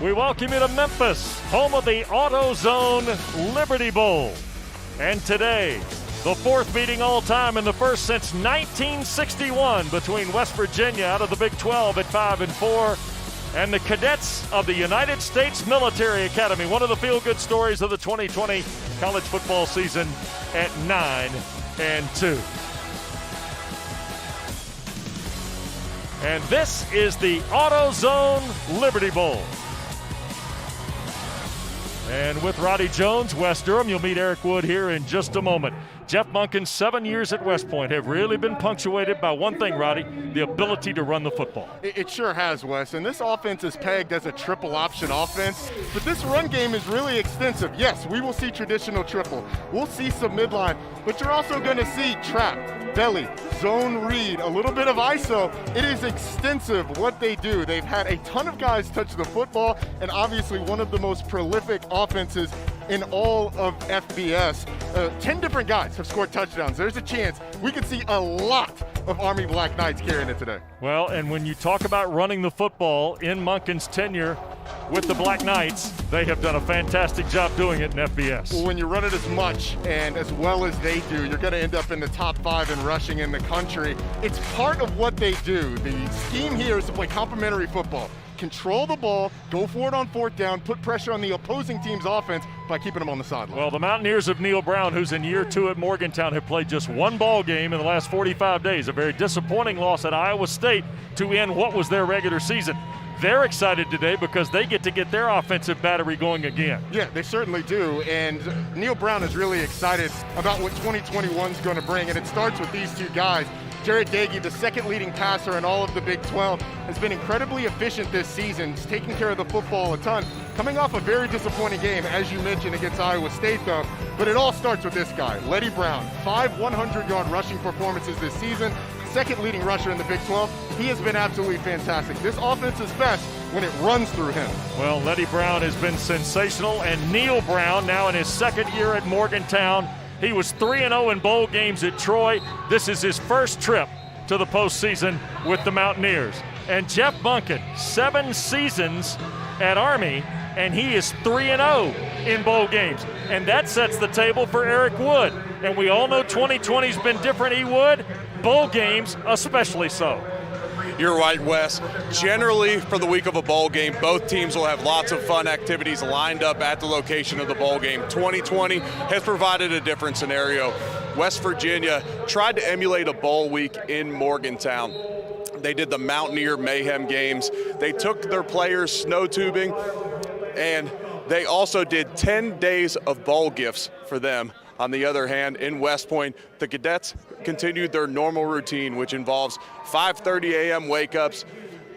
We welcome you to Memphis, home of the AutoZone Liberty Bowl. And today, the fourth meeting all time and the first since 1961 between West Virginia out of the Big 12 at 5-4 and the cadets of the United States Military Academy. One of the feel-good stories of the 2020 college football season at 9-2. And this is the AutoZone Liberty Bowl. And with Roddy Jones, Wes Durham, you'll meet Eric Wood here in just a moment. Jeff Monken's 7 years at West Point have really been punctuated by one thing, Roddy, the ability to run the football. It sure has, Wes, and this offense is pegged as a triple option offense, but this run game is really extensive. Yes, we will see traditional triple. We'll see some midline, but you're also going to see trap, belly, zone read, a little bit of ISO. It is extensive what they do. They've had a ton of guys touch the football, and obviously one of the most prolific offenses in all of FBS. 10 different guys have scored touchdowns. There's a chance we could see a lot of Army Black Knights carrying it today. Well, and when you talk about running the football in Monken's tenure with the Black Knights, they have done a fantastic job doing it in FBS. Well, when you run it as much and as well as they do, you're going to end up in the top 5 in rushing in the country. It's part of what they do. The scheme here is to play complementary football. Control the ball, go for it on fourth down, put pressure on the opposing team's offense by keeping them on the sideline. Well, the Mountaineers of Neil Brown, who's in year 2 at Morgantown, have played just one ball game in the last 45 days. A very disappointing loss at Iowa State to end what was their regular season. They're excited today because they get to get their offensive battery going again. Yeah, they certainly do, and Neil Brown is really excited about what 2021 is going to bring, and it starts with these two guys. Jared Dagey, the second leading passer in all of the Big 12, has been incredibly efficient this season. He's taking care of the football a ton. Coming off a very disappointing game, as you mentioned, against Iowa State, though. But it all starts with this guy, Letty Brown. 5 100-yard rushing performances this season. Second leading rusher in the Big 12. He has been absolutely fantastic. This offense is best when it runs through him. Well, Letty Brown has been sensational, and Neil Brown, now in his second year at Morgantown, he was 3-0 in bowl games at Troy. This is his first trip to the postseason with the Mountaineers. And Jeff Monken, 7 seasons at Army, and he is 3-0 in bowl games. And that sets the table for Eric Wood. And we all know 2020's been different, Wood. Bowl games especially so. You're right, Wes. Generally, for the week of a bowl game, both teams will have lots of fun activities lined up at the location of the bowl game. 2020 has provided a different scenario. West Virginia tried to emulate a bowl week in Morgantown. They did the Mountaineer Mayhem games. They took their players snow tubing, and they also did 10 days of bowl gifts for them. On the other hand, in West Point, the cadets continued their normal routine, which involves 5:30 a.m. wake-ups,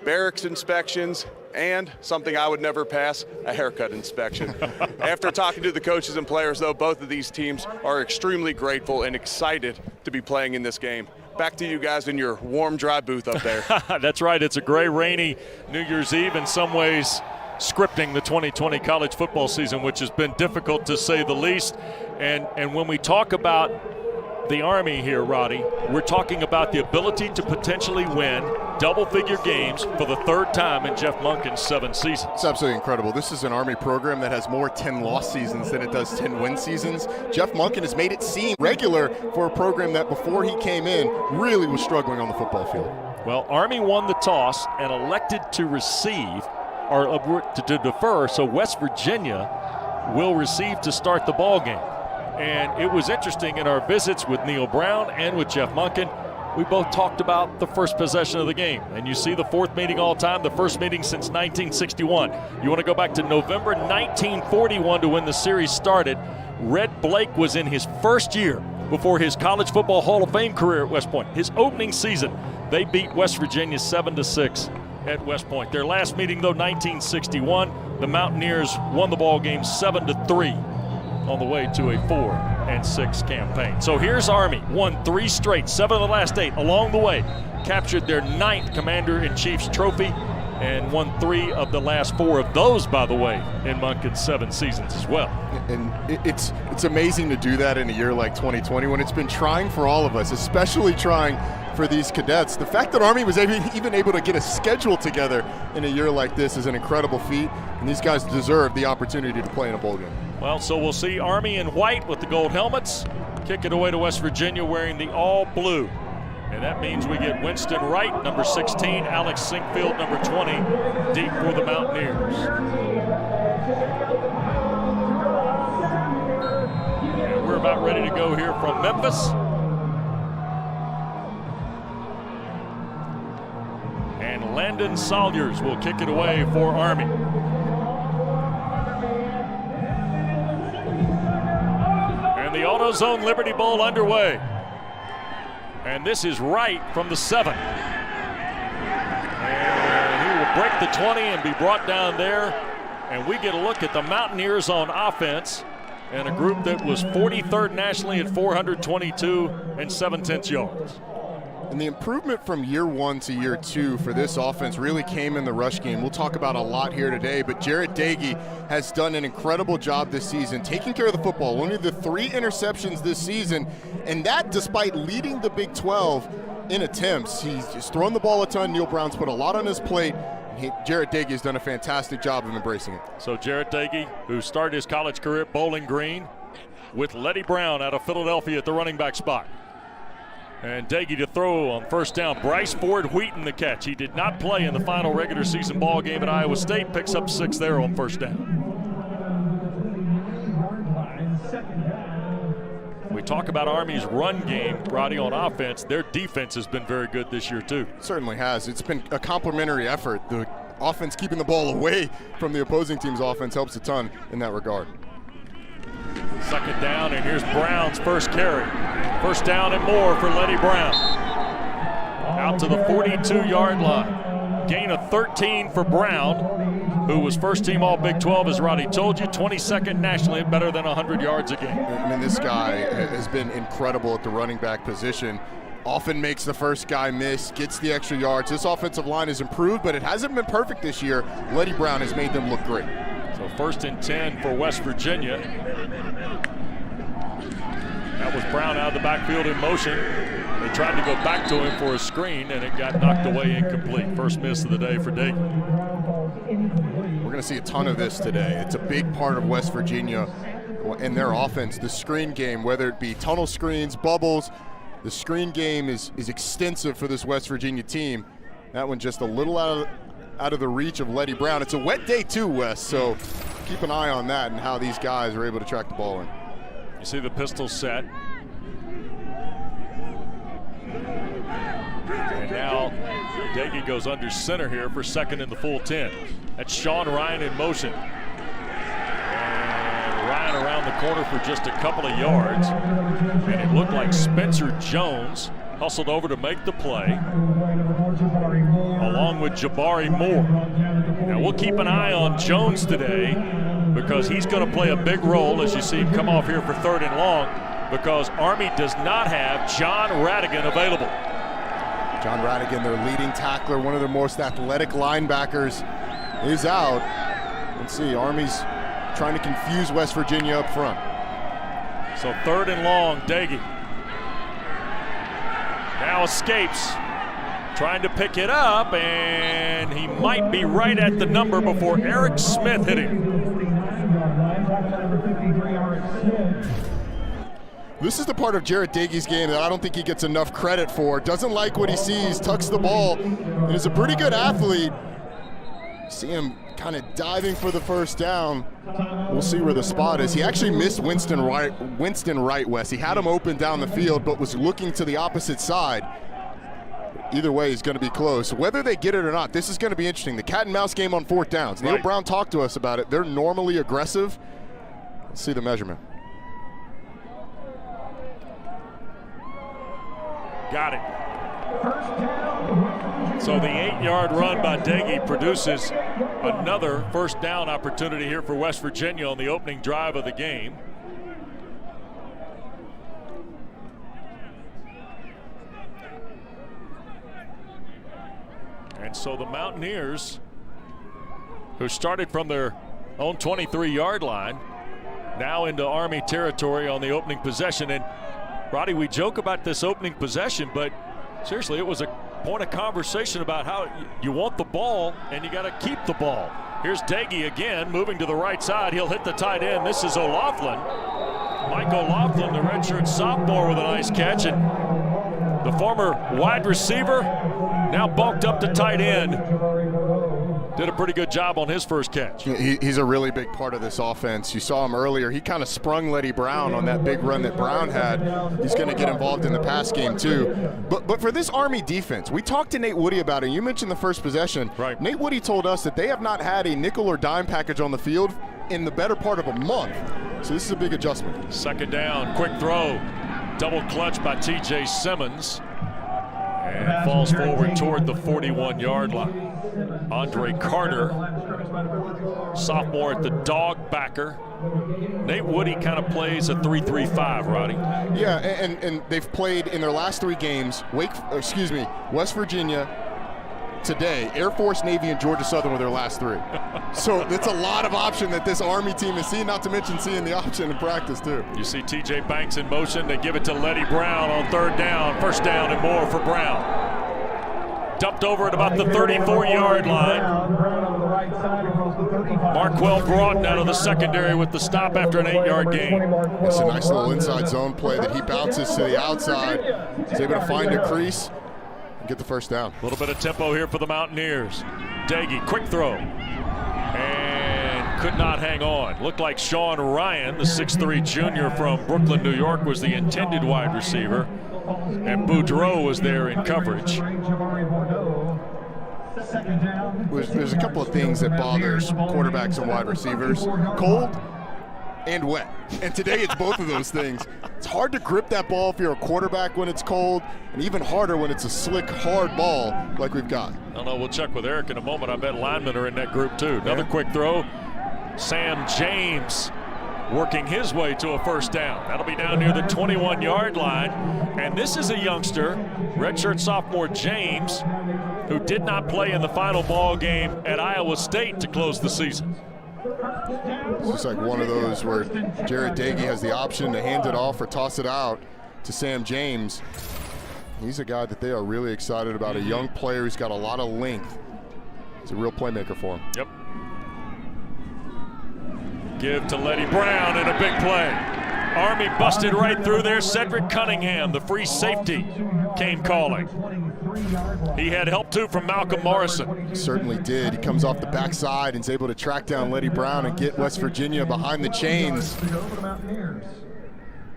barracks inspections, and something I would never pass, a haircut inspection. After talking to the coaches and players, though, both of these teams are extremely grateful and excited to be playing in this game. Back to you guys in your warm, dry booth up there. That's right. It's a gray, rainy New Year's Eve in some ways, scripting the 2020 college football season, which has been difficult to say the least. And when we talk about the Army here, Roddy, we're talking about the ability to potentially win double-figure games for the third time in Jeff Monken's 7 seasons. It's absolutely incredible. This is an Army program that has more 10-loss seasons than it does 10-win seasons. Jeff Monken has made it seem regular for a program that before he came in really was struggling on the football field. Well, Army won the toss and elected to receive, or to defer, so West Virginia will receive to start the ball game. And it was interesting in our visits with Neil Brown and with Jeff Monken, we both talked about the first possession of the game. And you see the fourth meeting all time, the first meeting since 1961. You want to go back to November 1941 to when the series started. Red Blake was in his first year before his College Football Hall of Fame career at West Point. His opening season, they beat West Virginia 7-6 at West Point. Their last meeting, though, 1961, the Mountaineers won the ball game 7-3. On the way to a 4-6 campaign. So here's Army, won 3 straight, 7 of the last 8 along the way. Captured their 9th Commander-in-Chief's trophy and won 3 of the last 4 of those, by the way, in Monken's 7 seasons as well. And it's amazing to do that in a year like 2020 when it's been trying for all of us, especially trying for these cadets. The fact that Army was even able to get a schedule together in a year like this is an incredible feat, and these guys deserve the opportunity to play in a bowl game. Well, so we'll see Army in white with the gold helmets, kick it away to West Virginia wearing the all blue. And that means we get Winston Wright, number 16, Alex Sinkfield, number 20, deep for the Mountaineers. And we're about ready to go here from Memphis. And Landon Salyers will kick it away for Army. And the AutoZone Liberty Bowl underway. And this is Wright from the 7. And he will break the 20 and be brought down there. And we get a look at the Mountaineers on offense and a group that was 43rd nationally at 422 and 7/10 yards. And the improvement from year 1 to year 2 for this offense really came in the rush game. We'll talk about a lot here today, but Jarrett Dagey has done an incredible job this season taking care of the football. Only the 3 interceptions this season, and that despite leading the Big 12 in attempts. He's just thrown the ball a ton. Neil Brown's put a lot on his plate. Jarrett Dagey has done a fantastic job of embracing it. So Jarrett Dagey, who started his college career at Bowling Green, with Letty Brown out of Philadelphia at the running back spot. And Dagey to throw on first down. Bryce Ford Wheaton the catch. He did not play in the final regular season ball game at Iowa State. Picks up 6 there on first down. We talk about Army's run game, Roddy, on offense. Their defense has been very good this year too. It certainly has. It's been a complementary effort. The offense keeping the ball away from the opposing team's offense helps a ton in that regard. 2nd down, and here's Brown's first carry. First down and more for Letty Brown. Out to the 42-yard line. Gain of 13 for Brown, who was first team all Big 12, as Roddy told you, 22nd nationally, better than 100 yards a game. I mean, this guy has been incredible at the running back position. Often makes the first guy miss, gets the extra yards. This offensive line has improved, but it hasn't been perfect this year. Letty Brown has made them look great. So 1st and 10 for West Virginia. That was Brown out of the backfield in motion. They tried to go back to him for a screen, and it got knocked away incomplete. First miss of the day for Dagey. We're going to see a ton of this today. It's a big part of West Virginia and their offense. The screen game, whether it be tunnel screens, bubbles, the screen game is extensive for this West Virginia team. That one just a little out of the reach of Letty Brown. It's a wet day too, Wes, so keep an eye on that and how these guys are able to track the ball in. You see the pistol set. And now Dagey goes under center here for 2nd and the full 10. That's Sean Ryan in motion. And Ryan around the corner for just a couple of yards. And it looked like Spencer Jones hustled over to make the play, along with Jabari Moore. Now we'll keep an eye on Jones today, because he's going to play a big role as you see him come off here for 3rd and long, because Army does not have John Radigan available. John Radigan, their leading tackler, one of their most athletic linebackers, is out. Let's see, Army's trying to confuse West Virginia up front. So 3rd and long, Dagey now escapes, trying to pick it up, and he might be right at the number before Eric Smith hit him. This is the part of Jarrett Dagey's game that I don't think he gets enough credit for. Doesn't like what he sees, tucks the ball, and is a pretty good athlete. See him kind of diving for the first down. We'll see where the spot is. He actually missed Winston Wright, Wes. He had him open down the field, but was looking to the opposite side. Either way, he's going to be close. Whether they get it or not, this is going to be interesting. The cat and mouse game on 4th downs. Neil Brown talked to us about it. They're normally aggressive. Let's see the measurement. Got it. So the 8-yard run by Dagey produces another first down opportunity here for West Virginia on the opening drive of the game. And so the Mountaineers who started from their own 23-yard line, now into Army territory on the opening possession. And Roddy, we joke about this opening possession, but seriously, it was a point of conversation about how you want the ball and you got to keep the ball. Here's Daggy again, moving to the right side. He'll hit the tight end. This is O'Laughlin. Mike O'Laughlin, the redshirt sophomore, with a nice catch. And the former wide receiver, now bulked up to tight end, did a pretty good job on his first catch. He's a really big part of this offense. You saw him earlier. He kind of sprung Letty Brown on that big run that Brown had. He's going to get involved in the pass game too. But for this Army defense, we talked to Nate Woody about it. You mentioned the first possession. Right. Nate Woody told us that they have not had a nickel or dime package on the field in the better part of a month. So this is a big adjustment. Second down, quick throw. Double clutch by TJ Simmons. And falls forward toward the 41-yard line. Andre Carter, sophomore at the dog backer. Nate Woody kind of plays a 3-3-5, Roddy. Yeah, and they've played in their last 3 games, West Virginia, today, Air Force, Navy, and Georgia Southern were their last 3. So it's a lot of option that this Army team is seeing, not to mention seeing the option in practice too. You see TJ Banks in motion. They give it to Letty Brown on third down. First down and more for Brown. Dumped over at about the 34-yard line. Marquell Broughton out of the secondary with the stop after an 8-yard gain. It's a nice little inside zone play that he bounces to the outside. He's able to find a crease and get the first down. A little bit of tempo here for the Mountaineers. Daggy, quick throw. And could not hang on. Looked like Sean Ryan, the 6'3 junior from Brooklyn, New York, was the intended wide receiver. And Boudreaux was there in coverage. There's a couple of things that bothers quarterbacks and wide receivers. Cold and wet. And today it's both of those things. It's hard to grip that ball if you're a quarterback when it's cold, and even harder when it's a slick, hard ball like we've got. I don't know, we'll check with Eric in a moment. I bet linemen are in that group too. Another quick throw. Sam James working his way to a first down. That'll be down near the 21-yard line. And this is a youngster, redshirt sophomore James, who did not play in the final ball game at Iowa State to close the season. It's just like one of those where Jared Daggy has the option to hand it off or toss it out to Sam James. He's a guy that they are really excited about, a young player who's got a lot of length. He's a real playmaker for him. Yep. Give to Letty Brown and a big play. Army busted right through there. Cedric Cunningham, the free safety, came calling. He had help too from Malcolm Morrison. He certainly did. He comes off the backside and is able to track down Letty Brown and get West Virginia behind the chains.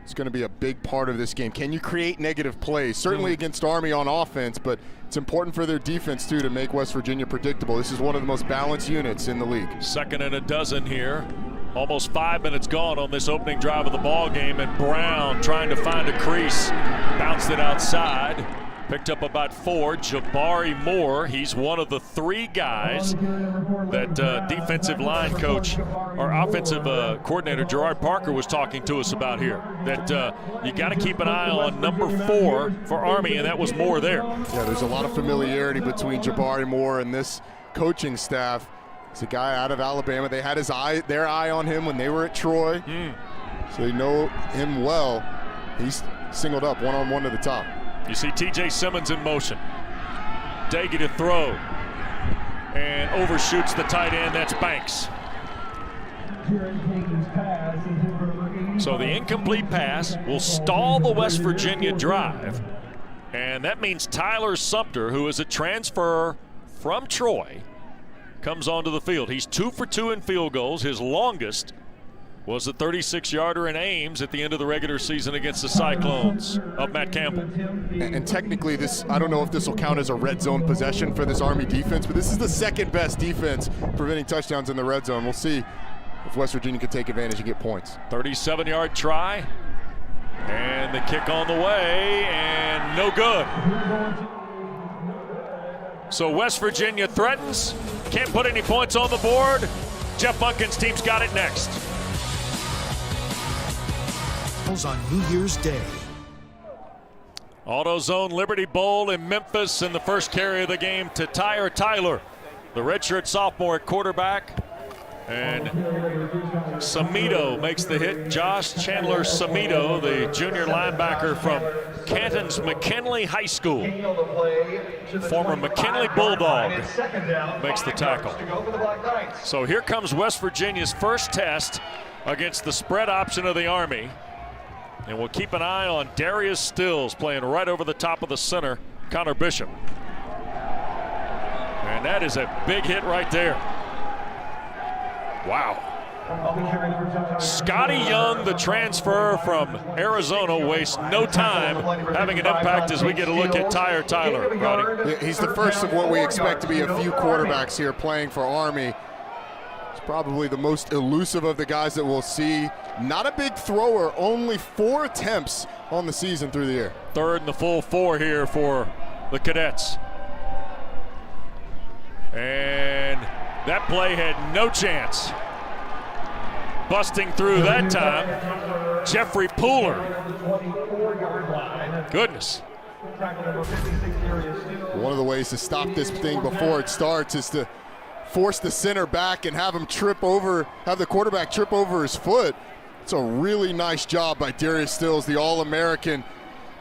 It's going to be a big part of this game. Can you create negative plays? Certainly against Army on offense, but it's important for their defense too to make West Virginia predictable. This is one of the most balanced units in the league. Second and a dozen here. Almost 5 minutes gone on this opening drive of the ball game, and Brown trying to find a crease. Bounced it outside. Picked up about 4. Jabari Moore, he's one of the 3 guys that defensive line coach, or offensive coordinator Gerard Parker was talking to us about here. That you got to keep an eye on number 4 for Army, and that was Moore there. Yeah, there's a lot of familiarity between Jabari Moore and this coaching staff. It's a guy out of Alabama. They had their eye on him when they were at Troy, so they know him well. He's singled up one-on-one to the top. You see TJ Simmons in motion. Daggy to throw. And overshoots the tight end. That's Banks. So the incomplete pass will stall the West Virginia drive. And that means Tyler Sumter, who is a transfer from Troy, comes onto the field. He's 2 for 2 in field goals. His longest was the 36-yarder in Ames at the end of the regular season against the Cyclones of Matt Campbell. And technically this, I don't know if this will count as a red zone possession for this Army defense, but this is the second best defense preventing touchdowns in the red zone. We'll see if West Virginia can take advantage and get points. 37-yard try. And the kick on the way, and no good. So West Virginia threatens, can't put any points on the board. Jeff Funkin's team's got it next. On New Year's Day. AutoZone Liberty Bowl in Memphis, and the first carry of the game to Tyler. the redshirt sophomore at quarterback. And Samito makes the hit. Josh Chandler Samito, the junior linebacker from Canton's McKinley High School. Former McKinley Bulldog makes the tackle. So here comes West Virginia's first test against the spread option of the Army. And we'll keep an eye on Darius Stills playing right over the top of the center, Connor Bishop. And that is a big hit right there. Wow. Scotty Young, the transfer from Arizona, wastes no time having an impact as we get a look at Tyler. Roddy. He's the first of what we expect to be a few quarterbacks here playing for Army. He's probably the most elusive of the guys that we'll see. Not a big thrower, only 4 attempts on the season through the air. Third and the full 4 here for the Cadets. And that play had no chance. Busting through that time, Jeffrey Pooler. Goodness. One of the ways to stop this thing before it starts is to force the center back and have the quarterback trip over his foot. It's a really nice job by Darius Stills, the All-American,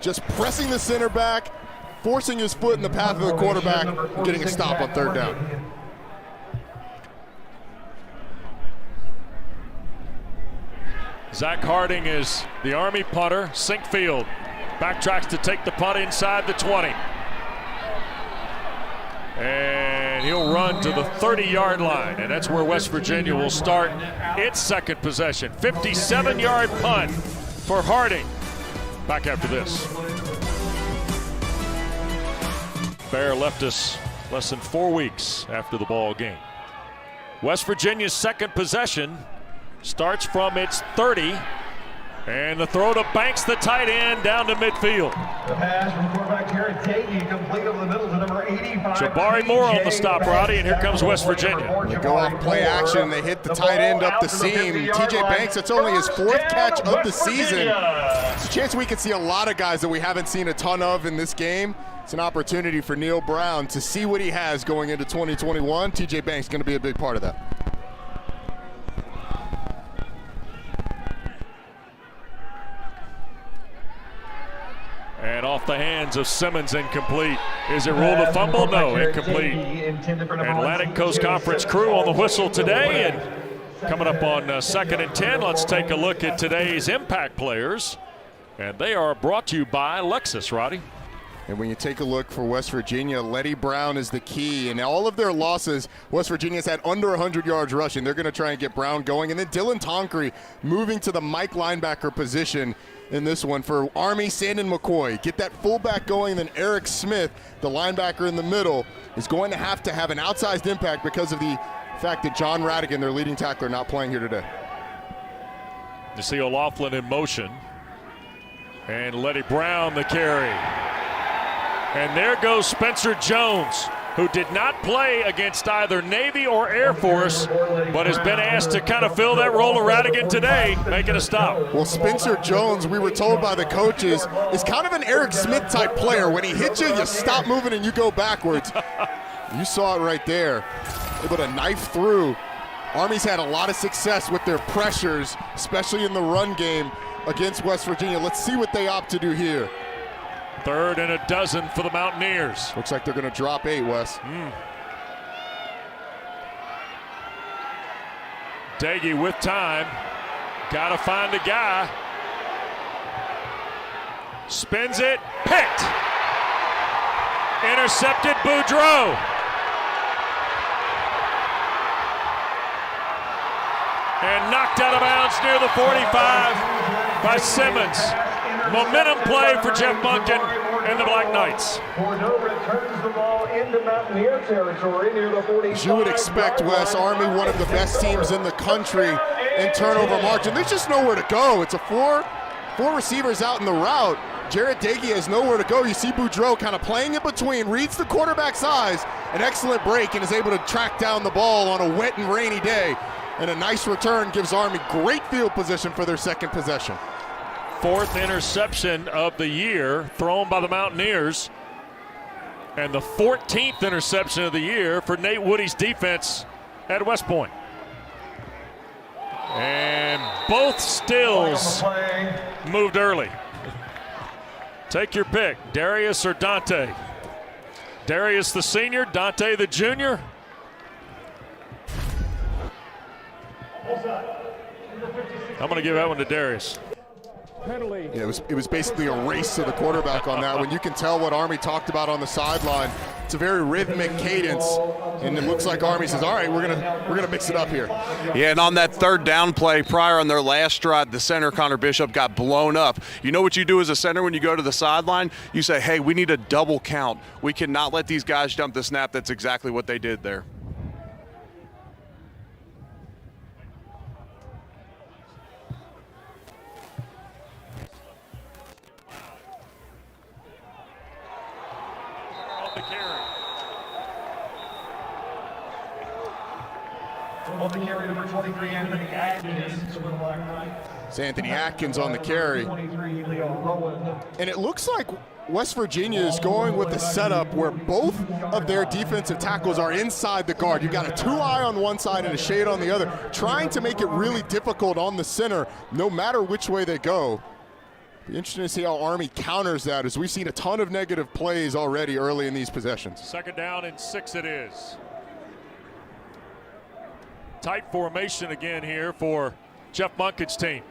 just pressing the center back, forcing his foot in the path of the quarterback, and getting a stop on third down. Zach Harding is the Army punter. Sinkfield backtracks to take the punt inside the 20. And he'll run to the 30-yard line, and that's where West Virginia will start its second possession. 57-yard punt for Harding. Back after this. Bear left us less than 4 weeks after the ball game. West Virginia's second possession starts from its 30, and the throw to Banks, the tight end, down to midfield. The pass from quarterback Jared Tate, complete over the middle to number 85. Jabari Moore on the stop, Roddy, and here comes West Virginia. They go off play action, they hit the tight end up the seam. TJ Banks, it's only his 4th catch of the season. It's a chance we could see a lot of guys that we haven't seen a ton of in this game. It's an opportunity for Neil Brown to see what he has going into 2021. TJ Banks going to be a big part of that. And off the hands of Simmons, incomplete. Is it ruled a fumble? No, incomplete. Atlantic Coast Conference crew on the whistle today. And coming up on 2nd and 10, let's take a look at today's impact players. And they are brought to you by Lexus, Roddy. And when you take a look for West Virginia, Letty Brown is the key. And all of their losses, West Virginia's had under 100 yards rushing. They're going to try and get Brown going. And then Dylan Tonkery moving to the Mike linebacker position in this one for Army. Sandon McCoy get that fullback going. Then Eric Smith, the linebacker in the middle, is going to have an outsized impact because of the fact that John Radigan, their leading tackler, not playing here today. You see O'Loughlin in motion. And Letty Brown the carry. And there goes Spencer Jones, who did not play against either Navy or Air Force, but has been asked to kind of fill that role of Radigan today, making a stop. Well, Spencer Jones, we were told by the coaches, is kind of an Eric Smith type player. When he hits you, you stop moving and you go backwards. You saw it right there. Able to knife through. Army's had a lot of success with their pressures, especially in the run game against West Virginia. Let's see what they opt to do here. 3rd and a dozen for the Mountaineers. Looks like they're going to drop 8, Wes. Daggy with time. Got to find a guy. Spins it. Picked. Intercepted Boudreaux. And knocked out of bounds near the 45 by Simmons. Momentum play for Jeff Monken and the Black Knights. As you would expect, Wes, Army, one of the best teams in the country in turnover margin. There's just nowhere to go. It's a four receivers out in the route. Jared Dagey has nowhere to go. You see Boudreaux kind of playing in between, reads the quarterback's eyes, an excellent break, and is able to track down the ball on a wet and rainy day. And a nice return gives Army great field position for their second possession. 4th interception of the year thrown by the Mountaineers. And the 14th interception of the year for Nate Woody's defense at West Point. And both stills moved early. Take your pick, Darius or Dante. Darius the senior, Dante the junior. I'm going to give that one to Darius. Yeah, it was basically a race to the quarterback on that one. You can tell what Army talked about on the sideline. It's a very rhythmic cadence, and it looks like Army says, all right, we're gonna mix it up here. Yeah, and on that third down play prior on their last drive, the center, Connor Bishop, got blown up. You know what you do as a center when you go to the sideline? You say, hey, we need a double count. We cannot let these guys jump the snap. That's exactly what they did there. On the carry, number 23, Anthony Atkins. It's Anthony Atkins on the carry. And it looks like West Virginia is going with the setup where both of their defensive tackles are inside the guard. You've got a two-eye on one side and a shade on the other, trying to make it really difficult on the center, no matter which way they go. Be interesting to see how Army counters that, as we've seen a ton of negative plays already early in these possessions. 2nd down and 6 it is. Tight formation again here for Jeff Munkin's team.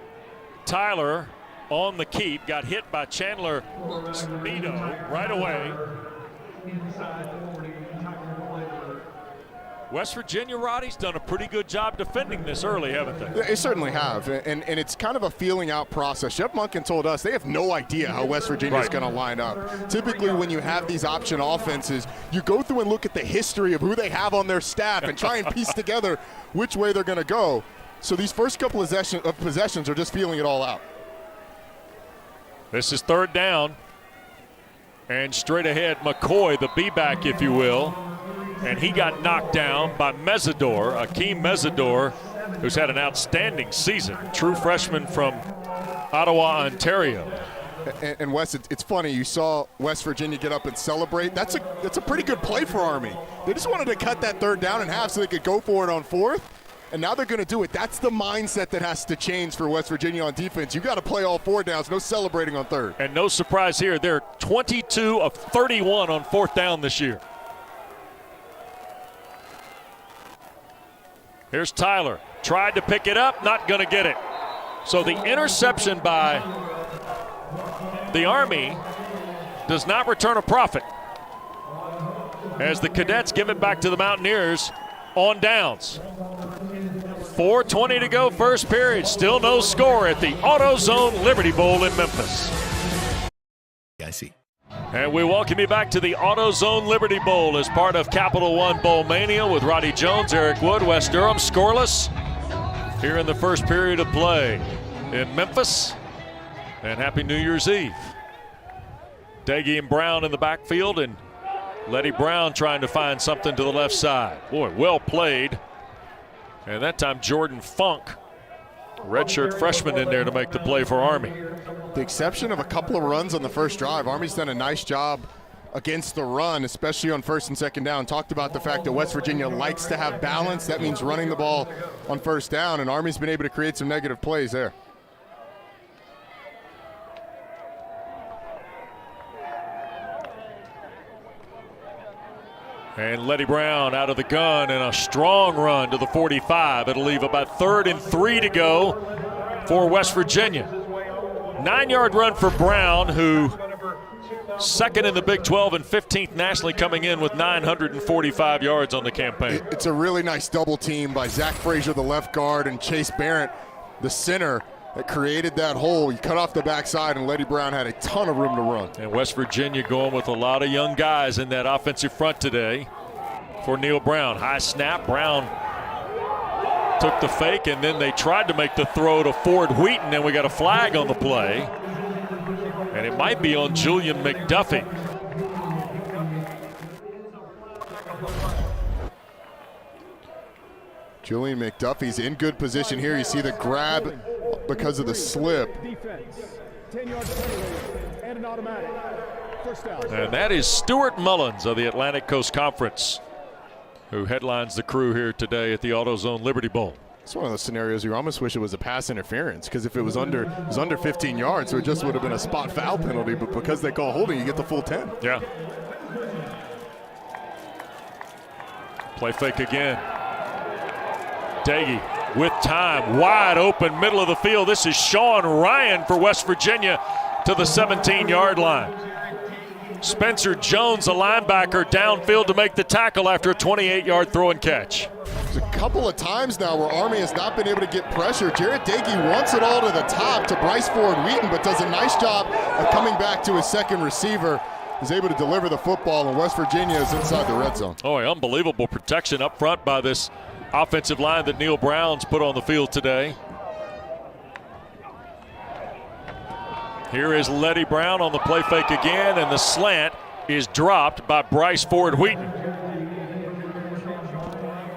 Tyler on the keep, got hit by Chandler Snedo right away. West Virginia, Roddy's done a pretty good job defending this early, haven't they? They certainly have, and it's kind of a feeling out process. Jeff Munkin told us they have no idea how West Virginia is going to line up. Typically when you have these option offenses, you go through and look at the history of who they have on their staff and try and piece together which way they're going to go. So these first couple of possessions are just feeling it all out. This is 3rd down, and straight ahead McCoy, the B-back if you will. And he got knocked down by Mesidor, Akeem Mesidor, who's had an outstanding season. True freshman from Ottawa, Ontario. And Wes, it's funny, you saw West Virginia get up and celebrate. That's a pretty good play for Army. They just wanted to cut that 3rd down in half so they could go for it on 4th. And now they're going to do it. That's the mindset that has to change for West Virginia on defense. You got to play all 4 downs, no celebrating on 3rd. And no surprise here, they're 22 of 31 on 4th down this year. Here's Tyler, tried to pick it up, not going to get it. So the interception by the Army does not return a profit, as the Cadets give it back to the Mountaineers on downs. 4:20 to go, first period. Still no score at the AutoZone Liberty Bowl in Memphis. I see. And we welcome you back to the AutoZone Liberty Bowl as part of Capital One Bowl Mania with Roddy Jones, Eric Wood, Wes Durham, scoreless here in the first period of play in Memphis. And happy New Year's Eve. Daggy and Brown in the backfield, and Letty Brown trying to find something to the left side. Boy, well played. And that time Jordan Funk, redshirt freshman, in there to make the play for Army. The exception of a couple of runs on the first drive, Army's done a nice job against the run, especially on 1st and 2nd down. Talked about the fact that West Virginia likes to have balance. That means running the ball on 1st down, and Army's been able to create some negative plays there. And Letty Brown out of the gun and a strong run to the 45. It'll leave about 3rd and 3 to go for West Virginia. 9-yard run for Brown, who 2nd in the Big 12 and 15th nationally, coming in with 945 yards on the campaign. It's a really nice double team by Zach Frazier, the left guard, and Chase Barrett, the center, that created that hole. He cut off the backside, and Letty Brown had a ton of room to run. And West Virginia going with a lot of young guys in that offensive front today for Neil Brown. High snap, Brown took the fake, and then they tried to make the throw to Ford Wheaton, and we got a flag on the play. And it might be on Julian McDuffie. Julian McDuffie's in good position here. You see the grab because of the slip. Defense, 10-yard penalty, and an automatic. And that is Stuart Mullins of the Atlantic Coast Conference, who headlines the crew here today at the AutoZone Liberty Bowl. It's one of those scenarios you almost wish it was a pass interference, because if it was under 15 yards, so it just would have been a spot foul penalty, but because they call holding, you get the full 10. Yeah. Play fake again. Daggy with time, wide open, middle of the field. This is Sean Ryan for West Virginia to the 17-yard line. Spencer Jones, a linebacker, downfield to make the tackle after a 28-yard throw and catch. There's a couple of times now where Army has not been able to get pressure. Jarrett Dagey wants it all to the top to Bryce Ford-Wheaton, but does a nice job of coming back to his second receiver. He's able to deliver the football, and West Virginia is inside the red zone. Oh, unbelievable protection up front by this offensive line that Neil Brown's put on the field today. Here is Letty Brown on the play fake again, and the slant is dropped by Bryce Ford-Wheaton.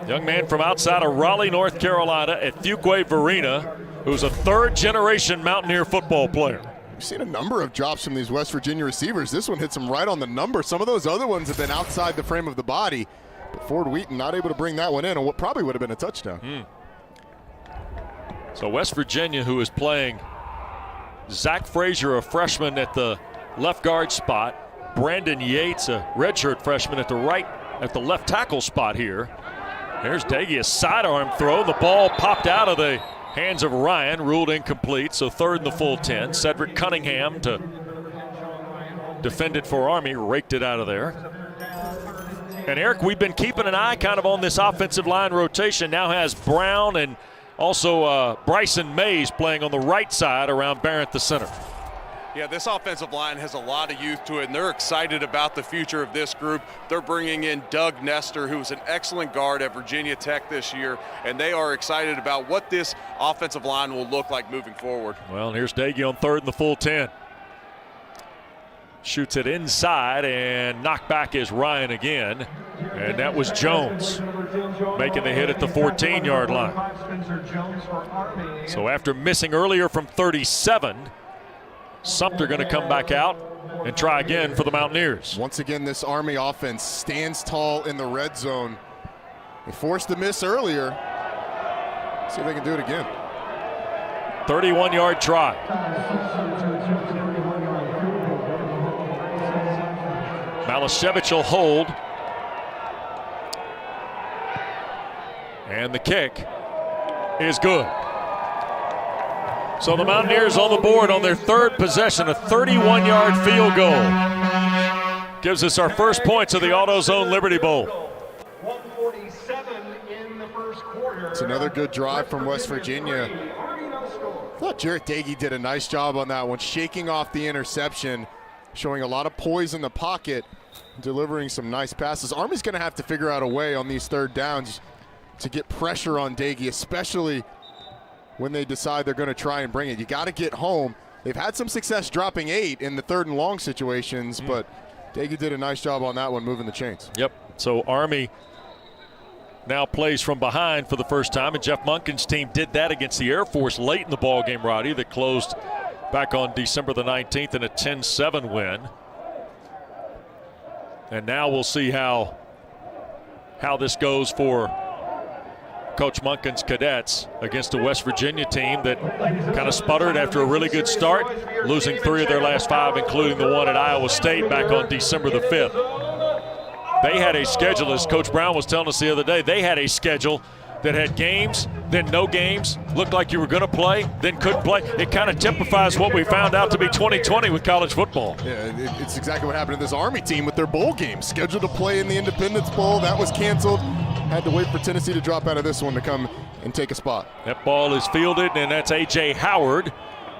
Young man from outside of Raleigh, North Carolina at Fuquay Varina, who's a third-generation Mountaineer football player. We've seen a number of drops from these West Virginia receivers. This one hits him right on the number. Some of those other ones have been outside the frame of the body, but Ford-Wheaton not able to bring that one in on what probably would have been a touchdown. So West Virginia, who is playing Zach Frazier, a freshman at the left guard spot, Brandon Yates, a redshirt freshman at the left tackle spot here. There's Dagey, a sidearm throw. The ball popped out of the hands of Ryan, ruled incomplete, so third and the full 10. Cedric Cunningham to defend it for Army, raked it out of there. And Eric, we've been keeping an eye kind of on this offensive line rotation. Now has Brown and also Bryson Mays playing on the right side around Barrett, the center. Yeah, this offensive line has a lot of youth to it, and they're excited about the future of this group. They're bringing in Doug Nestor, who's an excellent guard at Virginia Tech this year, and they are excited about what this offensive line will look like moving forward. Well, here's Dagey on third and the full 10. Shoots it inside, and knocked back is Ryan again. And that was Jones making the hit at the 14-yard line. So after missing earlier from 37, Sumter going to come back out and try again for the Mountaineers. Once again, this Army offense stands tall in the red zone. They forced the miss earlier. See if they can do it again. 31-yard try. Malashevich will hold. And the kick is good. So the Mountaineers on the board on their third possession, a 31-yard field goal. Gives us our first points of the AutoZone Liberty Bowl. 147 in the first quarter. It's another good drive from West Virginia. I thought Jarrett Dagey did a nice job on that one, shaking off the interception, showing a lot of poise in the pocket, delivering some nice passes. Army's going to have to figure out a way on these third downs to get pressure on Dagey, especially when they decide they're going to try and bring it. You got to get home. They've had some success dropping 8 in the third and long situations, but Dagey did a nice job on that one, moving the chains. Yep. So Army now plays from behind for the first time, and Jeff Munkin's team did that against the Air Force late in the ball game, Roddy, that closed back on December the 19th in a 10-7 win. And now we'll see how this goes for Coach Munkin's Cadets against a West Virginia team that kind of sputtered after a really good start, losing 3 of their last 5, including the one at Iowa State back on December the 5th. They had a schedule, as Coach Brown was telling us the other day, they had a schedule that had games, then no games, looked like you were going to play, then couldn't play. It kind of typifies what we found out to be 2020 with college football. Yeah, it's exactly what happened to this Army team with their bowl game. Scheduled to play in the Independence Bowl. That was canceled. Had to wait for Tennessee to drop out of this one to come and take a spot. That ball is fielded, and that's A.J. Howard,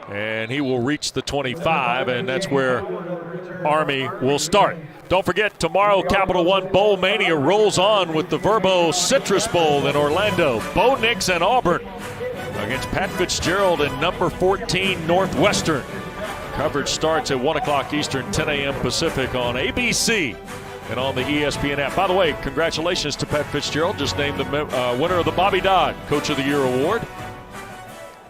and he will reach the 25, and that's where Army will start. Don't forget, tomorrow Capital One Bowl Mania rolls on with the Verbo Citrus Bowl in Orlando. Bo Nix and Auburn against Pat Fitzgerald and number 14 Northwestern. Coverage starts at 1 o'clock Eastern, 10 a.m. Pacific on ABC and on the ESPN app. By the way, congratulations to Pat Fitzgerald, just named the winner of the Bobby Dodd Coach of the Year award.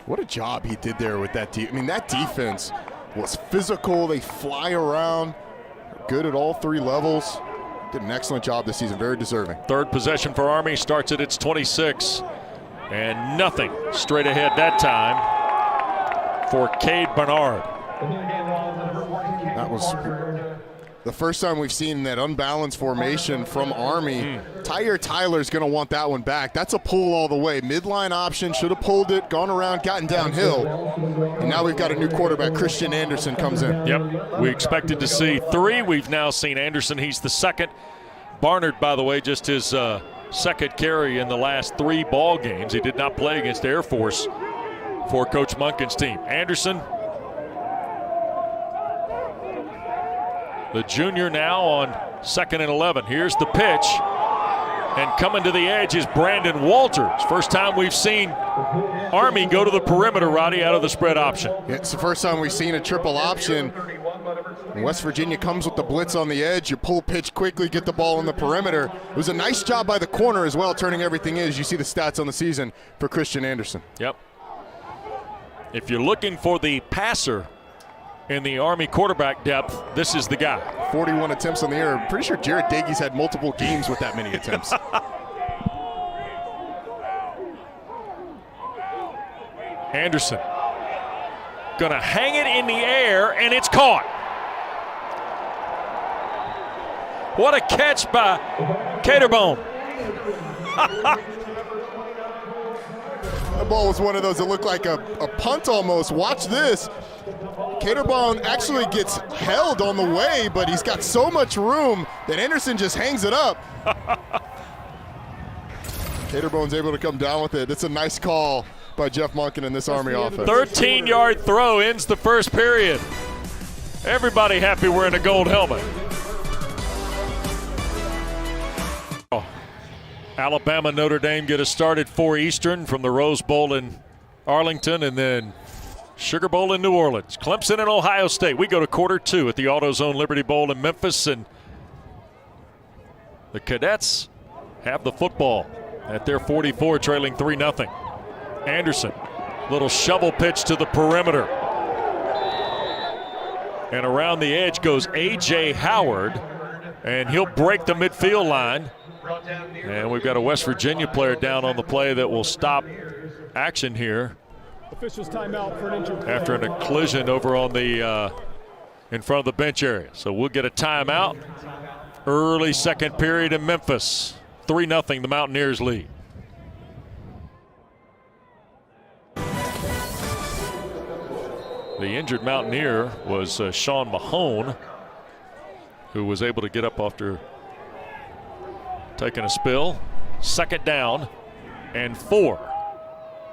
What a job he did there with that team. I mean, that defense was physical. They fly around. good at all three levels. Did an excellent job this season, very deserving. Third possession for Army, starts at its 26. And nothing straight ahead that time for Cade Bernard. That was the first time we've seen that unbalanced formation from Army. Tyler's going to want that one back. That's a pull all the way. Midline option, should have pulled it, gone around, gotten downhill. And now we've got a new quarterback. Christian Anderson comes in. Yep, we expected to see 3. We've now seen Anderson. He's the second. Barnard, by the way, just his second carry in the last 3 ball games. He did not play against Air Force for Coach Monken's team. Anderson, the junior, now on 2nd and 11. Here's the pitch. And coming to the edge is Brandon Walters. First time we've seen Army go to the perimeter, Roddy, out of the spread option. Yeah, it's the first time we've seen a triple option. West Virginia comes with the blitz on the edge. You pull pitch quickly, get the ball in the perimeter. It was a nice job by the corner as well, turning everything in, as you see the stats on the season for Christian Anderson. Yep. If you're looking for the passer in the Army quarterback depth, this is the guy. 41 attempts on the air. I'm pretty sure Jared Daigie's had multiple games with that many attempts. Anderson gonna hang it in the air, and it's caught. What a catch by Caterbone. The ball was one of those that looked like a punt almost. Watch this. Caterbone actually gets held on the way, but he's got so much room that Anderson just hangs it up. Caterbone's able to come down with it. It's a nice call by Jeff Monken in this Army offense. 13-yard throw ends the first period. Everybody happy wearing a gold helmet. Alabama, Notre Dame get us started 4 Eastern from the Rose Bowl in Arlington, and then Sugar Bowl in New Orleans. Clemson and Ohio State. We go to quarter 2 at the AutoZone Liberty Bowl in Memphis, and the Cadets have the football at their 44, trailing 3-0. Anderson, little shovel pitch to the perimeter. And around the edge goes A.J. Howard, and he'll break the midfield line. And we've got a West Virginia player down on the play that will stop action here. Officials timeout for an injured player. After a collision over on the in front of the bench area. So we'll get a timeout. Early second period in Memphis. 3-0, the Mountaineers lead. The injured Mountaineer was Sean Mahone, who was able to get up after taking a spill. Second down and 4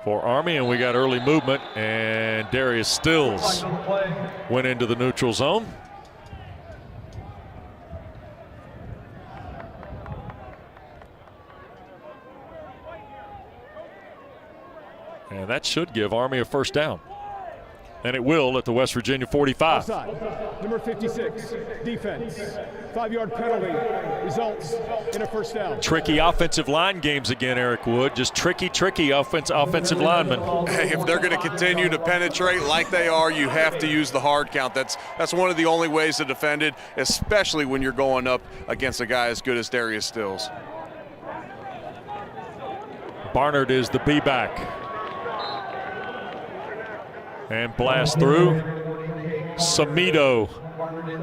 for Army, and we got early movement, and Darius Stills went into the neutral zone. And that should give Army a first down. And it will at the West Virginia 45. Offside. Number 56, defense. 5-yard penalty results in a first down. Tricky offensive line games again, Eric Wood. Just tricky offensive linemen. Hey, if they're going to continue to penetrate like they are, you have to use the hard count. That's one of the only ways to defend it, especially when you're going up against a guy as good as Darius Stills. Barnard is the B-back. And blast through. Samito,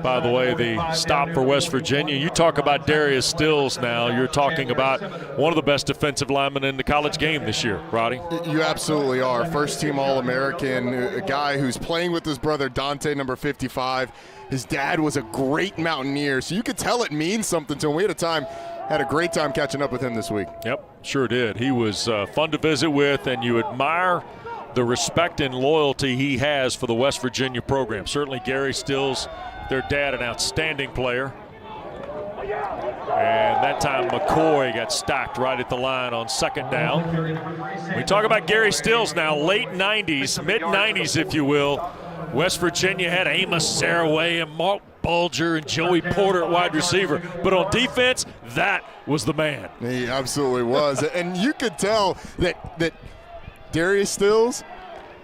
by the way, the stop for West Virginia. You talk about Darius Stills now. You're talking about one of the best defensive linemen in the college game this year, Roddy. You absolutely are. First-team All-American, a guy who's playing with his brother Dante, number 55. His dad was a great Mountaineer, so you could tell it means something to him. We had a great time catching up with him this week. Yep, sure did. He was fun to visit with, and you admire the respect and loyalty he has for the West Virginia program. Certainly Gary Stills, their dad, an outstanding player. And that time McCoy got stopped right at the line on second down. We talk about Gary Stills now, late 90s, mid-90s if you will. West Virginia had Amos Saraway and Mark Bulger and Joey Porter at wide receiver. But on defense, that was the man. He absolutely was. And you could tell that Darius Stills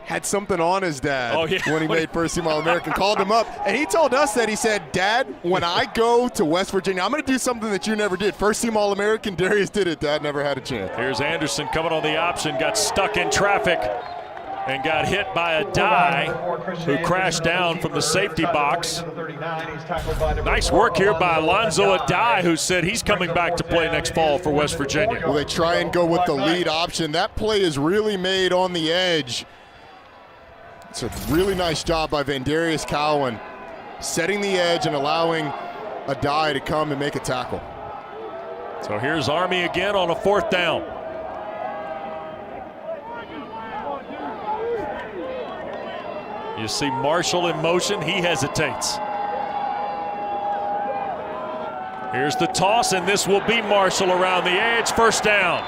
had something on his dad when he made first team All-American, called him up, and he told us that he said, Dad, when I go to West Virginia, I'm going to do something that you never did. First team All-American, Darius did it. Dad never had a chance. Here's Anderson coming on the option, got stuck in traffic and got hit by a die who crashed down from the safety box. Nice work here by Alonzo Adai, who said he's coming back to play next fall for West Virginia. Well, they try and go with the lead option. That play is really made on the edge. It's a really nice job by Vandarius Cowan, setting the edge and allowing Adai to come and make a tackle. So here's Army again on a 4th down. You see Marshall in motion, he hesitates. Here's the toss, and this will be Marshall around the edge, 1st down.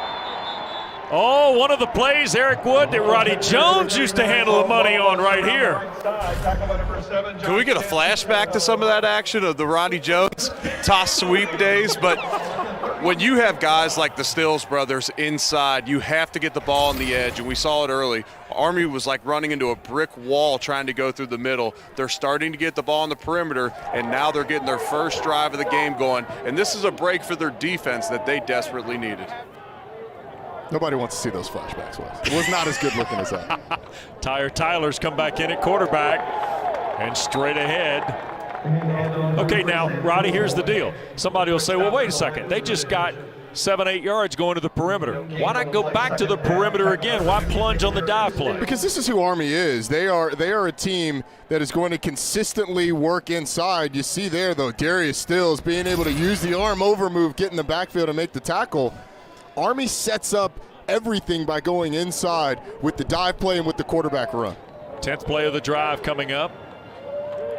Oh, one of the plays, Eric Wood, that Roddy Jones used to handle the money on right here. Can we get a flashback to some of that action of the Roddy Jones toss sweep days? But when you have guys like the Stills brothers inside, you have to get the ball on the edge, and we saw it early. Army was like running into a brick wall trying to go through the middle. They're starting to get the ball on the perimeter, and now they're getting their first drive of the game going. And this is a break for their defense that they desperately needed. Nobody wants to see those flashbacks, Wes. It was not as good looking as that. Tyler's come back in at quarterback and straight ahead. Okay, now, Roddy, here's the deal. Somebody will say, well, wait a second. They just got 7-8 yards going to the perimeter. Why not go back to the perimeter again? Why plunge on the dive play? Because this is who Army is. They are a team that is going to consistently work inside. You see there, though, Darius Stills being able to use the arm over move, get in the backfield and make the tackle. Army sets up everything by going inside with the dive play and with the quarterback run. 10th play of the drive coming up.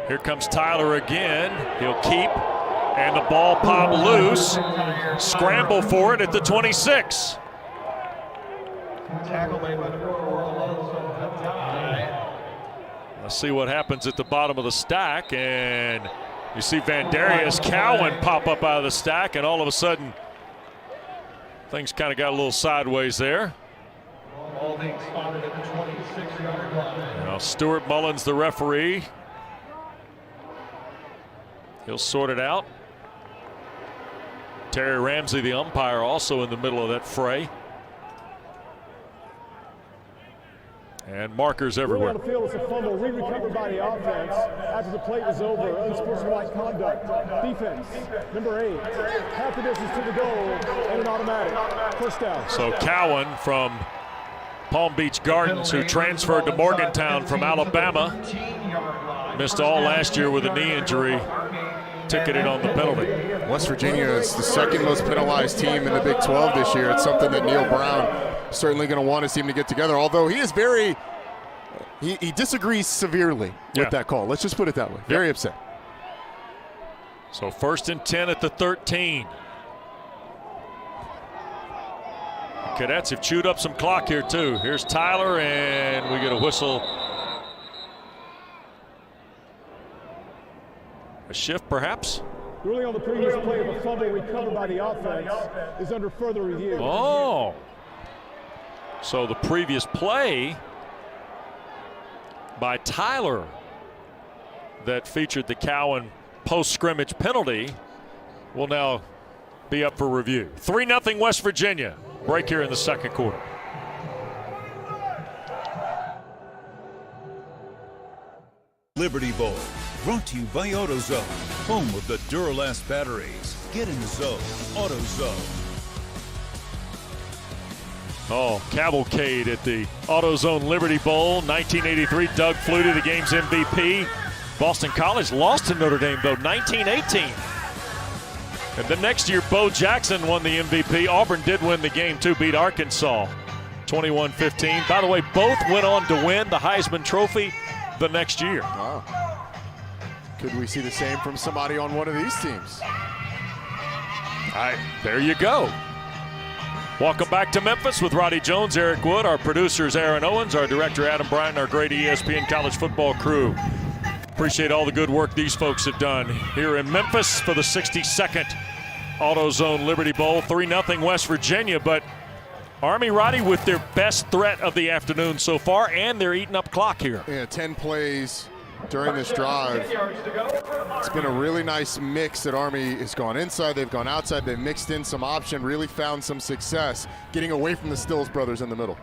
Here comes Tyler again. He'll keep, and the ball pop loose. Scramble for it at the 26. Let's see what happens at the bottom of the stack, and you see Vandarius Cowan pop up out of the stack, and all of a sudden things kind of got a little sideways there. Now Stuart Mullins, the referee. He'll sort it out. Terry Ramsey, the umpire, also in the middle of that fray. And markers everywhere. On the field, it's a fumble recovered by the offense after the play was over. Unsportsmanlike conduct. Defense, number 8. Half the distance to the goal and an automatic. 1st down. So Cowan from Palm Beach Gardens, who transferred to Morgantown from Alabama, missed all last year with a knee injury, ticketed on the penalty. West Virginia is the 2nd most penalized team in the Big 12 this year. It's something that Neil Brown certainly going to want his team to get together, although he is he disagrees severely with that call. Let's just put it that way. Very upset. So 1st and 10 at the 13. Cadets have chewed up some clock here too. Here's Tyler, and we get a whistle. A shift perhaps? Ruling on the previous play of a fumble recovered by the offense is under further review. Oh. So the previous play by Tyler that featured the Cowan post-scrimmage penalty will now be up for review. 3-0 West Virginia. Break here in the 2nd quarter. Liberty Bowl, brought to you by AutoZone, home of the Duralast batteries. Get in the zone, AutoZone. Oh, cavalcade at the AutoZone Liberty Bowl. 1983, Doug Flutie, the game's MVP. Boston College lost to Notre Dame, though, 1918. And the next year, Bo Jackson won the MVP. Auburn did win the game, too, beat Arkansas 21-15. By the way, both went on to win the Heisman Trophy the next year. Wow. Could we see the same from somebody on one of these teams? There you go. Welcome back to Memphis with Roddy Jones, Eric Wood, our producers Aaron Owens, our director Adam Bryant, our great ESPN college football crew. Appreciate all the good work these folks have done here in Memphis for the 62nd AutoZone Liberty Bowl. 3-0 West Virginia, but Army, Roddy, with their best threat of the afternoon so far, and they're eating up clock here. Yeah, 10 plays during this drive. It's been a really nice mix that Army has gone inside, they've gone outside, they've mixed in some option, really found some success getting away from the Stills brothers in the middle.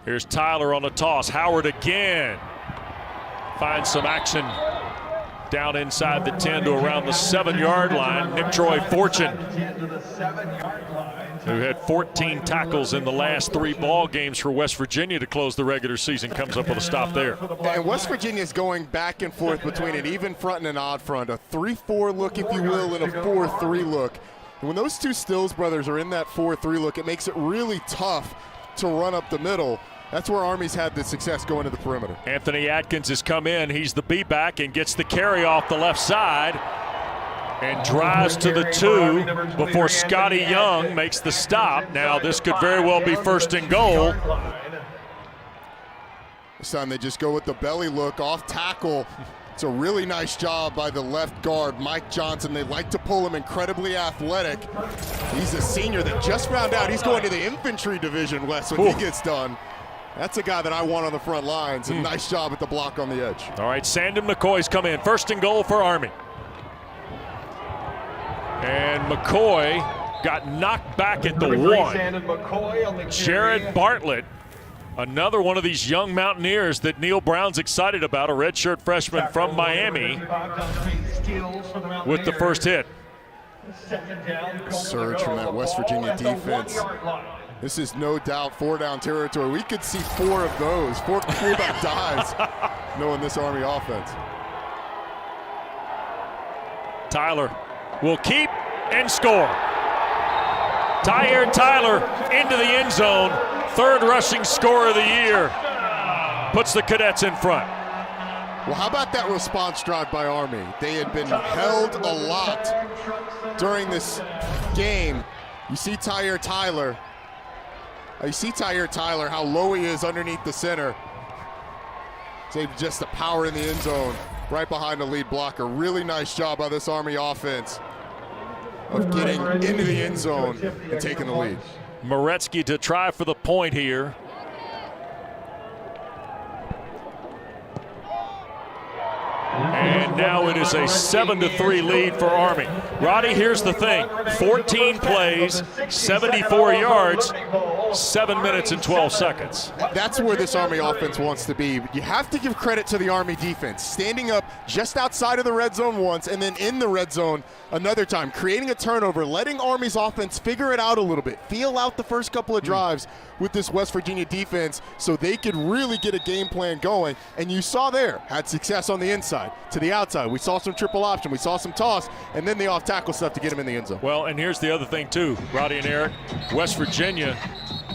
Here's Tyler on the toss. Whoward again finds some action down inside the 10 to around the 7-yard line. Nick Troy Fortune, who had 14 tackles in the last 3 ball games for West Virginia to close the regular season, comes up with a stop there. And West Virginia is going back and forth between an even front and an odd front, a 3-4 look, if you will, and a 4-3 look. And when those two Stills brothers are in that 4-3 look, it makes it really tough to run up the middle. That's where Army's had the success going to the perimeter. Anthony Atkins has come in. He's the B-back and gets the carry off the left side and drives to the 2 before Scotty Young makes the stop. Now this could very well be first and goal. This time they just go with the belly look off tackle. It's a really nice job by the left guard, Mike Johnson. They like to pull him, incredibly athletic. He's a senior that just found out he's going to the infantry division, Wes, when he gets done. That's a guy that I want on the front lines. A nice job at the block on the edge. All right, Sandon McCoy's come in. First and goal for Army. And McCoy got knocked back at the 1. Jared Bartlett, another one of these young Mountaineers that Neil Brown's excited about, a redshirt freshman from Miami, with the first hit. Surge from that West Virginia defense. This is no doubt 4-down territory. We could see 4 of those, 4 fullback dives, knowing this Army offense. Tyler will keep and score. Tyer Tyler into the end zone, 3rd rushing score of the year. Puts the Cadets in front. Well, how about that response drive by Army? They had been held a lot during this game. You see Tyer Tyler. You see Tyer Tyler, how low he is underneath the center. Save just the power in the end zone, right behind the lead blocker. Really nice job by this Army offense of getting into the end zone and taking the lead. Moretsky to try for the point here. And now it is a 7-3 lead for Army. Roddy, here's the thing. 14 plays, 74 yards, 7 minutes and 12 seconds. That's where this Army offense wants to be. You have to give credit to the Army defense. Standing up just outside of the red zone once and then in the red zone another time, creating a turnover, letting Army's offense figure it out a little bit, feel out the first couple of drives with this West Virginia defense so they could really get a game plan going. And you saw there, had success on the inside to the outside. We saw some triple option, we saw some toss, and then the off tackle stuff to get him in the end zone. Well, and here's the other thing too, Roddy and Eric. West Virginia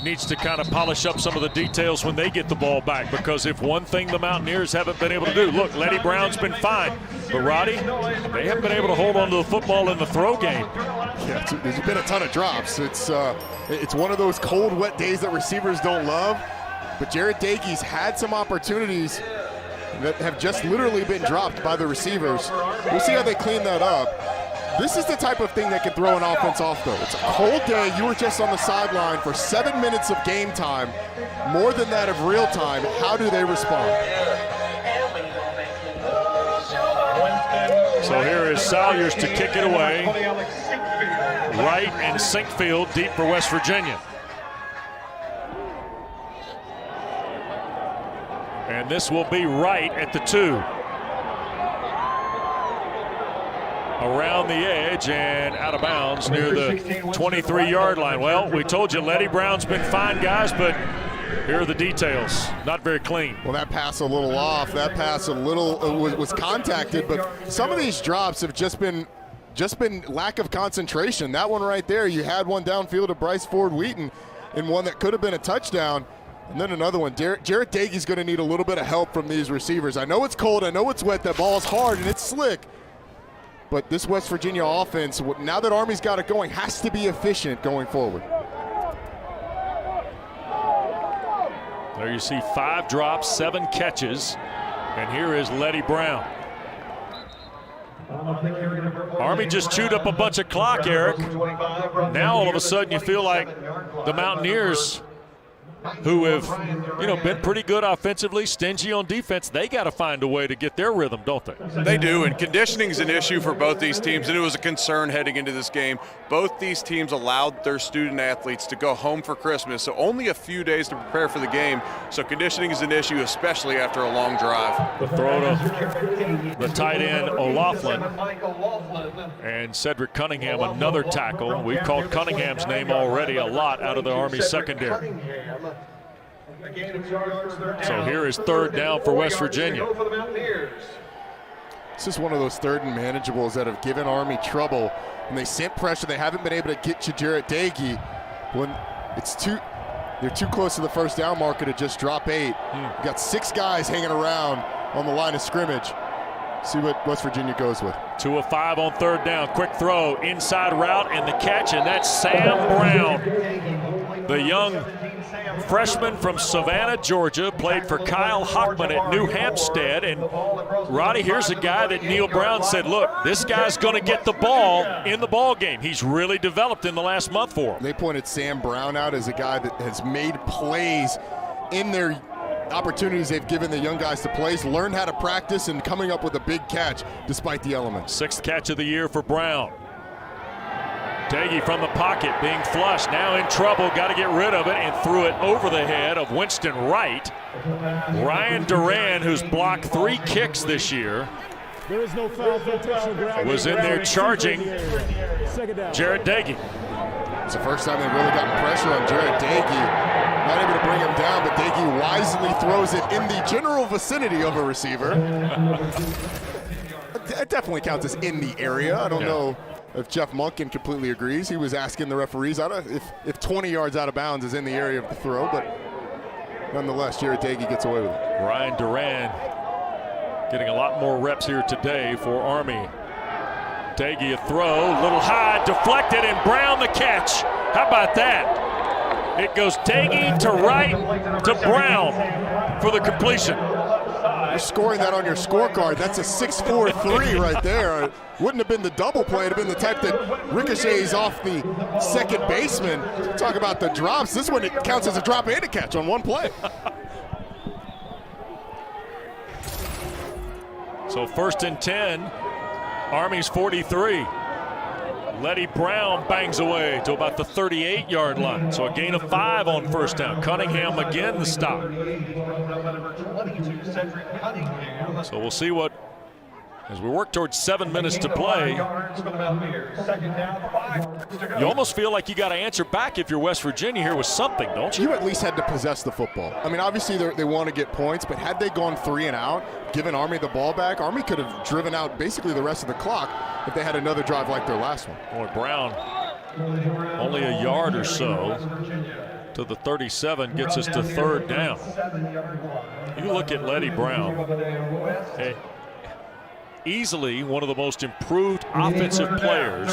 needs to kind of polish up some of the details when they get the ball back, because if one thing the Mountaineers haven't been able to do, look, Letty Brown's been fine, but Roddy, they haven't been able to hold on to the football in the throw game. Yeah, there's been a ton of drops. It's one of those cold, wet days that receivers don't love, but Jared Daigie's had some opportunities that have just literally been dropped by the receivers. We'll see how they clean that up. This is the type of thing that can throw an offense off, though. It's a cold day. You were just on the sideline for 7 minutes of game time, more than that of real time. How do they respond? So here is Salyers to kick it away. Right and sink field deep for West Virginia. And this will be right at the 2. Around the edge and out of bounds near the 23-yard line. Well, we told you Letty Brown's been fine, guys, but here are the details. Not very clean. Well, that pass a little off. That pass a little was contacted, but some of these drops have just been lack of concentration. That one right there, you had one downfield to Bryce Ford Wheaton in one that could have been a touchdown. And then another one. Jared Daigie's going to need a little bit of help from these receivers. I know it's cold. I know it's wet. That ball's hard and it's slick. But this West Virginia offense, now that Army's got it going, has to be efficient going forward. There you see 5 drops, 7 catches. And here is Letty Brown. Army just chewed up a bunch of clock, Eric. Now all of a sudden you feel like the Mountaineers, who have, been pretty good offensively, stingy on defense, they got to find a way to get their rhythm, don't they? They do, and conditioning is an issue for both these teams, and it was a concern heading into this game. Both these teams allowed their student athletes to go home for Christmas, so only a few days to prepare for the game. So conditioning is an issue, especially after a long drive. The throw to the tight end, O'Loughlin, and Cedric Cunningham, another tackle. We've called Cunningham's name already a lot out of the Army secondary. So here is third down for West Virginia. This is one of those third and manageables that have given Army trouble. When they sent pressure, they haven't been able to get to Jarrett Dagey. When they're too close to the first down marker to just drop 8. You got 6 guys hanging around on the line of scrimmage. See what West Virginia goes with. 2 of 5 on third down. Quick throw, inside route, and the catch, and that's Sam Brown. The young freshman from Savannah, Georgia, played for Kyle Hockman at New Hampstead. And Roddy, here's a guy that Neil Brown said, look, this guy's going to get the ball in the ball game. He's really developed in the last month for him. They pointed Sam Brown out as a guy that has made plays in their opportunities they've given the young guys to plays, learned how to practice, and coming up with a big catch despite the elements. 6th catch of the year for Brown. Dagey from the pocket, being flushed, now in trouble, got to get rid of it, and threw it over the head of Winston Wright. Ryan Duran, who's blocked 3 kicks this year, There is no foul, was in there charging Jarrett Dagey. It's the first time they've really gotten pressure on Jarrett Dagey. Not able to bring him down, but Dagey wisely throws it in the general vicinity of a receiver. It definitely counts as in the area. I don't know if Jeff Monken completely agrees. He was asking the referees if 20 yards out of bounds is in the area of the throw, but nonetheless, Jarrett Dagey gets away with it. Ryan Duran getting a lot more reps here today for Army. Dagey a throw, little high, deflected, and Brown the catch. How about that? It goes Dagey to Wright to Brown for the completion. You're scoring that on your scorecard. That's a 6-4-3 right there. It wouldn't have been the double play. It would have been the type that ricochets off the second baseman. Talk about the drops. This one, it counts as a drop and a catch on one play. So 1st and 10, Army's 43. Letty Brown bangs away to about the 38-yard line. So a gain of 5 on first down. Cunningham again the stop. So we'll see what, as we work towards 7 minutes to play, you almost feel like you got to answer back if you're West Virginia here with something, don't you? You at least had to possess the football. I mean, obviously they want to get points, but had they gone 3 and out, given Army the ball back, Army could have driven out basically the rest of the clock if they had another drive like their last one. Boy, Brown only a yard or so to the 37 gets us to third down. You look at Letty Brown, easily one of the most improved offensive players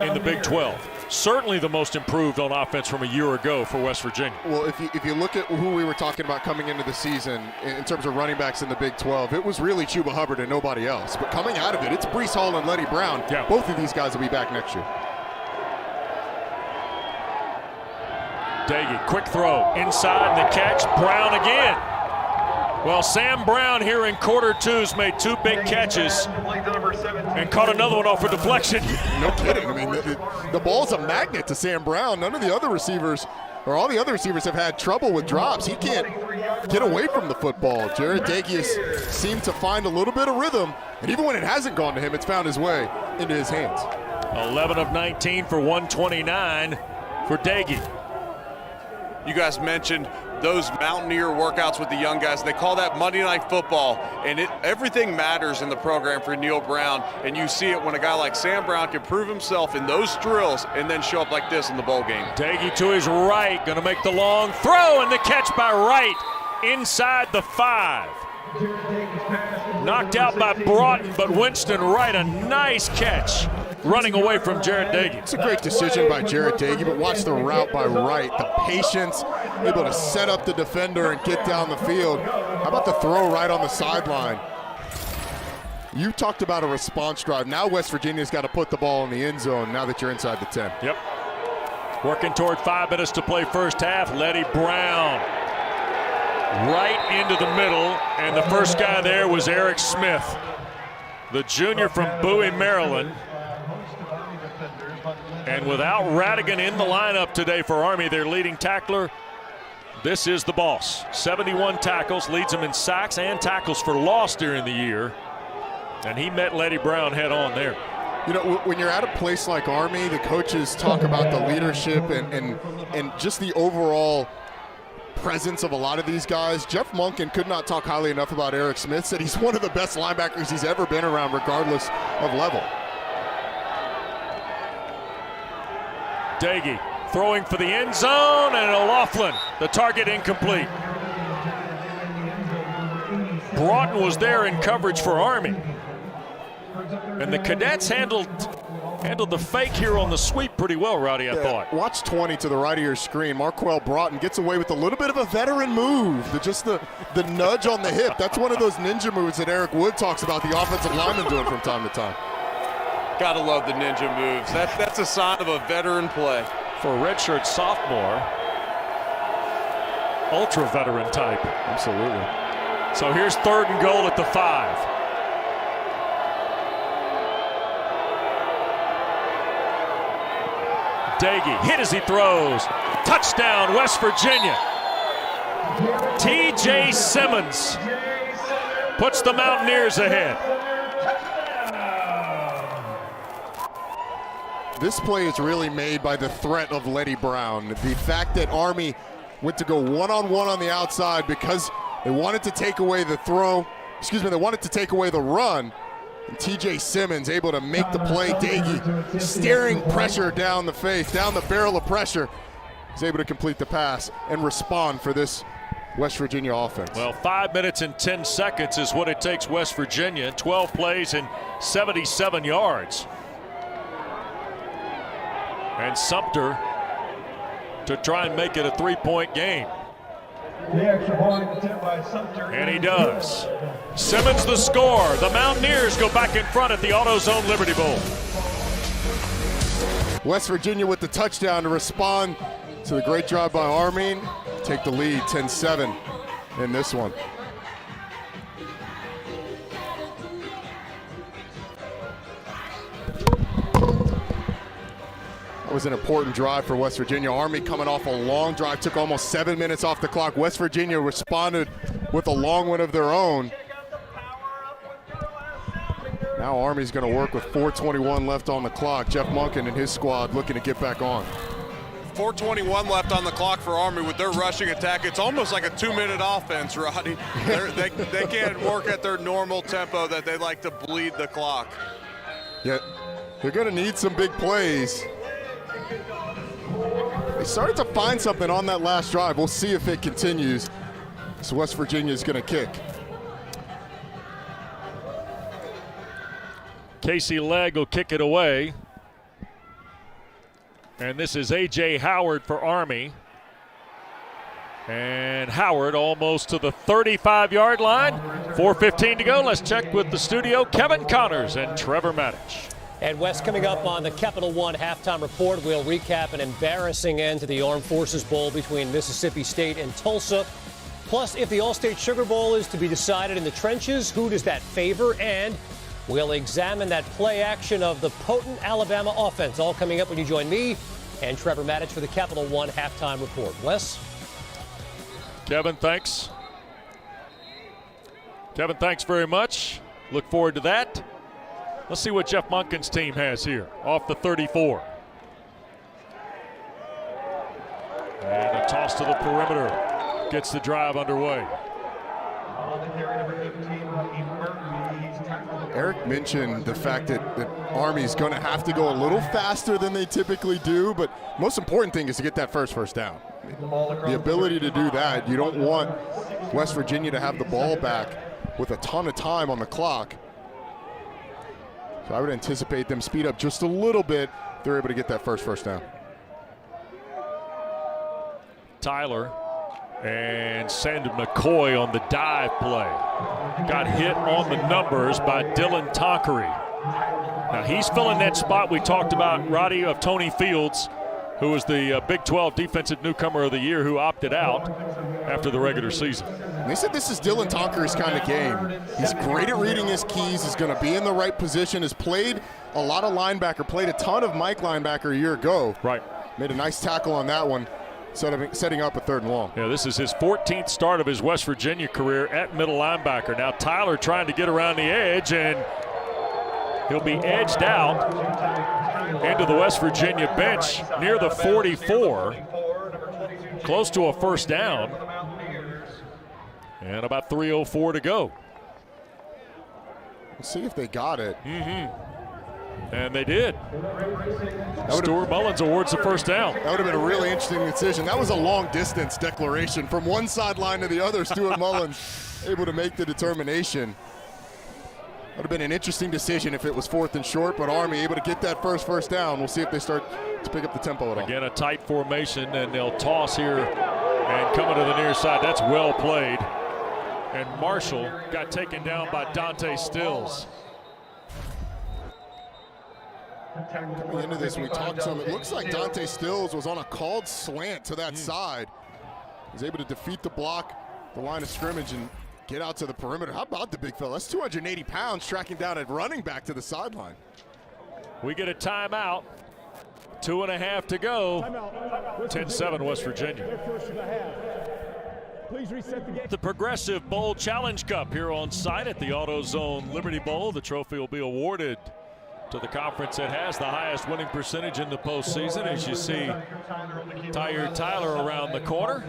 in the Big 12. Certainly the most improved on offense from a year ago for West Virginia. Well, if you look at who we were talking about coming into the season in terms of running backs in the Big 12, it was really Chuba Hubbard and nobody else. But coming out of it, it's Breece Hall and Letty Brown. Yeah. Both of these guys will be back next year. Dagey, quick throw, inside and the catch, Brown again. Well, Sam Brown here in quarter 2's made 2 big catches and caught another one off a deflection. No kidding. I mean, the ball's a magnet to Sam Brown. None of the other receivers, or all the other receivers, have had trouble with drops. He can't get away from the football. Jarrett Dagey has seemed to find a little bit of rhythm, and even when it hasn't gone to him, it's found his way into his hands. 11 of 19 for 129 for Dagey. You guys mentioned those Mountaineer workouts with the young guys. They call that Monday Night Football, and everything matters in the program for Neil Brown, and you see it when a guy like Sam Brown can prove himself in those drills and then show up like this in the bowl game. Dagey to his right, going to make the long throw, and the catch by Wright inside the 5. Knocked out by Broughton, but Winston Wright, a nice catch running away from Jarrett Dagey. It's a great decision by Jarrett Dagey, but watch the route by Wright. The patience, able to set up the defender and get down the field. How about the throw right on the sideline? You talked about a response drive. Now West Virginia's got to put the ball in the end zone now that you're inside the 10. Yep. Working toward 5 minutes to play first half. Letty Brown right into the middle, and the first guy there was Eric Smith, the junior from Bowie, Maryland. And without Radigan in the lineup today for Army, their leading tackler, this is the boss. 71 tackles, leads them in sacks and tackles for loss during the year. And he met Letty Brown head on there. You know, when you're at a place like Army, the coaches talk about the leadership and just the overall presence of a lot of these guys. Jeff Monken could not talk highly enough about Eric Smith, said he's one of the best linebackers he's ever been around, regardless of level. Daggy throwing for the end zone, and O'Loughlin, the target incomplete. Broughton was there in coverage for Army. And the Cadets handled the fake here on the sweep pretty well, Rowdy, I thought. Watch 20 to the right of your screen. Marquell Broughton gets away with a little bit of a veteran move. Just the nudge on the hip. That's one of those ninja moves that Eric Wood talks about the offensive linemen doing from time to time. Gotta love the ninja moves. That's a sign of a veteran play. For a redshirt sophomore, ultra veteran type. Absolutely. So here's 3rd and goal at the 5. Daggy hit as he throws. Touchdown, West Virginia. T.J. Simmons puts the Mountaineers ahead. This play is really made by the threat of Letty Brown. The fact that Army went to go one-on-one on the outside because they wanted to take away the they wanted to take away the run. And T.J. Simmons able to make the play. Daggy steering pressure down the face, down the barrel of pressure. He's able to complete the pass and respond for this West Virginia offense. Well, 5 minutes and 10 seconds is what it takes West Virginia. 12 plays and 77 yards. And Sumter to try and make it a 3-point game. The extra point attempt by Sumter. And he does. Simmons the score. The Mountaineers go back in front at the AutoZone Liberty Bowl. West Virginia with the touchdown to respond to the great drive by Army. Take the lead 10-7 in this one. That was an important drive for West Virginia. Army coming off a long drive, took almost 7 minutes off the clock. West Virginia responded with a long one of their own. Now Army's going to work with 4:21 left on the clock. Jeff Monken and his squad looking to get back on. 4:21 left on the clock for Army with their rushing attack. It's almost like a 2-minute offense, Roddy. They can't work at their normal tempo that they like to bleed the clock. Yeah, they're going to need some big plays. They started to find something on that last drive. We'll see if it continues. So West Virginia is going to kick. Casey Legg will kick it away. And this is A.J. Howard for Army. And Howard almost to the 35-yard line. 4:15 to go. Let's check with the studio. Kevin Connors and Trevor Maddich. And West, coming up on the Capital One halftime report, we'll recap an embarrassing end to the Armed Forces Bowl between Mississippi State and Tulsa. Plus, if the All-State Sugar Bowl is to be decided in the trenches, who does that favor? And we'll examine that play action of the potent Alabama offense. All coming up when you join me and Trevor Maddich for the Capital One halftime report. Wes? Kevin, thanks. Kevin, thanks very much. Look forward to that. Let's see what Jeff Monken's team has here off the 34. And a toss to the perimeter gets the drive underway. Eric mentioned the fact that Army's going to have to go a little faster than they typically do, but most important thing is to get that first down. The ability to do that, you don't want West Virginia to have the ball back with a ton of time on the clock. So I would anticipate them speed up just a little bit if they're able to get that first down. Tyler And Sandy McCoy on the dive play. Got hit on the numbers by Dylan Tonkery. Now he's filling that spot we talked about, Roddy, of Tony Fields, who was the Big 12 Defensive Newcomer of the Year who opted out after the regular season. They said this is Dylan Tonker's kind of game. He's great at reading his keys. He's going to be in the right position. Has played a lot of linebacker, played a ton of Mike linebacker a year ago. Right. Made a nice tackle on that one, setting up a 3rd and long. Yeah, this is his 14th start of his West Virginia career at middle linebacker. Now Tyler trying to get around the edge, and he'll be edged out into the West Virginia bench near the 44, close to a first down, and about 3:04 to go. Let's see if they got it. And they did. Stuart Mullins awards the first down. That would have been a really interesting decision. That was a long distance declaration from one sideline to the other. Stuart Mullins able to make the determination. Would have been an interesting decision if it was 4th and short, but Army able to get that first down. We'll see if they start to pick up the tempo at all. Again, a tight formation, and they'll toss here and coming to the near side. That's well played. And Marshall got taken down by Dante Stills. Coming into this, we talked to him. It looks like Dante Stills was on a called slant to that side. He was able to defeat the block, the line of scrimmage, and get out to the perimeter. How about the big fella? That's 280 pounds tracking down a running back to the sideline. We get a timeout. 2.5 to go. 10-7 West Virginia. Please reset the game. The Progressive Bowl Challenge Cup here on site at the AutoZone Liberty Bowl. The trophy will be awarded to the conference that has the highest winning percentage in the postseason. As you see Tyler around the corner.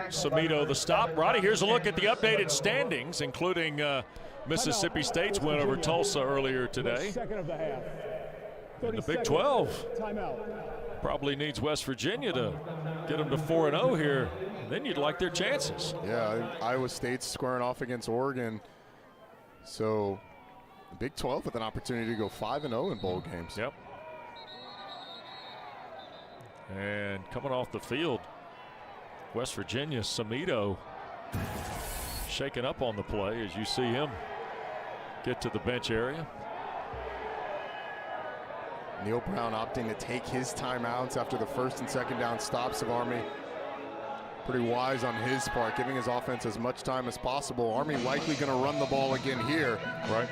Samito the stop. Roddy, here's a look at the updated standings, including Mississippi State's win over Tulsa earlier today. And the Big 12 probably needs West Virginia to get them to 4-0 here. Then you'd like their chances. Yeah, Iowa State's squaring off against Oregon. So the Big 12 with an opportunity to go 5-0 in bowl games. Yep. And coming off the field, West Virginia, Samito shaking up on the play as you see him get to the bench area. Neil Brown opting to take his timeouts after the 1st and 2nd down stops of Army. Pretty wise on his part, giving his offense as much time as possible. Army likely going to run the ball again here. Right.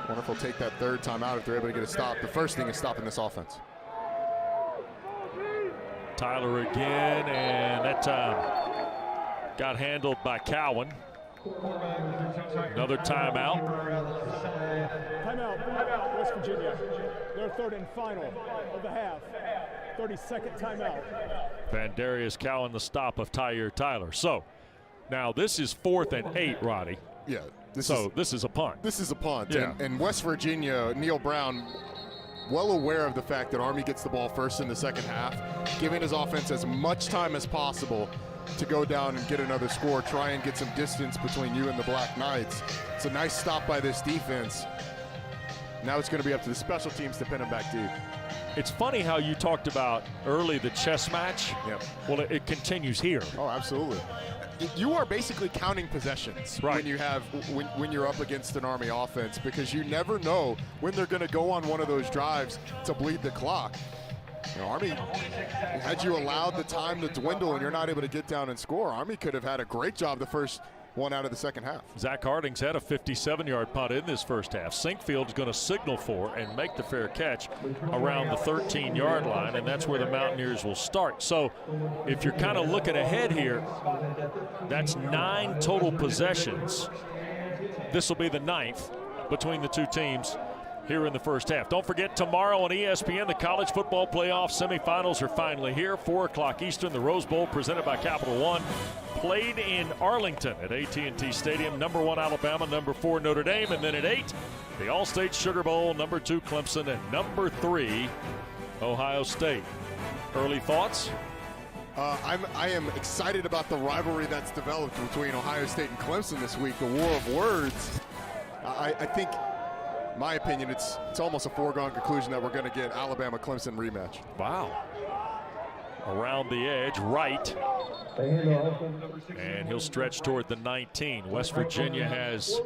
Wonder if they'll take that 3rd timeout if they're able to get a stop. The first thing is stopping this offense. Tyler again, and that time got handled by Cowan. Another timeout. Timeout, West Virginia. Their 3rd and final of the half. 30-second timeout. Vandarius Cowan the stop of Tyler. So now this is 4th and 8, Roddy. Yeah. This is a punt. This is a punt. Yeah. And West Virginia, Neil Brown, well aware of the fact that Army gets the ball first in the 2nd half, giving his offense as much time as possible to go down and get another score, try and get some distance between you and the Black Knights. It's a nice stop by this defense. Now it's going to be up to the special teams to pin them back deep. It's funny how you talked about early the chess match. Yep. Well, it continues here. Oh, absolutely. You are basically counting possessions when you have when you're up against an Army offense, because you never know when they're going to go on one of those drives to bleed the clock. You know, Army, had you allowed the time to dwindle and you're not able to get down and score, Army could have had a great job the first one out of the 2nd half. Zach Harding's had a 57-yard punt in this 1st half. Sinkfield's going to signal for and make the fair catch around the 13-yard line, and that's where the Mountaineers will start. So if you're kind of looking ahead here, that's 9 total possessions. This will be the 9th between the two teams here in the 1st half. Don't forget, tomorrow on ESPN, the college football playoff semifinals are finally here. 4 o'clock Eastern, the Rose Bowl presented by Capital One. Played in Arlington at AT&T Stadium. Number 1 Alabama, number 4 Notre Dame, and then at 8, the All-State Sugar Bowl, number 2 Clemson, and number 3 Ohio State. Early thoughts? I am excited about the rivalry that's developed between Ohio State and Clemson this week, the war of words. I think, in my opinion, it's almost a foregone conclusion that we're going to get Alabama-Clemson rematch. Wow. around the edge, right. And he'll stretch toward the 19. West Virginia has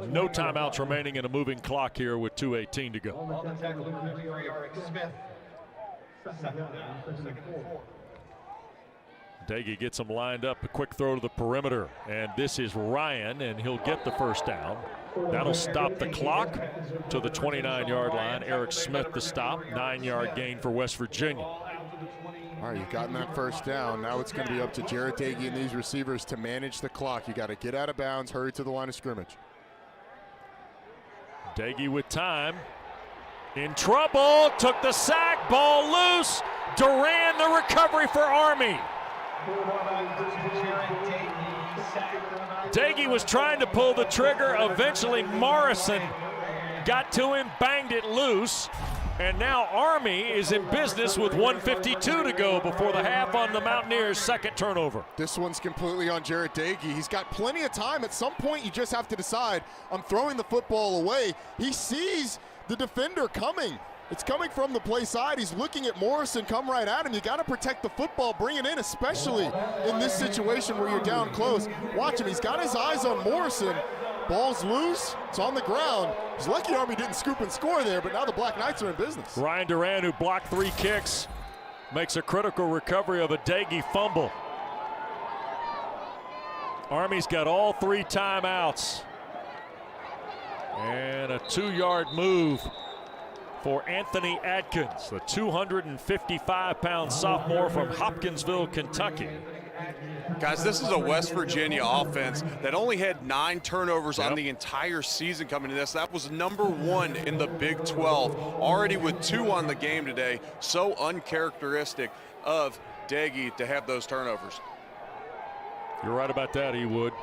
no timeouts remaining and a moving clock here with 2:18 to go. Daggy gets him lined up, a quick throw to the perimeter, and this is Ryan, and he'll get the first down. That'll stop the clock to the 29-yard line. Eric Smith the stop, 9-yard gain for West Virginia. All right, you've gotten that first down. Now it's going to be up to Jarrett Daggy and these receivers to manage the clock. You got to get out of bounds, hurry to the line of scrimmage. Daggy with time. In trouble, took the sack, ball loose. Duran the recovery for Army. Daggy was trying to pull the trigger. Eventually Morrison got to him, banged it loose. And now Army is in business with 1:52 to go before the half on the Mountaineers' second turnover. This one's completely on Jarrett Daggy. He's got plenty of time. At some point, you just have to decide, I'm throwing the football away. He sees the defender coming. It's coming from the play side. He's looking at Morrison come right at him. You got to protect the football, bring it in, especially in this situation where you're down close. Watch him. He's got his eyes on Morrison. Ball's loose. It's on the ground. He's lucky Army didn't scoop and score there, but now the Black Knights are in business. Ryan Duran, who blocked 3 kicks, makes a critical recovery of a Daggy fumble. Army's got all 3 timeouts. And a 2-yard move for Anthony Adkins, the 255-pound sophomore from Hopkinsville, Kentucky. Guys, this is a West Virginia offense that only had 9 turnovers on the entire season coming to this. That was number 1 in the Big 12, already with 2 on the game today. So uncharacteristic of Daggy to have those turnovers. You're right about that, he would.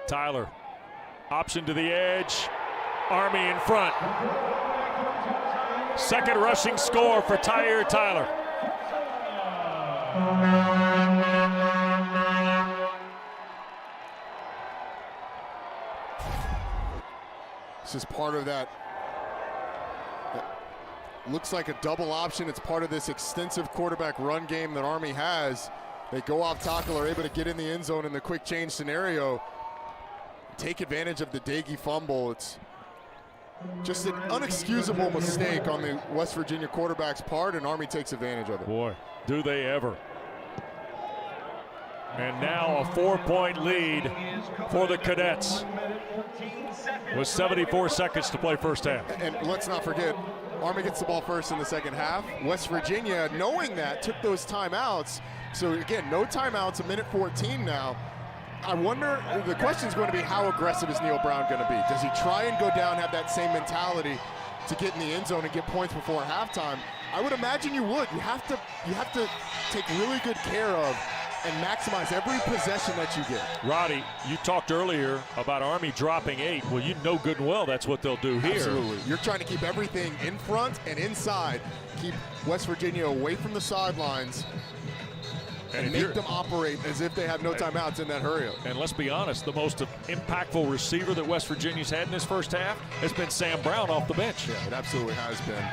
Tyler, option to the edge. Army in front. Second rushing score for Tyler. This is part of that. Looks like a double option. It's part of this extensive quarterback run game that Army has. They go off tackle, are able to get in the end zone in the quick change scenario. Take advantage of the Daggy fumble. It's just an unexcusable mistake on the West Virginia quarterback's part, and Army takes advantage of it. Boy, do they ever. And now a 4-point lead for the Cadets with 74 seconds to play first half. And let's not forget, Army gets the ball first in the second half. West Virginia, knowing that, took those timeouts. So again, no timeouts, 1:14 now. I wonder, the question is going to be, how aggressive is Neil Brown going to be? Does he try and go down, have that same mentality to get in the end zone and get points before halftime? I would imagine you would. You have to take really good care of and maximize every possession that you get. Roddy, you talked earlier about Army dropping 8. Well, you know good and well that's what they'll do here. Absolutely. You're trying to keep everything in front and inside. Keep West Virginia away from the sidelines and make them operate as if they have no timeouts in that hurry up. And let's be honest, the most impactful receiver that West Virginia's had in this first half has been Sam Brown off the bench. Yeah, it absolutely has been.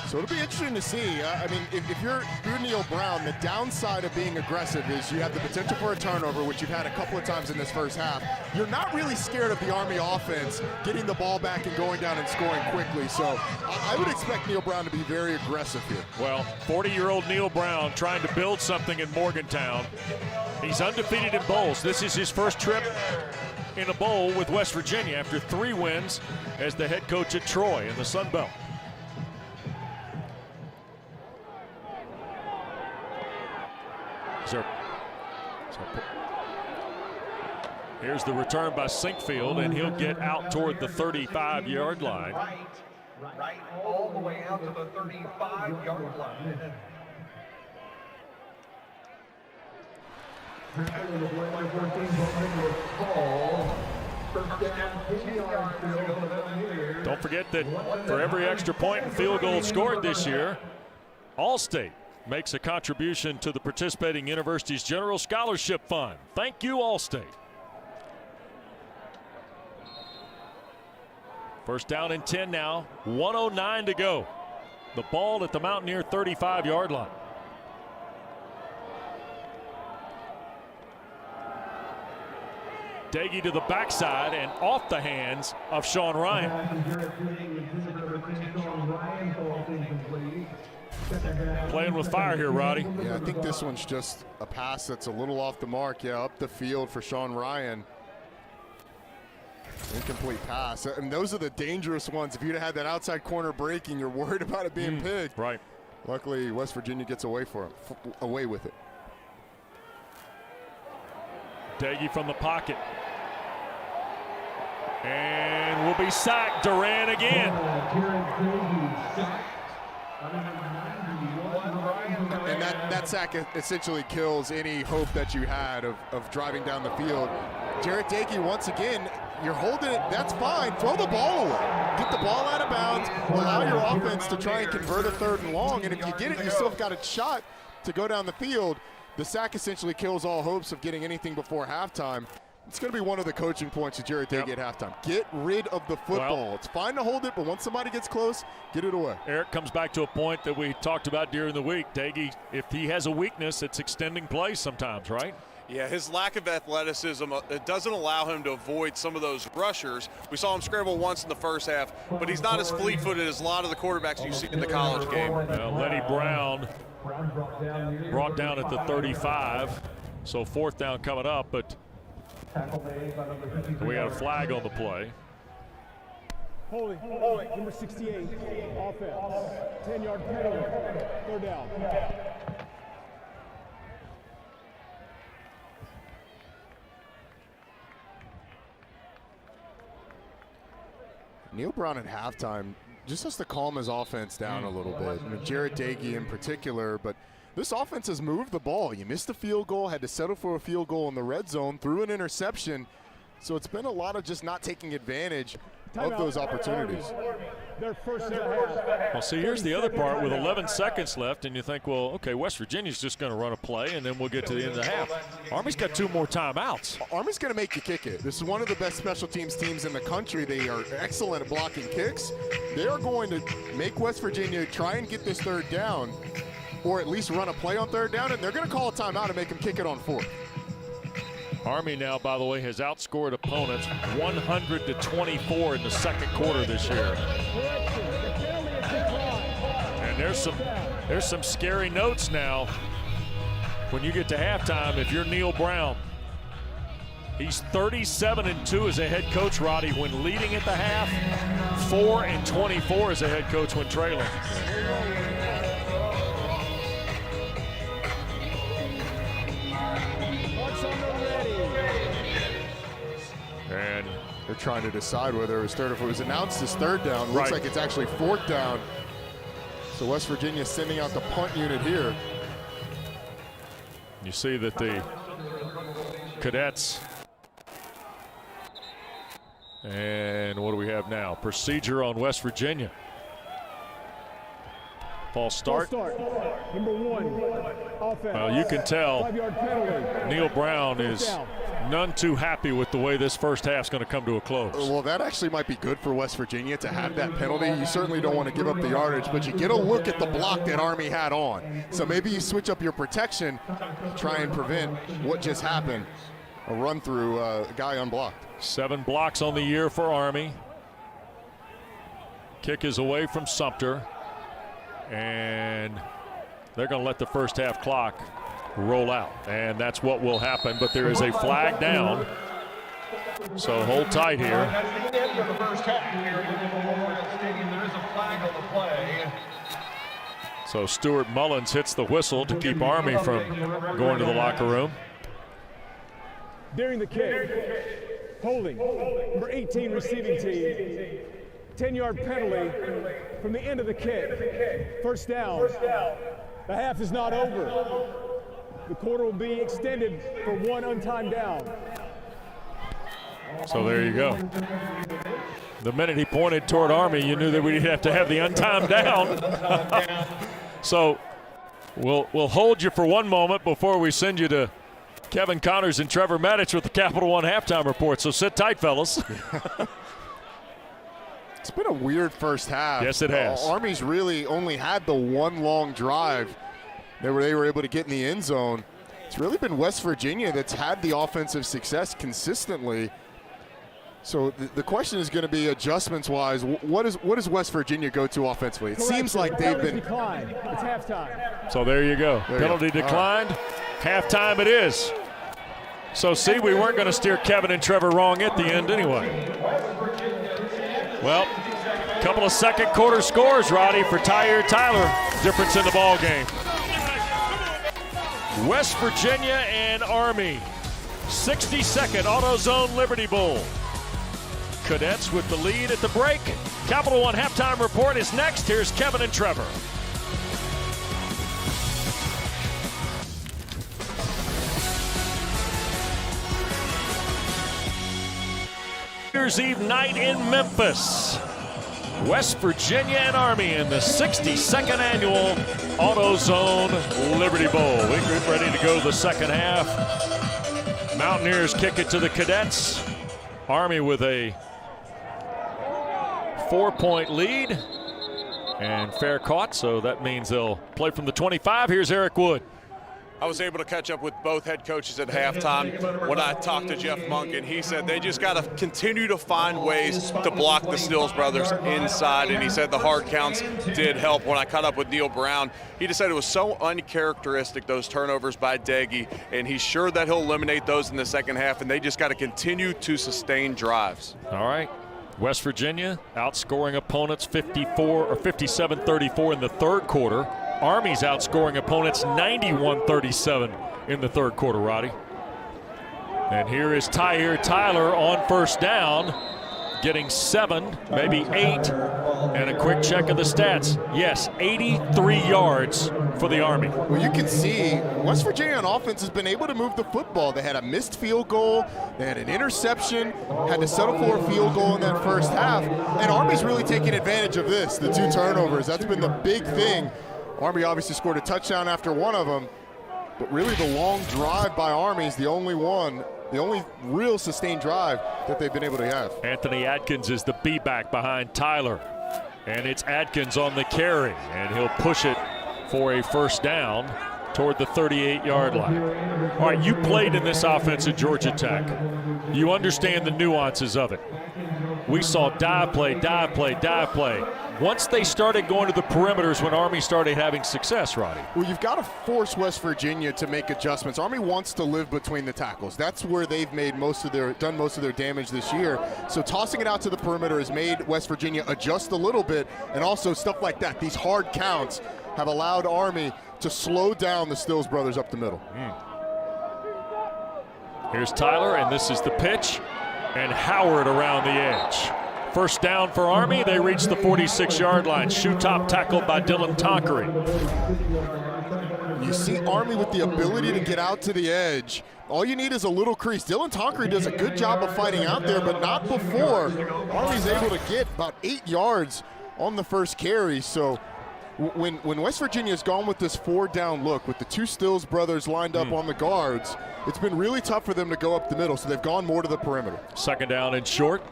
So it'll be interesting to see. I mean, if you're Neil Brown, the downside of being aggressive is you have the potential for a turnover, which you've had a couple of times in this first half. You're not really scared of the Army offense getting the ball back and going down and scoring quickly. So I would expect Neil Brown to be very aggressive here. Well, 40-year-old Neil Brown trying to build something in Morgantown. He's undefeated in bowls. This is his first trip in a bowl with West Virginia after 3 wins as the head coach at Troy in the Sun Belt. Here's the return by Sinkfield, and he'll get out toward the 35-yard line. Right, all the way out to the 35-yard line. Don't forget that for every extra point and field goal scored this year, Allstate makes a contribution to the participating university's General Scholarship Fund. Thank you, Allstate. First down and 10 now, 1:09 to go. The ball at the Mountaineer 35-yard line. Daggy to the backside and off the hands of Sean Ryan. Playing with fire here, Roddy. Yeah, I think this one's just a pass that's a little off the mark. Yeah, up the field for Sean Ryan. Incomplete pass. And those are the dangerous ones. If you'd have had that outside corner breaking, you're worried about it being picked. Right. Luckily, West Virginia gets away with it. Daggy from the pocket. And will be sacked. Duran again. And that sack essentially kills any hope that you had of driving down the field. Jarrett Daggy, once again, you're holding it, that's fine. Throw the ball away. Get the ball out of bounds. Allow your offense to try and convert a 3rd and long. And if you get it, you still have got a shot to go down the field. The sack essentially kills all hopes of getting anything before halftime. It's going to be one of the coaching points of Jarrett Daggy at halftime. Get rid of the football. Well, it's fine to hold it, but once somebody gets close, get it away. Eric comes back to a point that we talked about during the week. Daggy, if he has a weakness, it's extending plays sometimes, right? Yeah, his lack of athleticism, it doesn't allow him to avoid some of those rushers. We saw him scramble once in the first half, but he's not as fleet-footed as a lot of the quarterbacks you see in the college game. Lenny Brown brought down at the 35, so 4th down coming up, but we got a flag on the play. Holding, number 68, offense, 10-yard penalty, 3rd down. Neil Brown at halftime just has to calm his offense down a little bit. I mean, Jarrett Daggy in particular, but this offense has moved the ball. You missed a field goal, had to settle for a field goal in the red zone, threw an interception. So it's been a lot of just not taking advantage of those opportunities. Their first and a half. Well, see, here's the other part with 11 seconds left, and you think, well, okay, West Virginia's just going to run a play, and then we'll get to the end of the half. Army's got 2 more timeouts. Army's going to make you kick it. This is one of the best special teams in the country. They are excellent at blocking kicks. They are going to make West Virginia try and get this 3rd down, or at least run a play on 3rd down, and they're going to call a timeout and make them kick it on 4th. Army now, by the way, has outscored opponents 100-24 in the 2nd quarter this year. And there's some scary notes now when you get to halftime if you're Neil Brown. He's 37-2 as a head coach, Roddy, when leading at the half, 4-24 as a head coach when trailing. And they're trying to decide whether it was 3rd. If it was announced as 3rd down, looks like it's actually 4th down. So West Virginia sending out the punt unit here. You see that the Cadets, and what do we have now? Procedure on West Virginia. False start. Number 1, offense. Well, you can tell 5-yard penalty. Neil Brown is none too happy with the way this first half's going to come to a close. Well, that actually might be good for West Virginia to have that penalty. You certainly don't want to give up the yardage, but you get a look at the block that Army had on. So maybe you switch up your protection, try and prevent what just happened. A run through a guy unblocked. 7 blocks on the year for Army. Kick is away from Sumter. And they're going to let the first half clock roll out. And that's what will happen. But there is a flag down. So hold tight here. That's the end of the first half here at Memorial Stadium. There is a flag on the play. So Stuart Mullins hits the whistle to keep Army from going to the locker room. During the kick, holding, number 18 receiving team, 10-yard penalty from the end of the kick. First down. The half is not over. The quarter will be extended for 1 untimed down. So there you go. The minute he pointed toward Army, you knew that we'd have to have the untimed down. So we'll hold you for one moment before we send you to Kevin Connors and Trevor Maddich with the Capital One halftime report. So sit tight, fellas. It's been a weird first half. Yes, it has. Army's really only had the one long drive. They were able to get in the end zone. It's really been West Virginia that's had the offensive success consistently. So the question is going to be adjustments-wise. What does West Virginia go to offensively? It seems like they've been. Declined. It's halftime. So there you go. Penalty declined. Halftime it is. So see, we weren't going to steer Kevin and Trevor wrong at the end anyway. Well, a couple of second quarter scores, Roddy, for Tyler. Difference in the ball game. West Virginia and Army. 62nd AutoZone Liberty Bowl. Cadets with the lead at the break. Capital One halftime report is next. Here's Kevin and Trevor. New Year's Eve night in Memphis. West Virginia and Army in the 62nd annual AutoZone Liberty Bowl. We get ready to go the second half. Mountaineers kick it to the Cadets. Army with a 4-point lead and fair caught, so that means they'll play from the 25. Here's Eric Wood. I was able to catch up with both head coaches at halftime. When I talked to Jeff Monken, he said they just got to continue to find ways to block the Stills brothers inside, and he said the hard counts did help. When I caught up with Neil Brown, he just said it was so uncharacteristic, those turnovers by Deggy, and he's sure that he'll eliminate those in the second half, and they just got to continue to sustain drives. All right. West Virginia outscoring opponents 57-34 in the third quarter. Army's outscoring opponents 91-37 in the third quarter, Roddy. And here is Tyler on first down, getting 7, maybe 8. And a quick check of the stats. Yes, 83 yards for the Army. Well, you can see West Virginia on offense has been able to move the football. They had a missed field goal, they had an interception, had to settle for a field goal in that first half. And Army's really taking advantage of this, the 2 turnovers. That's been the big thing. Army obviously scored a touchdown after one of them, but really the long drive by Army is the only one, the only real sustained drive that they've been able to have. Anthony Adkins is the B-back behind Tyler. And it's Adkins on the carry, and he'll push it for a first down toward the 38-yard line. All right, you played in this offense at Georgia Tech. You understand the nuances of it. We saw dive play. Once they started going to the perimeters when Army started having success, Roddy. Well, you've got to force West Virginia to make adjustments. Army wants to live between the tackles. That's where they've made done most of their damage this year. So tossing it out to the perimeter has made West Virginia adjust a little bit, and also stuff like that. These hard counts have allowed Army to slow down the Stills brothers up the middle. Here's Tyler, and this is the pitch, and Howard around the edge. First down for Army. They reach the 46-yard line. Shoe top tackled by Dylan Tonkery. You see Army with the ability to get out to the edge. All you need is a little crease. Dylan Tonkery does a good job of fighting out there, but not before. Army's able to get about 8 yards on the first carry. So when West Virginia's gone with this 4-down look, with the 2 Stills brothers lined up on the guards, it's been really tough for them to go up the middle, so they've gone more to the perimeter. Second down and short.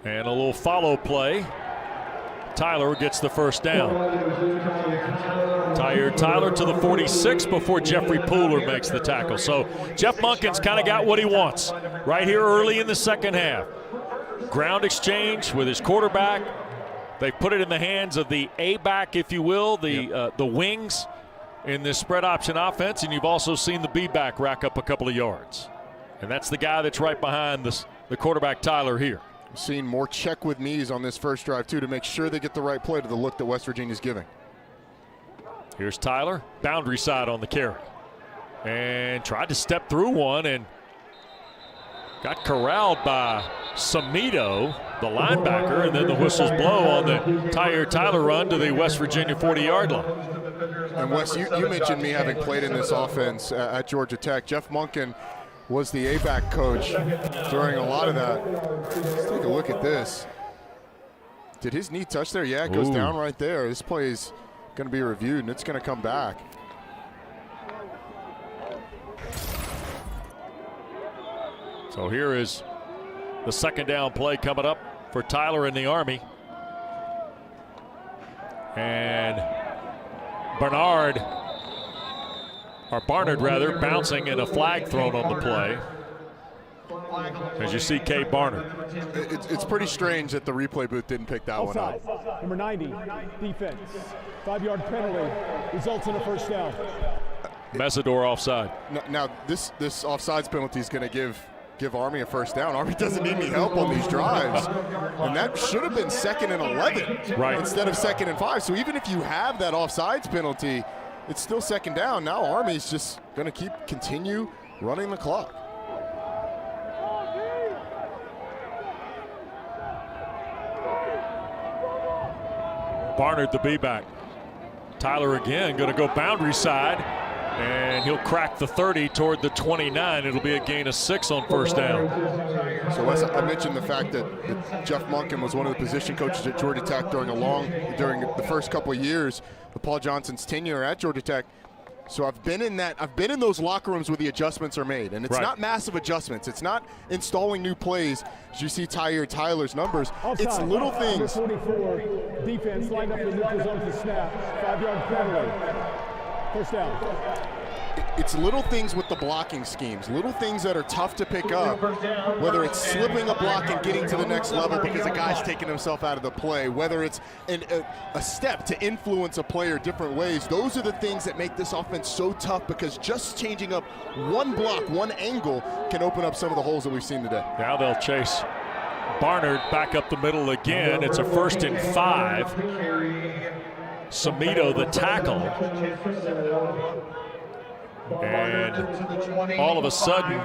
And a little follow play. Tyler gets the first down. Tyler to the 46 before Jeffrey Pooler makes the tackle. So Jeff Monken's kind of got what he wants right here early in the second half. Ground exchange with his quarterback. They put it in the hands of the A-back, if you will, the wings in this spread option offense. And you've also seen the B-back rack up a couple of yards. And that's the guy that's right behind the quarterback Tyler here. Seeing more check with me's on this first drive, too, to make sure they get the right play to the look that West Virginia's giving. Here's Tyler, boundary side on the carry. And tried to step through one and got corralled by Samito, the linebacker, and then the whistles blow on the Tyler run to the West Virginia 40-yard line. And Wes, you mentioned me having played in this offense at Georgia Tech. Jeff Monken was the A-back coach during a lot of that. Let's take a look at this. Did his knee touch there? Yeah, it goes down right there. This play is going to be reviewed, and it's going to come back. So here is the second down play coming up for Tyler and the Army. And Barnard bouncing and a flag thrown on the play. As you see Kate Barnard. It's pretty strange that the replay booth didn't pick that one up. Number 90, defense. 5-yard penalty results in a first down. Mesidor offside. Now this offsides penalty is going to give Army a first down. Army doesn't need any help on these drives. And that should have been 2nd and 11 instead of 2nd and 5. So even if you have that offsides penalty, it's still 2nd down. Now Army's just going to continue running the clock. Barnard the B-back. Tyler again going to go boundary side, and he'll crack the 30 toward the 29. It'll be a gain of 6 on first down. So Wes, I mentioned the fact that Jeff Monken was one of the position coaches at Georgia Tech during the first couple of years of Paul Johnson's tenure at Georgia Tech. So I've been in those locker rooms where the adjustments are made, and it's not massive adjustants. It's not installing new plays. As you see Tyler's numbers, it's little things. 44, defense lined up in the neutral zone to snap. 5-yard penalty. First down. It's little things with the blocking schemes, little things that are tough to pick up, whether it's slipping a block and getting to the next level because a guy's taking himself out of the play, whether it's a step to influence a player different ways. Those are the things that make this offense so tough, because just changing up one block, one angle can open up some of the holes that we've seen today. Now they'll chase Barnard back up the middle again. It's a 1st and 5. Samito the tackle. And all of a sudden,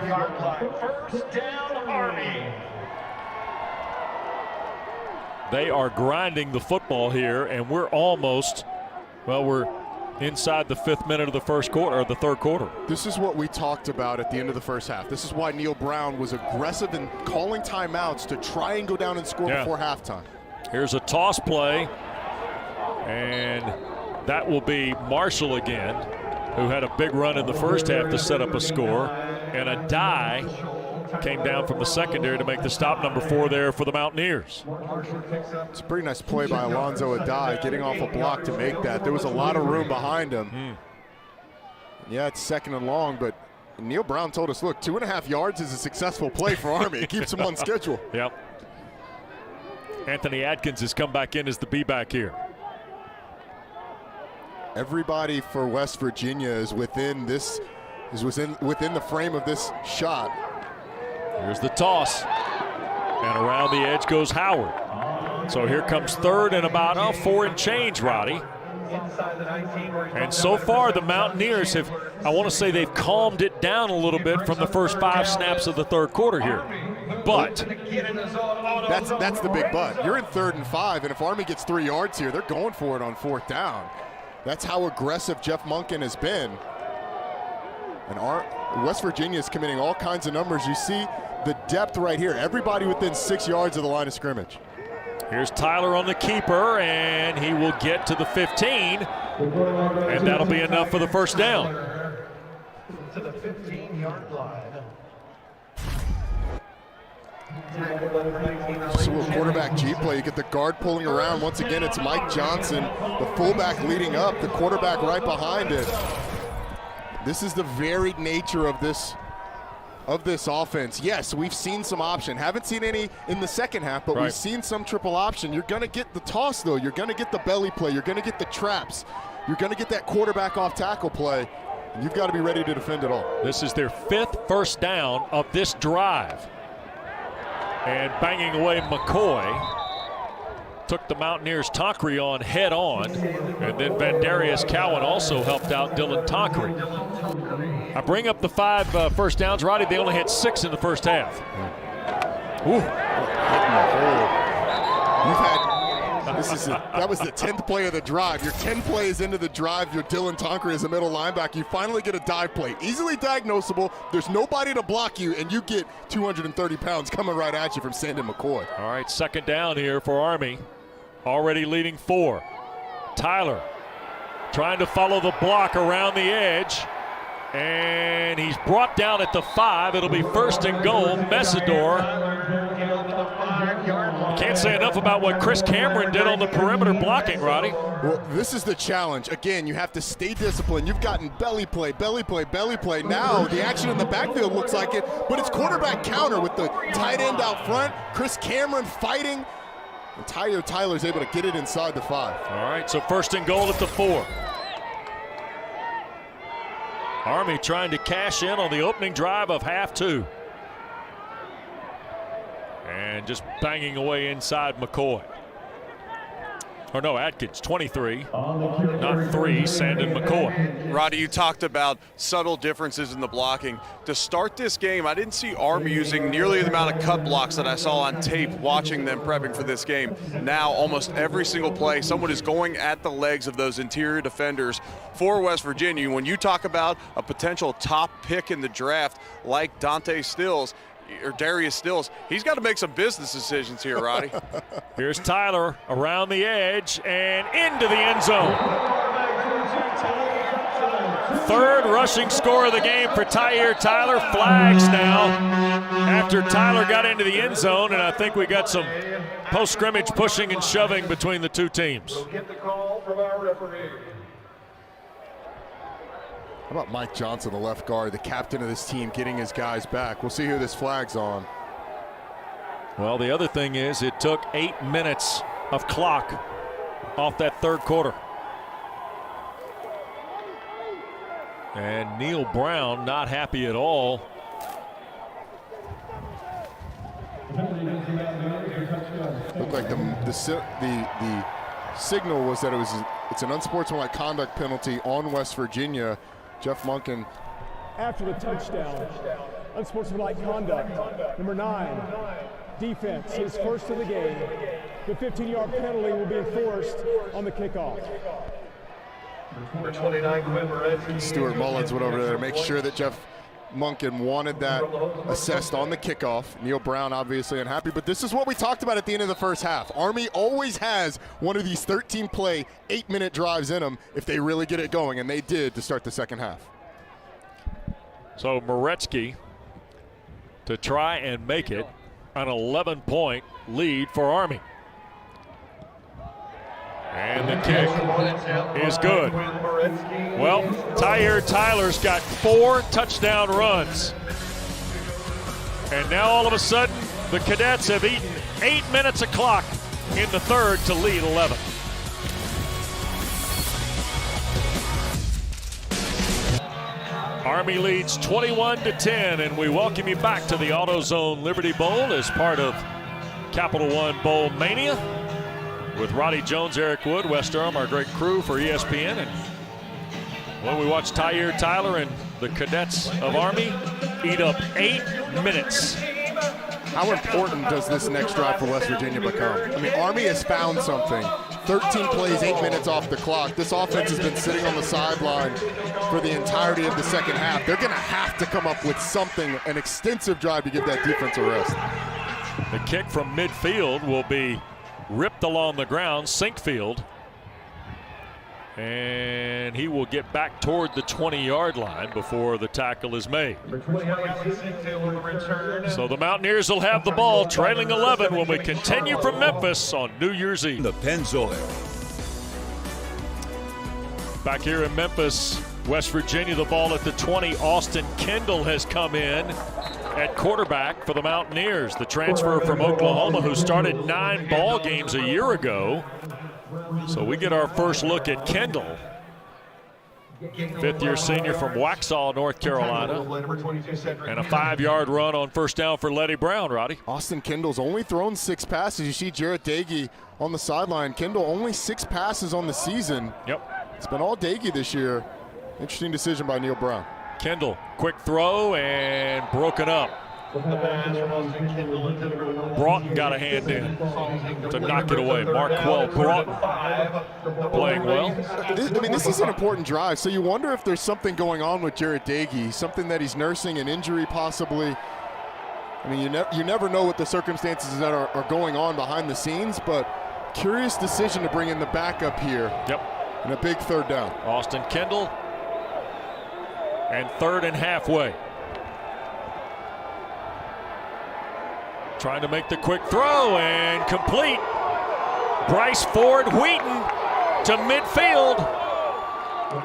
they are grinding the football here, and we're inside the 5th minute of the first quarter, or the third quarter. This is what we talked about at the end of the first half. This is why Neil Brown was aggressive in calling timeouts to try and go down and score before halftime. Here's a toss play, and that will be Marshall again, who had a big run in the first half to set up a score, and a die came down from the secondary to make the stop, number 4 there for the Mountaineers. It's a pretty nice play by Alonzo Adai, getting off a block to make that. There was a lot of room behind him. Yeah, it's 2nd and long, but Neil Brown told us, look, 2.5 yards is a successful play for Army. It keeps them on schedule. Yep. Anthony Adkins has come back in as the B-back here. Everybody for West Virginia is within the frame of this shot. Here's the toss, and around the edge goes Howard. So here comes 3rd and about 4 and change, Roddy. And so far the Mountaineers have, I want to say, they've calmed it down a little bit from the first 5 snaps of the third quarter here. But that's the big but. You're in 3rd and 5, and if Army gets 3 yards here, they're going for it on 4th down. That's how aggressive Jeff Monken has been. And West Virginia is committing all kinds of numbers. You see the depth right here. Everybody within 6 yards of the line of scrimmage. Here's Tyler on the keeper, and he will get to the 15, and that'll be enough for the first down. To the 15-yard line. So a quarterback G play, you get the guard pulling around. Once again, it's Mike Johnson, the fullback leading up, the quarterback right behind it. This is the varied nature of this offense. Yes, we've seen some option. Haven't seen any in the second half, but we've seen some triple option. You're going to get the toss, though. You're going to get the belly play. You're going to get the traps. You're going to get that quarterback off tackle play. And you've got to be ready to defend it all. This is their 5th first down of this drive. And banging away McCoy. Took the Mountaineers' Tonkery on head on. And then Vandarius Cowan also helped out Dylan Tonkery. I bring up the 5 first downs, Roddy. They only had 6 in the first half. Ooh. That was the 10th play of the drive. You're 10 plays into the drive. You're Dylan Tonkery as a middle linebacker. You finally get a dive play. Easily diagnosable. There's nobody to block you, and you get 230 pounds coming right at you from Sandon McCoy. All right, 2nd down here for Army. Already leading 4. Tyler trying to follow the block around the edge. And he's brought down at the 5. It'll be 1st and goal. Mesidor Can't say enough about what Chris Cameron did on the perimeter blocking, Roddy. Well, this is the challenge. Again, you have to stay disciplined. You've gotten belly play, belly play, belly play. Now the action in the backfield looks like it, but it's quarterback counter with the tight end out front. Chris Cameron fighting. And Tyler's able to get it inside the 5. All right, so first and goal at the 4. Army trying to cash in on the opening drive of half 2. And just banging away inside McCoy. Or no, Atkins, 23, not 3, Sandon McCoy. Roddy, you talked about subtle differences in the blocking. To start this game, I didn't see Army using nearly the amount of cut blocks that I saw on tape watching them prepping for this game. Now, almost every single play, someone is going at the legs of those interior defenders for West Virginia. When you talk about a potential top pick in the draft like Dante Stills, or Darius Stills, he's got to make some business decisions here, Roddy. Here's Tyler around the edge and into the end zone. Third rushing score of the game for Tyler. Flags now after Tyler got into the end zone, and I think we got some post-scrimmage pushing and shoving between the two teams. Get the call from our referee. How about Mike Johnson, the left guard, the captain of this team, getting his guys back? We'll see who this flag's on. Well, the other thing is it took 8 minutes of clock off that third quarter. And Neil Brown not happy at all. Looked like the signal was that it's an unsportsmanlike conduct penalty on West Virginia. Jeff Monken. After the touchdown, unsportsmanlike conduct. Number 9, defense, his first of the game. The 15-yard penalty will be enforced on the kickoff. Number 29, Quinn Moretzky. Stuart Mullins went over there to make sure that Jeff Monken wanted that assessed on the kickoff. Neil Brown obviously unhappy, but this is what we talked about at the end of the first half. Army always has one of these 13-play, 8-minute drives in them if they really get it going, and they did to start the second half. So Moretzky to try and make it an 11-point lead for Army. And the kick is good. Well, Tyler's got 4 touchdown runs. And now all of a sudden, the Cadets have eaten 8 minutes of clock in the third to lead 11. Army leads 21-10, and we welcome you back to the AutoZone Liberty Bowl as part of Capital One Bowl Mania. With Roddy Jones, Eric Wood, Wes Durham, our great crew for ESPN. And when we watch Tyler and the Cadets of Army eat up 8 minutes. How important does this next drive for West Virginia become? I mean, Army has found something. 13 plays, 8 minutes off the clock. This offense has been sitting on the sideline for the entirety of the second half. They're going to have to come up with something, an extensive drive to give that defense a rest. The kick from midfield will be ripped along the ground, Sinkfield. And he will get back toward the 20-yard line before the tackle is made. So the Mountaineers will have the ball, trailing 11 when we continue from Memphis on New Year's Eve. The Pennzoil. Back here in Memphis, West Virginia, the ball at the 20. Austin Kendall has come in at quarterback for the Mountaineers, the transfer from Oklahoma who started 9 ball games a year ago. So we get our first look at Kendall, 5th-year senior from Waxhaw, North Carolina, and a 5-yard run on first down for Letty Brown, Roddy. Austin Kendall's only thrown 6 passes. You see Jarrett Dagey on the sideline. Kendall only 6 passes on the season. Yep. It's been all Dagey this year. Interesting decision by Neil Brown. Kendall, quick throw and broken up. Broughton got a hand in to knock it away. Marquell Broughton playing well. This is an important drive, so you wonder if there's something going on with Jarrett Dagey, something that he's nursing, an injury possibly. I mean, you never know what the circumstances that are going on behind the scenes, but curious decision to bring in the backup here. Yep. And a big third down. Austin Kendall, and 3rd and halfway. trying to make the quick throw and complete. Bryce Ford Wheaton to midfield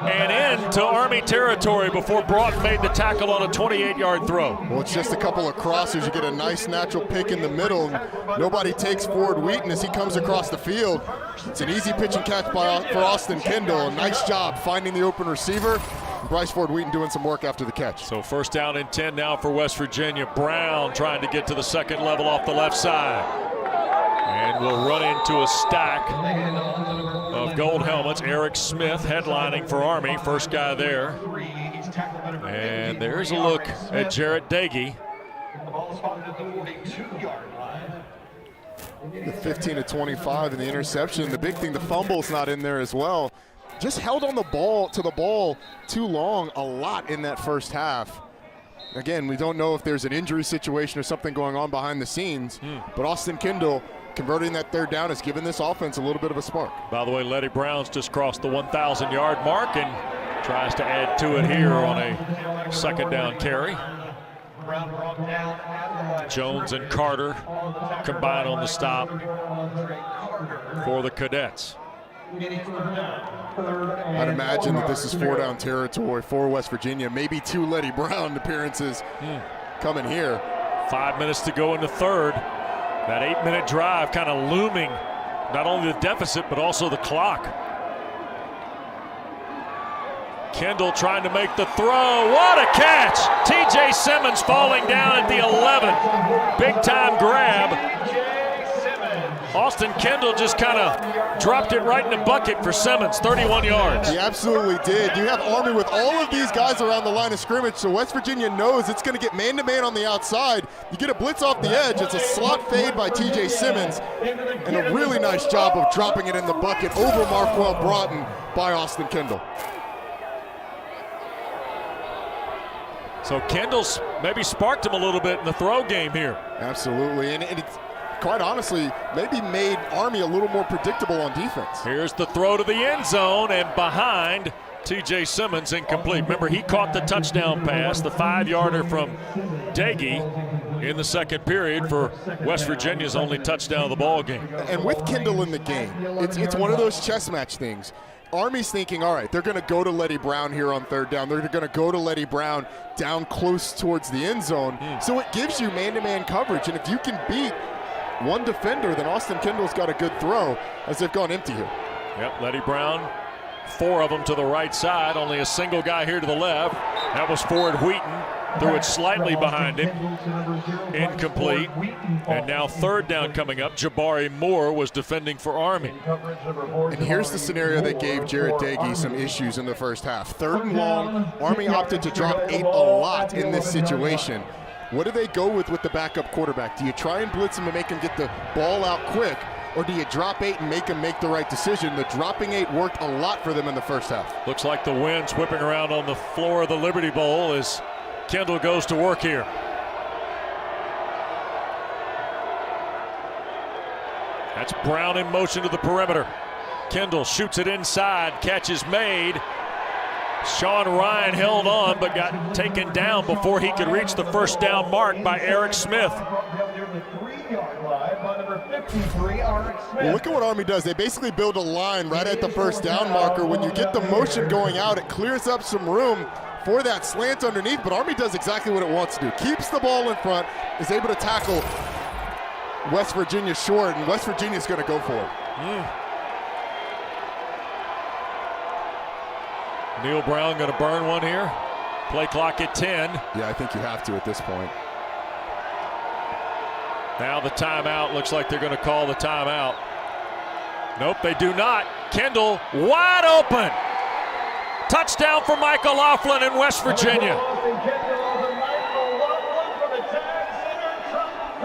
and into Army territory before Broughton made the tackle on a 28-yard throw. Well, it's just a couple of crossers. You get a nice natural pick in the middle. Nobody takes Ford Wheaton as he comes across the field. It's an easy pitch and catch for Austin Kendall. A nice job finding the open receiver. Bryce Ford Wheaton doing some work after the catch. So first down and 10 now for West Virginia. Brown trying to get to the second level off the left side. And we'll run into a stack of gold helmets. Eric Smith headlining for Army, first guy there. And there's a look at Jarrett Dagey. The 15-25 and the interception. The big thing, the fumble's not in there as well. Just held on the ball too long a lot in that first half. Again, we don't know if there's an injury situation or something going on behind the scenes, but Austin Kendall converting that third down has given this offense a little bit of a spark. By the way, Letty Brown's just crossed the 1,000-yard mark and tries to add to it here on a second down carry. Jones and Carter combine on the stop for the Cadets. I'd imagine that this is four-down territory for West Virginia. Maybe 2 Letty Brown appearances coming here. 5 minutes to go in the third. That 8-minute drive kind of looming, not only the deficit, but also the clock. Kendall trying to make the throw. What a catch! TJ Simmons falling down at the 11. Big time grab. Austin Kendall just kind of dropped it right in the bucket for Simmons, 31 yards. He absolutely did. You have Army with all of these guys around the line of scrimmage, so West Virginia knows it's going to get man-to-man on the outside. You get a blitz off the edge. It's a slot fade by TJ Simmons, and a really nice job of dropping it in the bucket over Marquel Broughton by Austin Kendall. So Kendall's maybe sparked him a little bit in the throw game here. Absolutely, and it's quite honestly maybe made Army a little more predictable on defense. Here's the throw to the end zone and behind TJ Simmons, incomplete. Remember, he caught the touchdown pass, the 5-yarder from Dagey in the second period for West Virginia's only touchdown of the ball game. And with Kendall in the game, it's one of those chess match things. Army's thinking, all right, they're going to go to Letty Brown here on third down. They're going to go to Letty Brown down close towards the end zone. So it gives you man-to-man coverage. And if you can beat one defender, then Austin Kendall's got a good throw as they've gone empty here. Yep, Letty Brown, 4 of them to the right side, only a single guy here to the left. That was Ford Wheaton, threw it slightly behind him, incomplete. And now third down coming up. Jabari Moore was defending for Army. And here's the scenario that gave Jarrett Dagey some issues in the first half. Third and long, Army opted to drop 8 a lot in this situation. What do they go with the backup quarterback? Do you try and blitz him and make him get the ball out quick, or do you drop 8 and make him make the right decision? The dropping 8 worked a lot for them in the first half. Looks like the wind's whipping around on the floor of the Liberty Bowl as Kendall goes to work here. That's Brown in motion to the perimeter. Kendall shoots it inside, catch is made. Sean Ryan held on but got taken down before he could reach the first down mark by Eric Smith. Well, look at what Army does. They basically build a line right at the first down marker. When you get the motion going out, it clears up some room for that slant underneath, but Army does exactly what it wants to do. Keeps the ball in front, is able to tackle West Virginia short, and West Virginia's going to go for it. Neil Brown going to burn one here. Play clock at 10. Yeah, I think you have to at this point. Now the timeout. Looks like they're going to call the timeout. Nope, they do not. Kendall wide open. Touchdown for Michael Laughlin in West Virginia.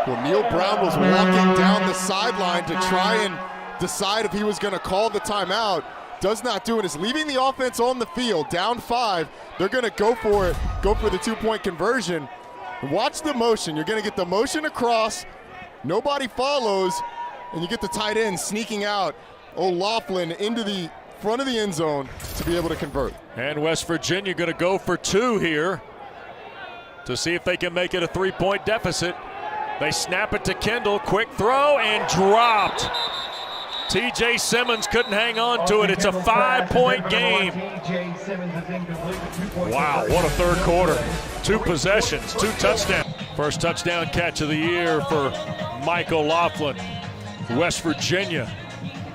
Well, Neil Brown was walking down the sideline to try and decide if he was going to call the timeout. Does not do it. Is leaving the offense on the field, down 5. They're going to go for it, go for the 2-point conversion. Watch the motion. You're going to get the motion across. Nobody follows, and you get the tight end sneaking out. O'Laughlin into the front of the end zone to be able to convert. And West Virginia going to go for 2 here to see if they can make it a 3-point deficit. They snap it to Kendall. Quick throw and dropped. TJ Simmons couldn't hang on to it. It's a 5-point game. Wow, what a third quarter. 2 possessions, 2 touchdowns. First touchdown catch of the year for Mike O'Loughlin. West Virginia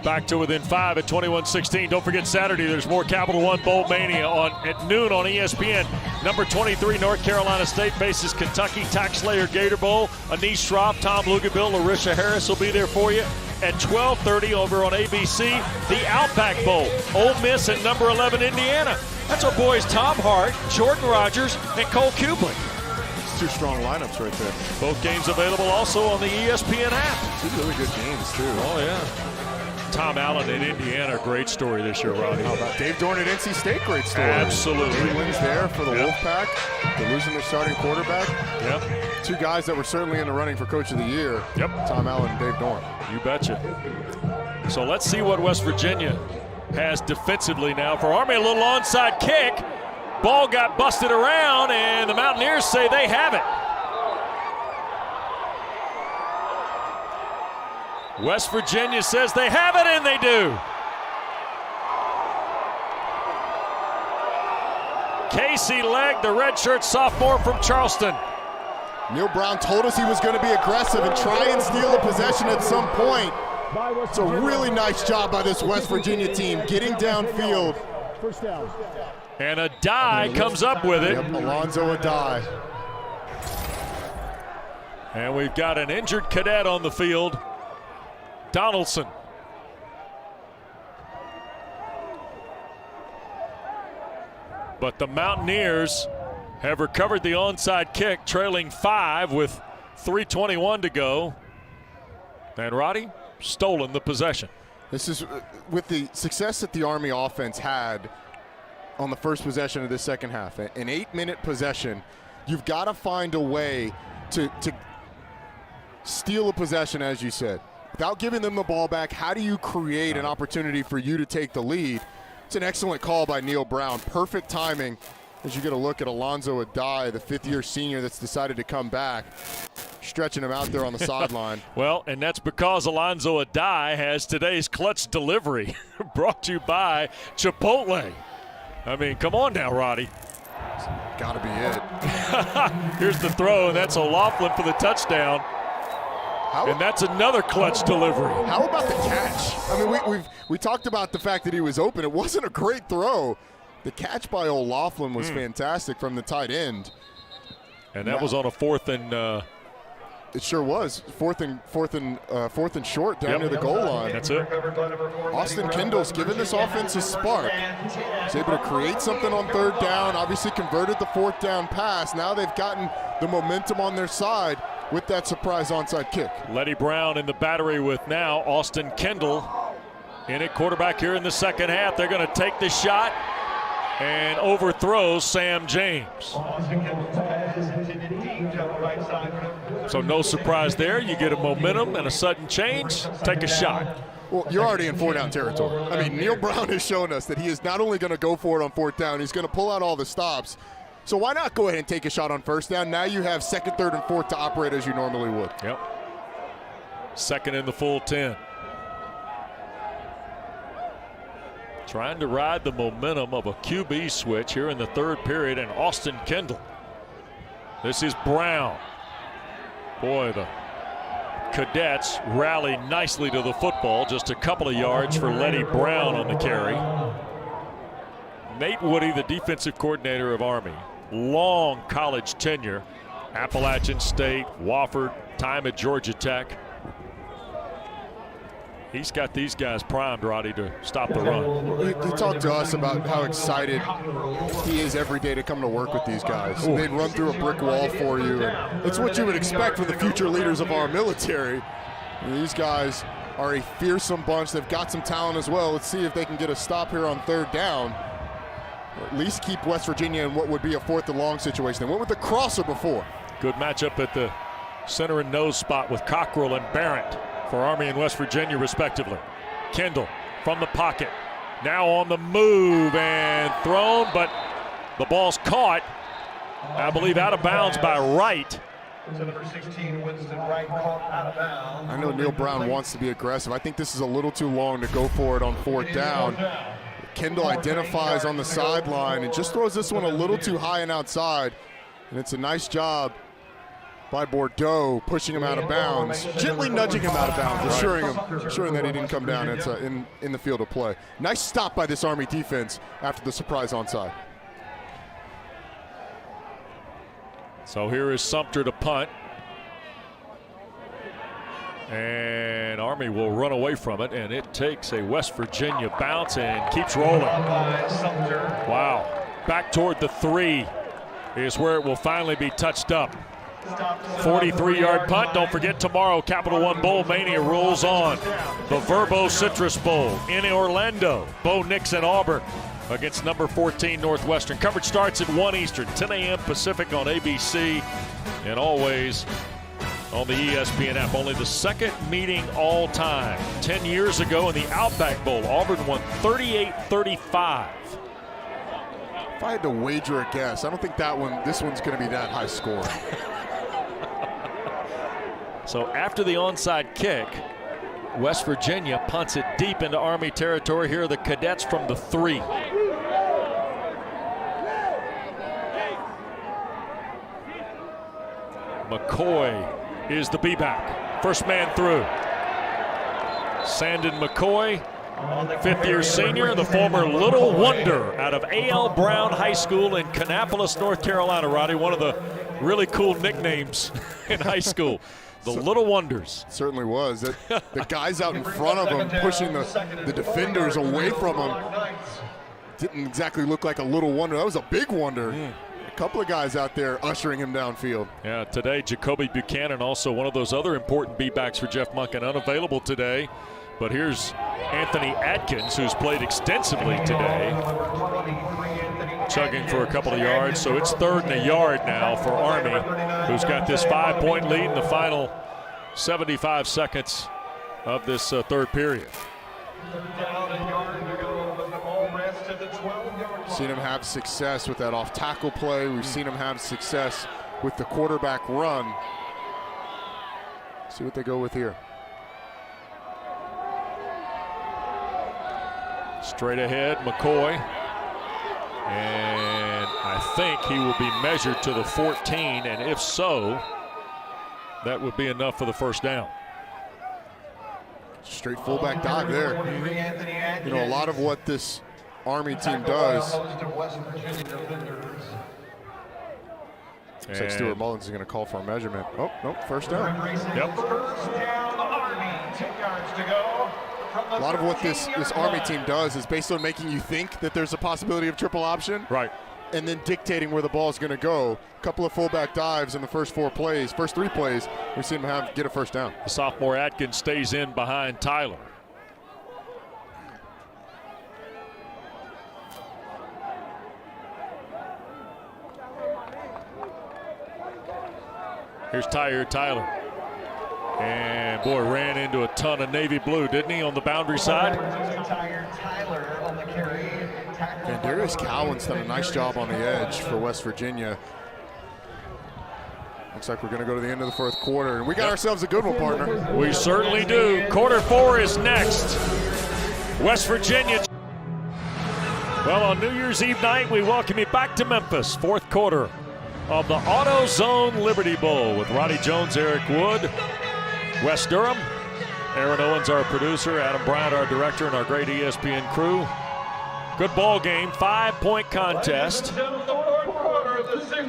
back to within 5 at 21-16. Don't forget Saturday, there's more Capital One Bowl Mania at noon on ESPN. Number 23, North Carolina State faces Kentucky. TaxSlayer Gator Bowl. Anish Shroff, Tom Luganville, Larisha Harris will be there for you. At 12:30 over on ABC, the Outback Bowl. Ole Miss and number 11, Indiana. That's our boys Tom Hart, Jordan Rogers, and Cole Kublik. 2 strong lineups right there. Both games available also on the ESPN app. 2 really good games, too. Oh, yeah. Tom Allen in Indiana, great story this year, Rodney. How about Dave Dorn at NC State? Great story. Absolutely. 3 wins there for the Wolfpack. They're losing their starting quarterback. Yep. 2 guys that were certainly in the running for Coach of the Year. Yep. Tom Allen and Dave Dorn. You betcha. So let's see what West Virginia has defensively now. For Army, a little onside kick. Ball got busted around, and the Mountaineers say they have it. West Virginia says they have it, and they do. Casey Legg, the redshirt sophomore from Charleston. Neil Brown told us he was going to be aggressive and try and steal a possession at some point. It's a really nice job by this West Virginia team getting downfield. First down. And Adai comes up with it. Yep, Alonzo Adai. And we've got an injured cadet on the field, Donaldson. But the Mountaineers have recovered the onside kick, trailing 5 with 3:21 to go. And Roddy, stolen the possession. This is with the success that the Army offense had on the first possession of this second half. An 8-minute possession. You've got to find a way to steal a possession, as you said. Without giving them the ball back, how do you create an opportunity for you to take the lead? It's an excellent call by Neil Brown. Perfect timing as you get a look at Alonzo Adai, the 5th-year senior that's decided to come back, stretching him out there on the sideline. Well, and that's because Alonzo Adai has today's clutch delivery brought to you by Chipotle. I mean, come on now, Roddy. Got to be it. Here's the throw, and that's O'Loughlin for the touchdown. And that's another clutch delivery. How about the catch? I mean, we talked about the fact that he was open. It wasn't a great throw. The catch by O'Loughlin was fantastic from the tight end. And that was on a 4th and it sure was. Fourth and short down near the goal line. That's it. Austin Kendall's given this offense a spark. He's able to create something on 3rd down. Obviously converted the 4th down pass. Now they've gotten the momentum on their side with that surprise onside kick. Letty Brown in the battery with now Austin Kendall in at quarterback here in the second half. They're going to take the shot and overthrow Sam James. So no surprise there. You get a momentum and a sudden change, take a shot. Well, you're already in 4-down territory. I mean, Neil Brown has shown us that he is not only going to go for it on 4th down, he's going to pull out all the stops. So why not go ahead and take a shot on 1st down? Now you have 2nd, 3rd, and 4th to operate as you normally would. Yep. 2nd in the full 10. Trying to ride the momentum of a QB switch here in the 3rd period, and Austin Kendall. This is Brown. Boy, the Cadets rally nicely to the football. Just a couple of yards for Letty Brown on the carry. Nate Woody, the defensive coordinator of Army. Long college tenure. Appalachian State, Wofford, time at Georgia Tech. He's got these guys primed, Roddy, to stop the run. He talked to us about how excited he is every day to come to work with these guys. They'd run through a brick wall for you. And it's what you would expect from the future leaders of our military. And these guys are a fearsome bunch. They've got some talent as well. Let's see if they can get a stop here on 3rd down. Or at least keep West Virginia in what would be a 4th and long situation. They went with the crosser before. Good matchup at the center and nose spot with Cockrell and Barrett for Army and West Virginia respectively. Kendall from the pocket, now on the move and thrown, but the ball's caught, I believe, out of bounds by Wright. To number 16, Winston Wright caught out of bounds. I know Neil Brown wants to be aggressive. I think this is a little too long to go for it on fourth down. Kendall identifies on the sideline and just throws this one a little too high and outside. And it's a nice job by Bordeaux pushing him out of bounds, gently nudging him out of bounds, assuring that he didn't come down in the field of play. Nice stop by this Army defense after the surprise onside. So here is Sumter to punt. And Army will run away from it, and it takes a West Virginia bounce and keeps rolling. Wow. Back toward the 3 is where it will finally be touched up. 43-yard punt. Don't forget, tomorrow, Capital One Bowl Mania rolls on. The Verbo Citrus Bowl in Orlando. Bo Nix and Auburn against number 14 Northwestern. Coverage starts at 1 Eastern, 10 a.m. Pacific on ABC, and always on the ESPN app. Only the second meeting all time. 10 years ago in the Outback Bowl, Auburn won 38-35. If I had to wager a guess, I don't think this one's going to be that high scoring. So after the onside kick, West Virginia punts it deep into Army territory. Here are the Cadets from the 3. McCoy is the B-back. First man through. Sandon McCoy, fifth-year senior, the former Little Wonder out of A.L. Brown High School in Kannapolis, North Carolina, Roddy. One of the really cool nicknames in high school. The Little Wonders. Certainly was. The guys out in front of him pushing the defenders away from him didn't exactly look like a little wonder. That was a big wonder. A couple of guys out there ushering him downfield. Yeah, today Jacoby Buchanan, also one of those other important B-backs for Jeff Monken, unavailable today. But here's Anthony Atkins, who's played extensively today, chugging for a couple of yards. So it's 3rd and a yard now for Army, who's got this 5-point lead in the final 75 seconds of this third period. Seen him have success with that off-tackle play. We've seen him have success with the quarterback run. See what they go with here. Straight ahead, McCoy. And I think he will be measured to the 14, and if so, that would be enough for the first down. Straight fullback dive there. You know, a lot of what this Army team does. Looks like Stuart Mullins is going to call for a measurement. Oh, nope, first down. Yep. First down, Army, 10 yards to go. A lot of what this Army team does is based on making you think that there's a possibility of triple option. Right. And then dictating where the ball is going to go. A couple of fullback dives in the first 3 plays. We've seen him get a first down. The sophomore Atkins stays in behind Tyler. Here's Tyler. And boy, ran into a ton of navy blue, didn't he, on the boundary side? And Darius Cowan's done a nice job on the edge for West Virginia. Looks like we're going to go to the end of the fourth quarter, and we got ourselves a good one, partner. We certainly do. Quarter 4 is next. West Virginia. Well, on New Year's Eve night, we welcome you back to Memphis. Fourth quarter of the AutoZone Liberty Bowl with Roddy Jones, Eric Wood, Wes Durham, Aaron Owens, our producer, Adam Bryant, our director, and our great ESPN crew. Good ball game, 5-point contest.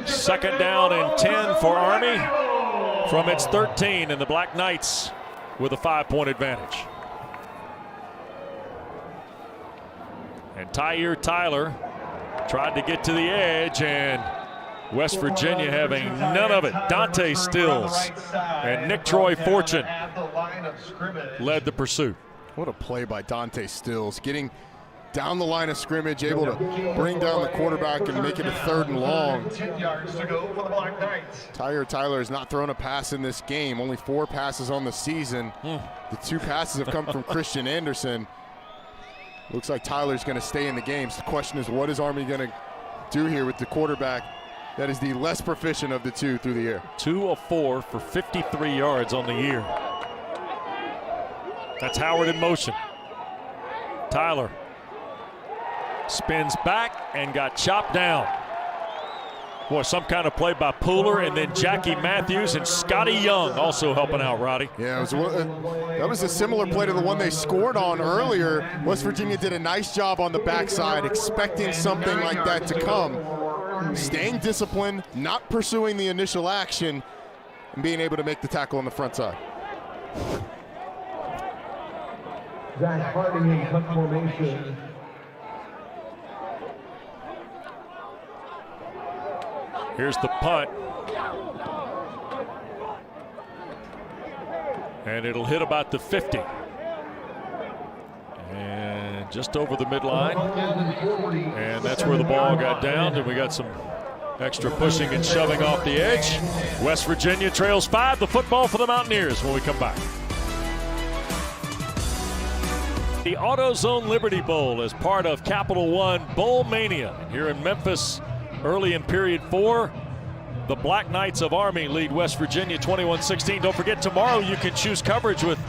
Second down and 10 for Army from its 13, and the Black Knights with a 5-point advantage. And Tyler tried to get to the edge, and West Virginia having none of it. Dante Stills and Nick Troy Fortune led the pursuit. What a play by Dante Stills, getting down the line of scrimmage, able to bring down the quarterback and make it a 3rd and long. 10 yards to go for the Black Knights. Tyler has not thrown a pass in this game, only 4 passes on the season. The 2 passes have come from Christian Anderson. Looks like Tyler's going to stay in the game. So the question is, what is Army going to do here with the quarterback That is the less proficient of the two through the air. 2 of 4 for 53 yards on the year. That's Howard in motion. Tyler spins back and got chopped down. Boy, some kind of play by Pooler, and then Jackie Matthews and Scotty Young also helping out, Roddy. Yeah, that was a similar play to the one they scored on earlier. West Virginia did a nice job on the backside, expecting something like that to come. Staying disciplined, not pursuing the initial action, and being able to make the tackle on the front side. Zach Harding in cut formation. Here's the punt. And it'll hit about the 50. And just over the midline. And that's where the ball got down, and we got some extra pushing and shoving off the edge. West Virginia trails 5. The football for the Mountaineers when we come back. The AutoZone Liberty Bowl is part of Capital One Bowl Mania here in Memphis. Early in period 4, the Black Knights of Army lead West Virginia 21-16. Don't forget, tomorrow you can choose coverage with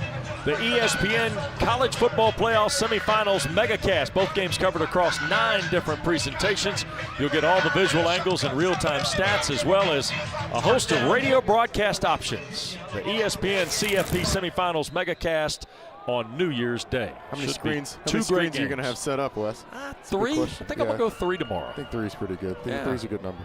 the ESPN College Football Playoff Semifinals Megacast. Both games covered across 9 different presentations. You'll get all the visual angles and real-time stats, as well as a host of radio broadcast options. The ESPN CFP Semifinals Megacast on New Year's Day. How many screens are you going to have set up, Wes? 3. I think I'm going to go 3 tomorrow. I think 3 is pretty good. I think 3 is a good number.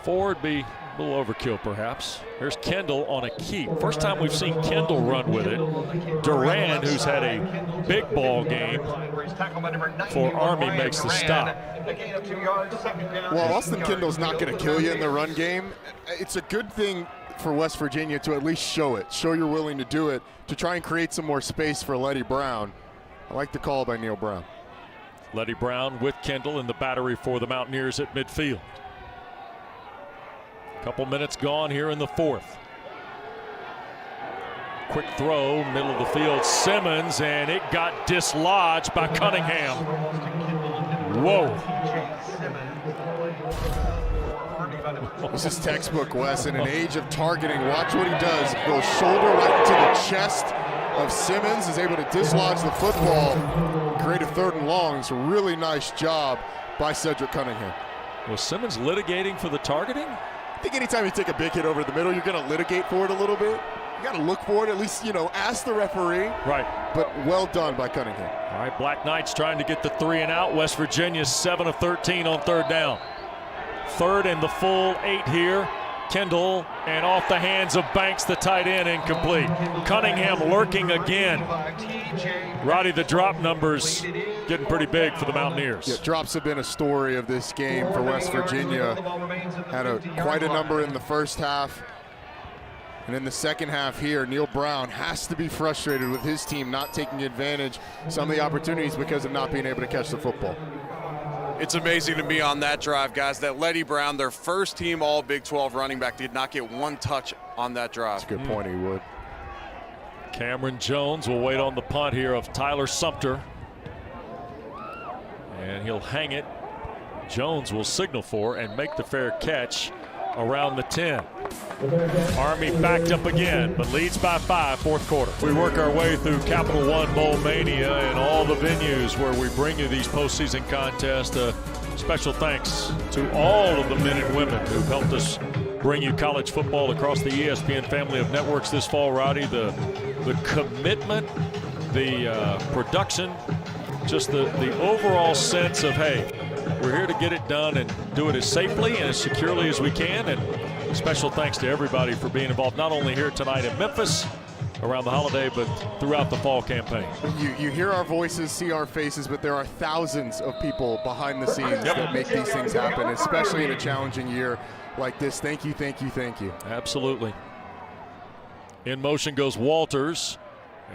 4 would be a little overkill, perhaps. Here's Kendall on a keep. First time we've seen Kendall run with it. Duran, who's had a big ball game for Army, makes the stop. Well, Austin Kendall's not going to kill you in the run game. It's a good thing for West Virginia to at least show it. Show you're willing to do it, to try and create some more space for Letty Brown. I like the call by Neil Brown. Letty Brown with Kendall in the battery for the Mountaineers at midfield. Couple minutes gone here in the 4th. Quick throw, middle of the field, Simmons, and it got dislodged by Cunningham. Whoa. This is textbook, Wes. In an age of targeting, watch what he does. Goes shoulder right to the chest of Simmons, is able to dislodge the football, create a 3rd and long. It's a really nice job by Cedric Cunningham. Was Simmons litigating for the targeting? I think anytime you take a big hit over the middle, you're going to litigate for it a little bit. You got to look for it, at least, ask the referee. Right. But well done by Cunningham. All right, Black Knights trying to get the 3 and out. West Virginia 7 of 13 on 3rd down. 3rd and the full 8 here. Kendall, and off the hands of Banks, the tight end, incomplete. Cunningham lurking again. Roddy, the drop numbers getting pretty big for the Mountaineers. Yeah, drops have been a story of this game for West Virginia. Had quite a number in the first half. And in the second half here, Neil Brown has to be frustrated with his team not taking advantage of some of the opportunities because of not being able to catch the football. It's amazing to me on that drive, guys, that Letty Brown, their first team all Big 12 running back, did not get 1 touch on that drive. That's a good point, he would. Cameron Jones will wait on the punt here of Tyler Sumter. And he'll hang it. Jones will signal for and make the fair catch around the 10. Army backed up again, but leads by 5, 4th quarter. We work our way through Capital One Bowl Mania and all the venues where we bring you these postseason contests. Special thanks to all of the men and women who've helped us bring you college football across the ESPN family of networks this fall, Roddy. The commitment, the production, just the overall sense of, hey, we're here to get it done and do it as safely and as securely as we can. And special thanks to everybody for being involved, not only here tonight in Memphis around the holiday, but throughout the fall campaign. You hear our voices, see our faces, but there are thousands of people behind the scenes that make these things happen, especially in a challenging year like this. Thank you, thank you, thank you. Absolutely. In motion goes Walters,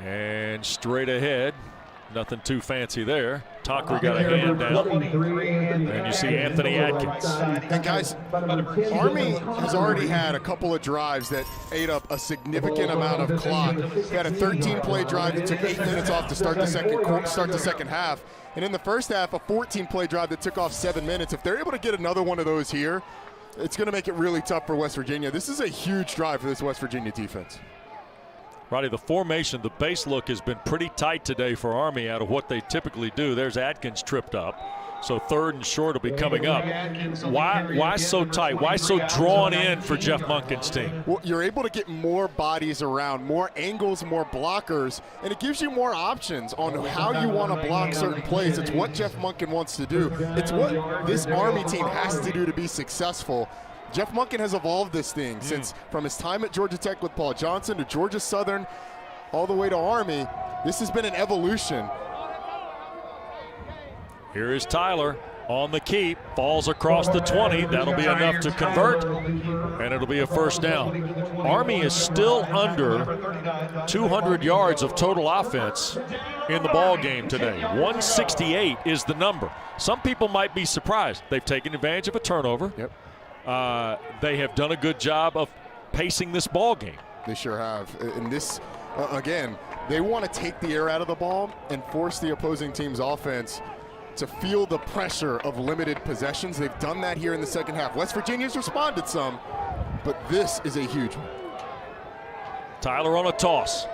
and straight ahead Nothing too fancy there. Tucker got a hand down. And you see Anthony Atkins. And guys, Army has already had a couple of drives that ate up a significant amount of clock. They had a 13-play drive that took 8 minutes off to start the second half. And in the first half, a 14-play drive that took off 7 minutes. If they're able to get another one of those here, it's going to make it really tough for West Virginia. This is a huge drive for this West Virginia defense. Roddy, the formation, the base look has been pretty tight today for Army out of what they typically do. There's Atkins tripped up. So 3rd and short will be coming up. Why so tight? Why so drawn in for Jeff Monken's team? Well, you're able to get more bodies around, more angles, more blockers, and it gives you more options on how you want to block certain plays. It's what Jeff Monken wants to do. It's what this Army team has to do to be successful. Jeff Monken has evolved this thing since from his time at Georgia Tech with Paul Johnson to Georgia Southern all the way to Army. This has been an evolution. Here is Tyler on the keep, falls across the 20. That'll be enough to convert, and it'll be a first down. Army is still under 200 yards of total offense in the ball game today. 168 is the number. Some people might be surprised. They've taken advantage of a turnover. Yep. They have done a good job of pacing this ball game. They sure have. And this, again, they want to take the air out of the ball and force the opposing team's offense to feel the pressure of limited possessions. They've done that here in the second half. West Virginia's responded some, but this is a huge one. Tyler on a toss.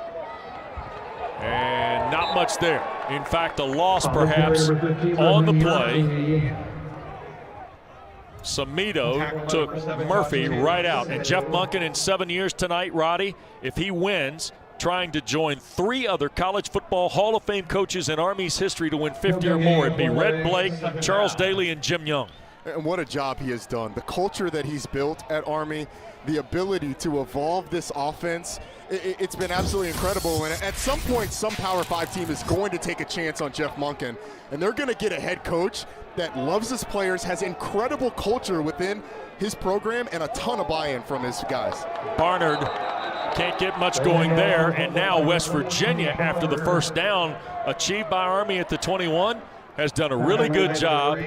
And not much there. In fact, a loss perhaps on the play. Samito took Murphy right out. And Jeff Monken in 7 years tonight, Roddy, if he wins, trying to join 3 other college football Hall of Fame coaches in Army's history to win 50 or more. It'd be Red Blake, Charles Daly, and Jim Young. And what a job he has done. The culture that he's built at Army, the ability to evolve this offense, it's been absolutely incredible. And at some point, some Power 5 team is going to take a chance on Jeff Monken. And they're going to get a head coach that loves his players, has incredible culture within his program, and a ton of buy-in from his guys. Barnard can't get much going there. And now West Virginia, after the first down achieved by Army at the 21, has done a really good job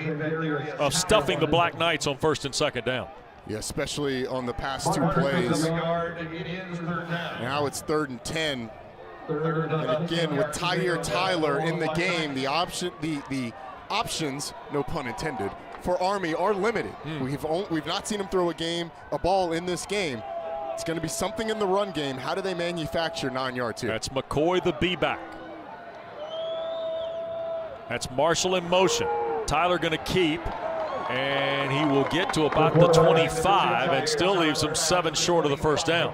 of stuffing the Black Knights on 1st and 2nd down. Yeah, especially on the past 2 plays. Now it's 3rd and 10. And again, with Tyler in the game, the options, no pun intended, for Army are limited. We've not seen him throw a ball in this game. It's going to be something in the run game. How do they manufacture 9 yards here? That's McCoy, the B-back. That's Marshall in motion. Tyler going to keep, and he will get to about the 25 and still leaves him 7 short of the first down.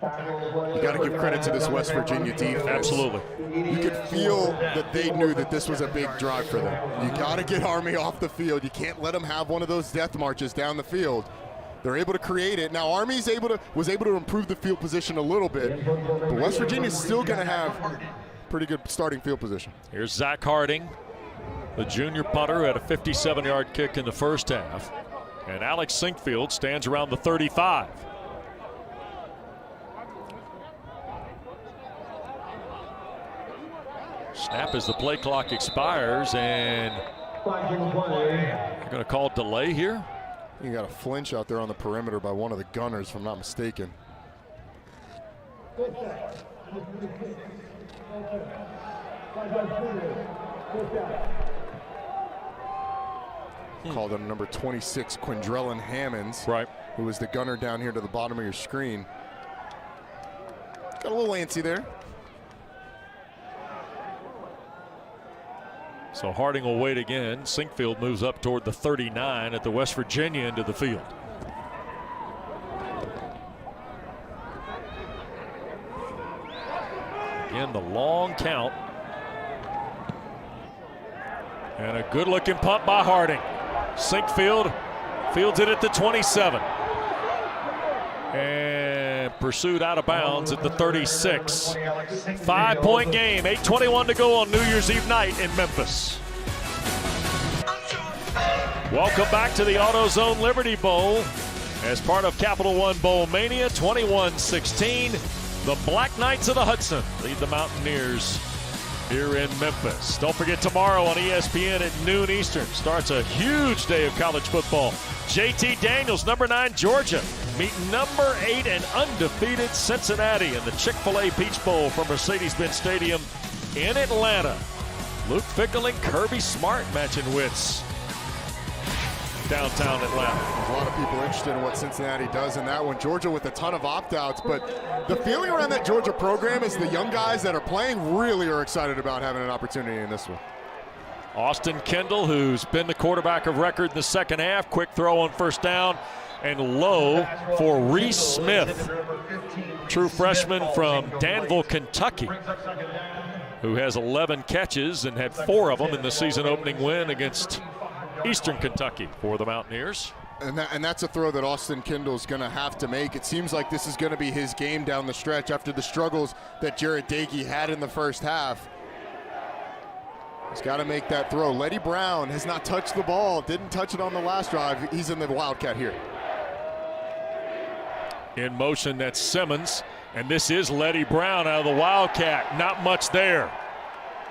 You got to give credit to this West Virginia defense. Absolutely. You could feel that they knew that this was a big drive for them. You got to get Army off the field. You can't let them have one of those death marches down the field. They're able to create it. Now Army's was able to improve the field position a little bit, but West Virginia's still going to have pretty good starting field position. Here's Zach Harding, the junior punter who had a 57-yard kick in the first half. And Alex Sinkfield stands around the 35. Snap as the play clock expires, and they're going to call delay here. You got a flinch out there on the perimeter by one of the gunners, if I'm not mistaken. Called on number 26, Quindrellin Hammonds, right, who was the gunner down here to the bottom of your screen. Got a little antsy there. So Harding will wait again. Sinkfield moves up toward the 39 at the West Virginia end of the field. Again, the long count. And a good-looking punt by Harding. Sinkfield fields it at the 27. And pursued out of bounds at the 36. 5-point game, 8:21 to go on New Year's Eve night in Memphis. Welcome back to the AutoZone Liberty Bowl as part of Capital One Bowl Mania. 21-16. The Black Knights of the Hudson lead the Mountaineers here in Memphis. Don't forget, tomorrow on ESPN at noon Eastern starts a huge day of college football. JT Daniels, number 9 Georgia, meet number 8 and undefeated Cincinnati in the Chick-fil-A Peach Bowl from Mercedes-Benz Stadium in Atlanta. Luke Fickell and Kirby Smart matching wits downtown Atlanta. There's a lot of people interested in what Cincinnati does in that one. Georgia with a ton of opt-outs, but the feeling around that Georgia program is the young guys that are playing really are excited about having an opportunity in this one. Austin Kendall, who's been the quarterback of record in the second half, quick throw on first down, and low for Reese Smith, true freshman from Danville, Kentucky, who has 11 catches and had 4 of them in the season opening win against Eastern Kentucky for the Mountaineers. And that's a throw that Austin Kendall's going to have to make. It seems like this is going to be his game down the stretch after the struggles that Jarrett Dagey had in the first half. He's got to make that throw. Letty Brown has not touched the ball, didn't touch it on the last drive. He's in the Wildcat here. In motion, that's Simmons, and this is Letty Brown out of the Wildcat. Not much there.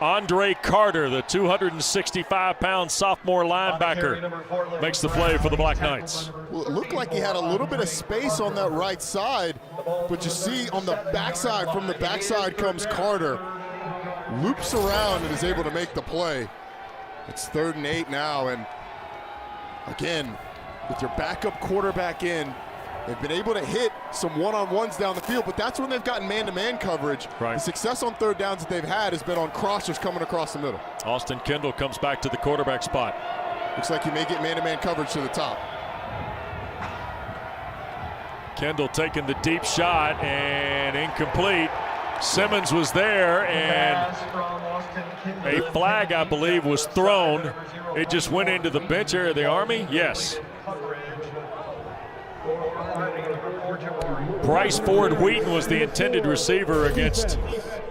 Andre Carter, the 265-pound sophomore linebacker, makes the play for the Black Knights. Well, it looked like he had a little bit of space on that right side, but you see on the backside, from the backside comes Carter, loops around and is able to make the play. It's 3rd and 8 now, and again, with your backup quarterback in, they've been able to hit some one-on-ones down the field, but that's when they've gotten man-to-man coverage. Right. The success on 3rd downs that they've had has been on crossers coming across the middle. Austin Kendall comes back to the quarterback spot. Looks like he may get man-to-man coverage to the top. Kendall taking the deep shot and incomplete. Simmons was there, and a flag, I believe, was thrown. It just went into the bench area of the Army. Yes. Bryce Ford Wheaton was the intended receiver against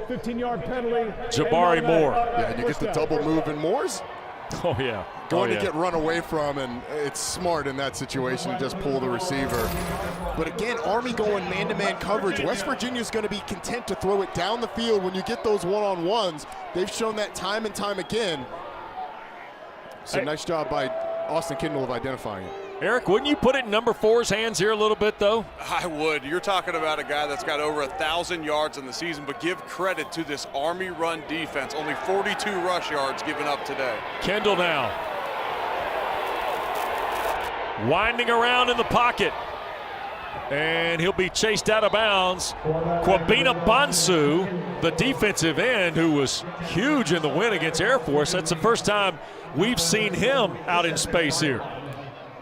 15-yard penalty. Jabari Moore. Yeah, and you get the double move in Moore's Oh, yeah. going to get run away from, and it's smart in that situation to just pull the receiver. But again, Army going man-to-man coverage. West Virginia's going to be content to throw it down the field when you get those one-on-ones. They've shown that time and time again. So nice job by Austin Kendall of identifying it. Eric, wouldn't you put it in number 4's hands here a little bit, though? I would. You're talking about a guy that's got over 1,000 yards in the season, but give credit to this Army run defense. Only 42 rush yards given up today. Kendall now. Winding around in the pocket. And he'll be chased out of bounds. Kwabena Bonsu, the defensive end, who was huge in the win against Air Force. That's the first time we've seen him out in space here.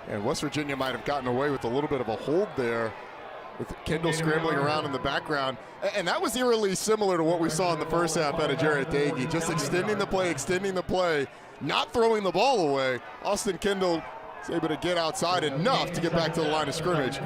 And West Virginia might have gotten away with a little bit of a hold there with Kendall scrambling around in the background. And that was eerily similar to what we saw in the first half out of Jarrett Dagey. Just extending the play, not throwing the ball away. Austin Kendall is able to get outside enough to get back to the line of scrimmage.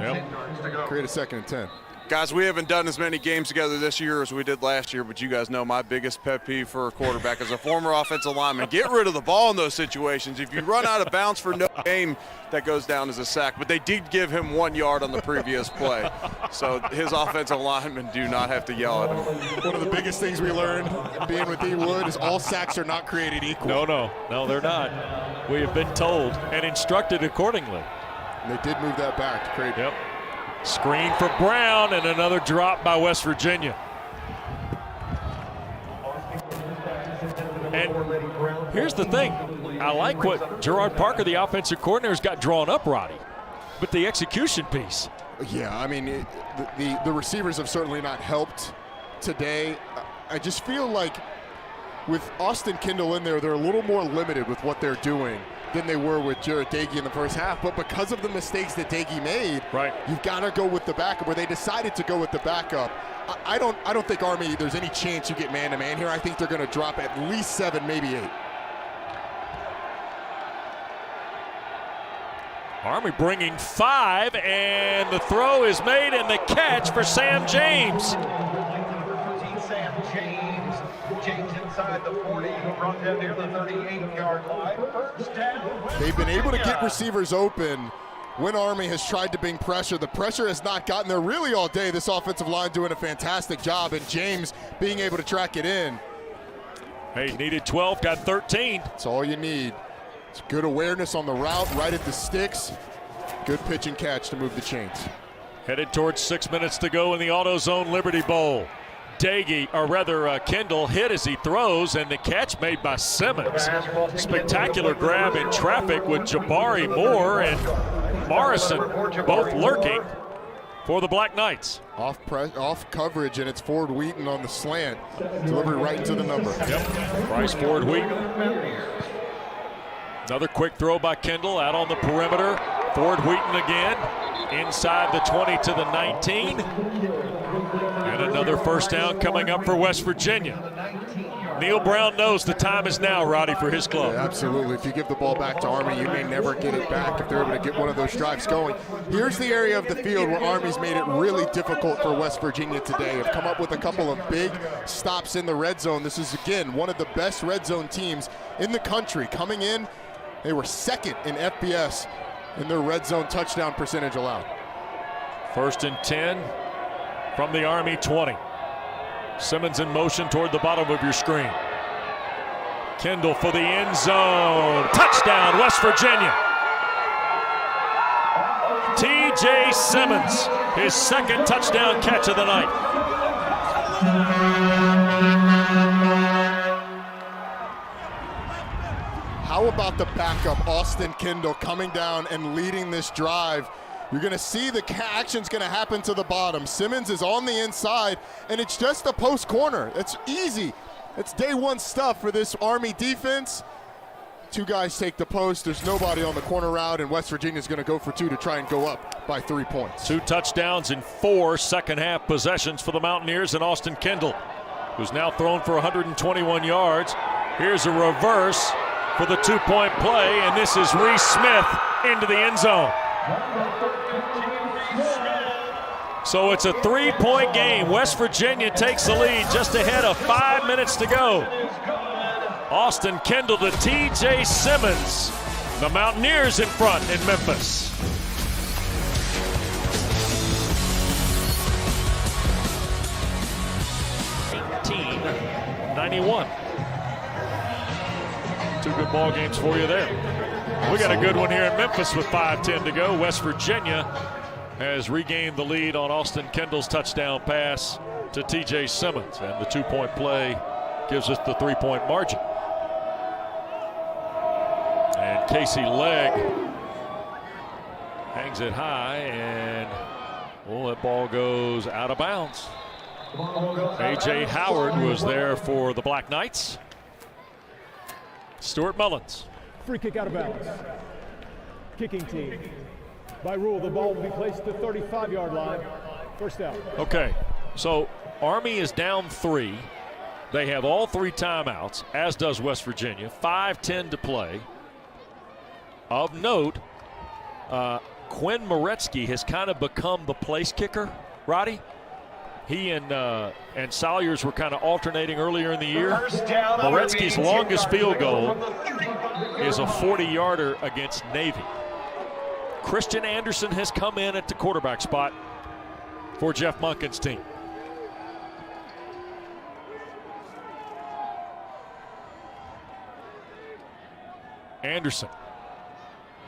Create a 2nd and 10. Guys, we haven't done as many games together this year as we did last year, but you guys know my biggest pet peeve for a quarterback as a former offensive lineman. Get rid of the ball in those situations. If you run out of bounds for no gain, that goes down as a sack. But they did give him 1 yard on the previous play. So his offensive linemen do not have to yell at him. One of the biggest things we learned being with E. Wood is all sacks are not created equal. No, they're not. We have been told and instructed accordingly. And they did move that back to create. Yep. Screen for Brown, and another drop by West Virginia. And here's the thing. I like what Gerard Parker, the offensive coordinator, has got drawn up, Roddy. But the execution piece. Yeah, I mean, the receivers have certainly not helped today. I just feel like with Austin Kendall in there, they're a little more limited with what they're doing than they were with Jarrett Dagey in the first half. But because of the mistakes that Dagey made, you've got to go with the backup, where they decided to go with the backup. I don't think Army, there's any chance you get man-to-man here. I think they're going to drop at least 7, maybe 8. Army bringing 5, and the throw is made, and the catch for Sam James. James inside the 40, brought them near the 38-yard line. First down. They've been able to get receivers open, when Army has tried to bring pressure, the pressure has not gotten there really all day. This offensive line doing a fantastic job, and James being able to track it in. Hey, needed 12, got 13. That's all you need. It's good awareness on the route, right at the sticks. Good pitch and catch to move the chains. Headed towards 6 minutes to go in the AutoZone Liberty Bowl. Kendall hit as he throws, and the catch made by Simmons. Spectacular grab in traffic with Jabari Moore and Morrison both lurking for the Black Knights. Off coverage, and it's Ford Wheaton on the slant. Delivery right into the number. Yep, Bryce Ford Wheaton. Another quick throw by Kendall out on the perimeter. Ford Wheaton again. Inside the 20 to the 19. And another first down coming up for West Virginia. Neil Brown knows the time is now, Roddy, for his club. Yeah, absolutely. If you give the ball back to Army, you may never get it back if they're able to get one of those drives going. Here's the area of the field where Army's made it really difficult for West Virginia today. Have come up with a couple of big stops in the red zone. This is, again, one of the best red zone teams in the country. Coming in, they were second in FBS in their red zone touchdown percentage allowed. 1st and 10 from the Army 20. Simmons in motion toward the bottom of your screen. Kendall for the end zone. Touchdown, West Virginia. T.J. Simmons, his second touchdown catch of the night. How about the backup, Austin Kendall, coming down and leading this drive? You're going to see the action's going to happen to the bottom. Simmons is on the inside, and it's just a post corner. It's easy. It's day one stuff for this Army defense. Two guys take the post. There's nobody on the corner route, and West Virginia's going to go for two to try and go up by 3 points. 2 touchdowns in 4 second-half possessions for the Mountaineers and Austin Kendall, who's now thrown for 121 yards. Here's a reverse for the 2-point play, and this is Reese Smith into the end zone. So it's a 3-point game. West Virginia takes the lead just ahead of 5 minutes to go. Austin Kendall to T.J. Simmons. The Mountaineers in front in Memphis. $18.91. 2 good ball games for you there. We got a good one here in Memphis with 5:10 to go. West Virginia has regained the lead on Austin Kendall's touchdown pass to T.J. Simmons, and the 2-point play gives us the 3-point margin. And Casey Legg hangs it high, and that ball goes out of bounds. A.J. Howard was there for the Black Knights. Stuart Mullins. Free kick out of bounds. Kicking team. By rule, the ball will be placed at the 35-yard line. First down. Okay, so Army is down 3. They have all 3 timeouts, as does West Virginia. 5:10 to play. Of note, Quinn Moretsky has kind of become the place kicker, Roddy. He and Salyers were kind of alternating earlier in the year. Moretsky's longest field goal is a 40-yarder against Navy. Christian Anderson has come in at the quarterback spot for Jeff Monken's team. Anderson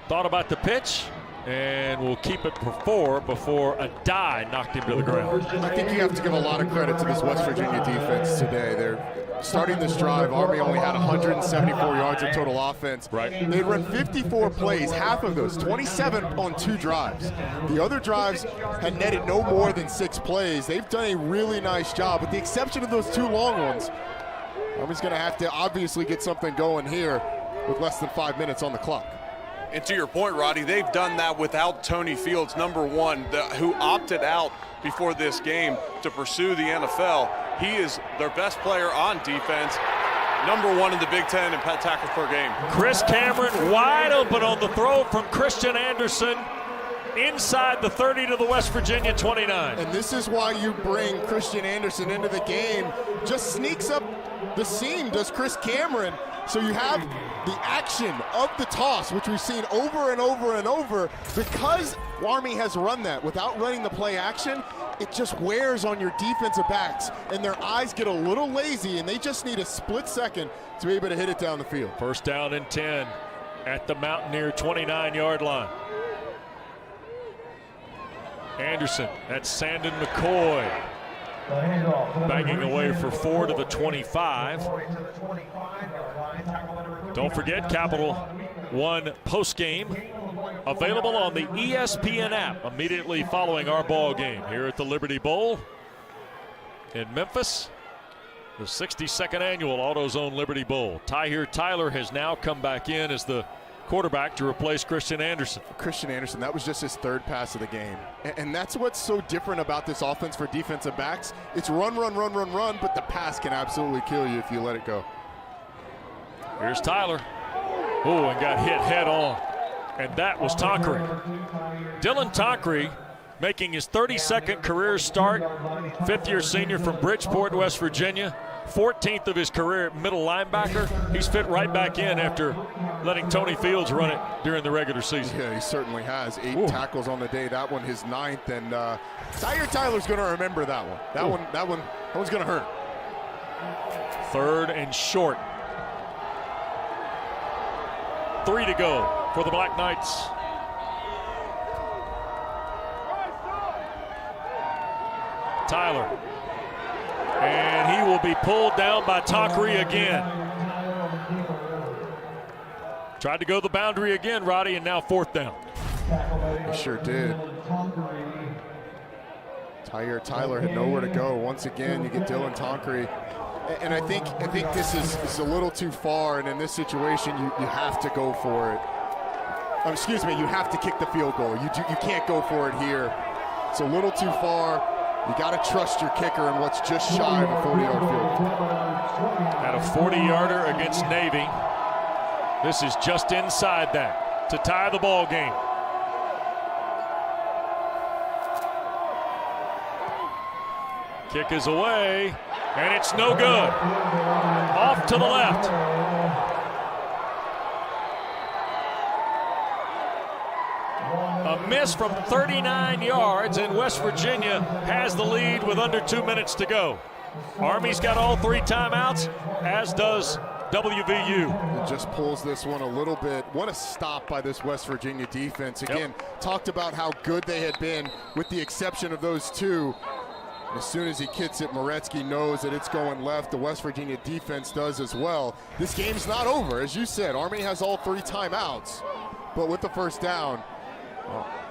thought about the pitch and will keep it for 4 before a die knocked him to the ground. I think you have to give a lot of credit to this West Virginia defense today. They're starting this drive. Army only had 174 yards of total offense. Right. They run 54 plays, half of those, 27 on 2 drives. The other drives had netted no more than 6 plays. They've done a really nice job, with the exception of those 2 long ones. Army's going to have to obviously get something going here with less than 5 minutes on the clock. And to your point, Roddy, they've done that without Tony Fields, number 1, who opted out before this game to pursue the NFL. He is their best player on defense, number 1 in the Big Ten in tackles per game. Chris Cameron wide open on the throw from Christian Anderson inside the 30 to the West Virginia 29. And this is why you bring Christian Anderson into the game. Just sneaks up the seam does Chris Cameron. So you have the action of the toss, which we've seen over and over and over. Because Army has run that without running the play action, it just wears on your defensive backs, and their eyes get a little lazy, and they just need a split second to be able to hit it down the field. First down and 10 at the Mountaineer 29-yard line. Anderson, that's Sandon McCoy. Banging away for 4 to the 25. Don't forget, Capital One postgame available on the ESPN app immediately following our ball game here at the Liberty Bowl in Memphis. The 62nd annual AutoZone Liberty Bowl. Tahir Tyler has now come back in as the quarterback to replace Christian Anderson. Christian Anderson, that was just his third pass of the game. And that's what's so different about this offense for defensive backs. It's run, run, run, run, run, but the pass can absolutely kill you if you let it go. Here's Tyler. Oh, and got hit head on. And that was Tonkery. Dylan Tonkery making his 32nd career start. Fifth-year senior from Bridgeport, West Virginia. 14th of his career at middle linebacker. He's fit right back in after letting Tony Fields run it during the regular season. Yeah, he certainly has. 8 tackles on the day. That one his 9th, and Tahir Tyler's going to remember that one. That one's going to hurt. Third and short. 3 to go for the Black Knights. Tyler. And he will be pulled down by Tonkery again. Tried to go the boundary again, Roddy, and now 4th down. He sure did. Tahir Tyler had nowhere to go. Once again, you get Dylan Tonkery. And I think this is a little too far, and in this situation, you have to go for it. Excuse me, you have to kick the field goal. You can't go for it here. It's a little too far. You got to trust your kicker in what's just shy of a 40-yard field goal. At a 40-yarder against Navy. This is just inside that to tie the ball game. Kick is away, and it's no good. Off to the left. A miss from 39 yards, and West Virginia has the lead with under 2 minutes to go. Army's got all 3 timeouts, as does WVU. It just pulls this one a little bit. What a stop by this West Virginia defense. Again, talked about how good they had been with the exception of those 2. As soon as he kicks it, Moretzky knows that it's going left. The West Virginia defense does as well. This game's not over. As you said, Army has all 3 timeouts. But with the first down,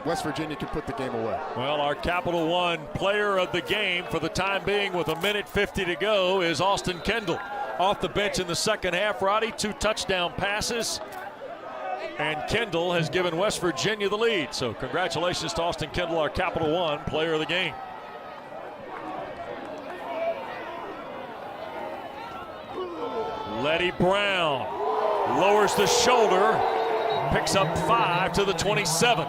West Virginia can put the game away. Well, our Capital One player of the game for the time being with 1:50 to go is Austin Kendall. Off the bench in the second half, Roddy, 2 touchdown passes. And Kendall has given West Virginia the lead. So congratulations to Austin Kendall, our Capital One player of the game. Letty Brown lowers the shoulder, picks up 5 to the 27.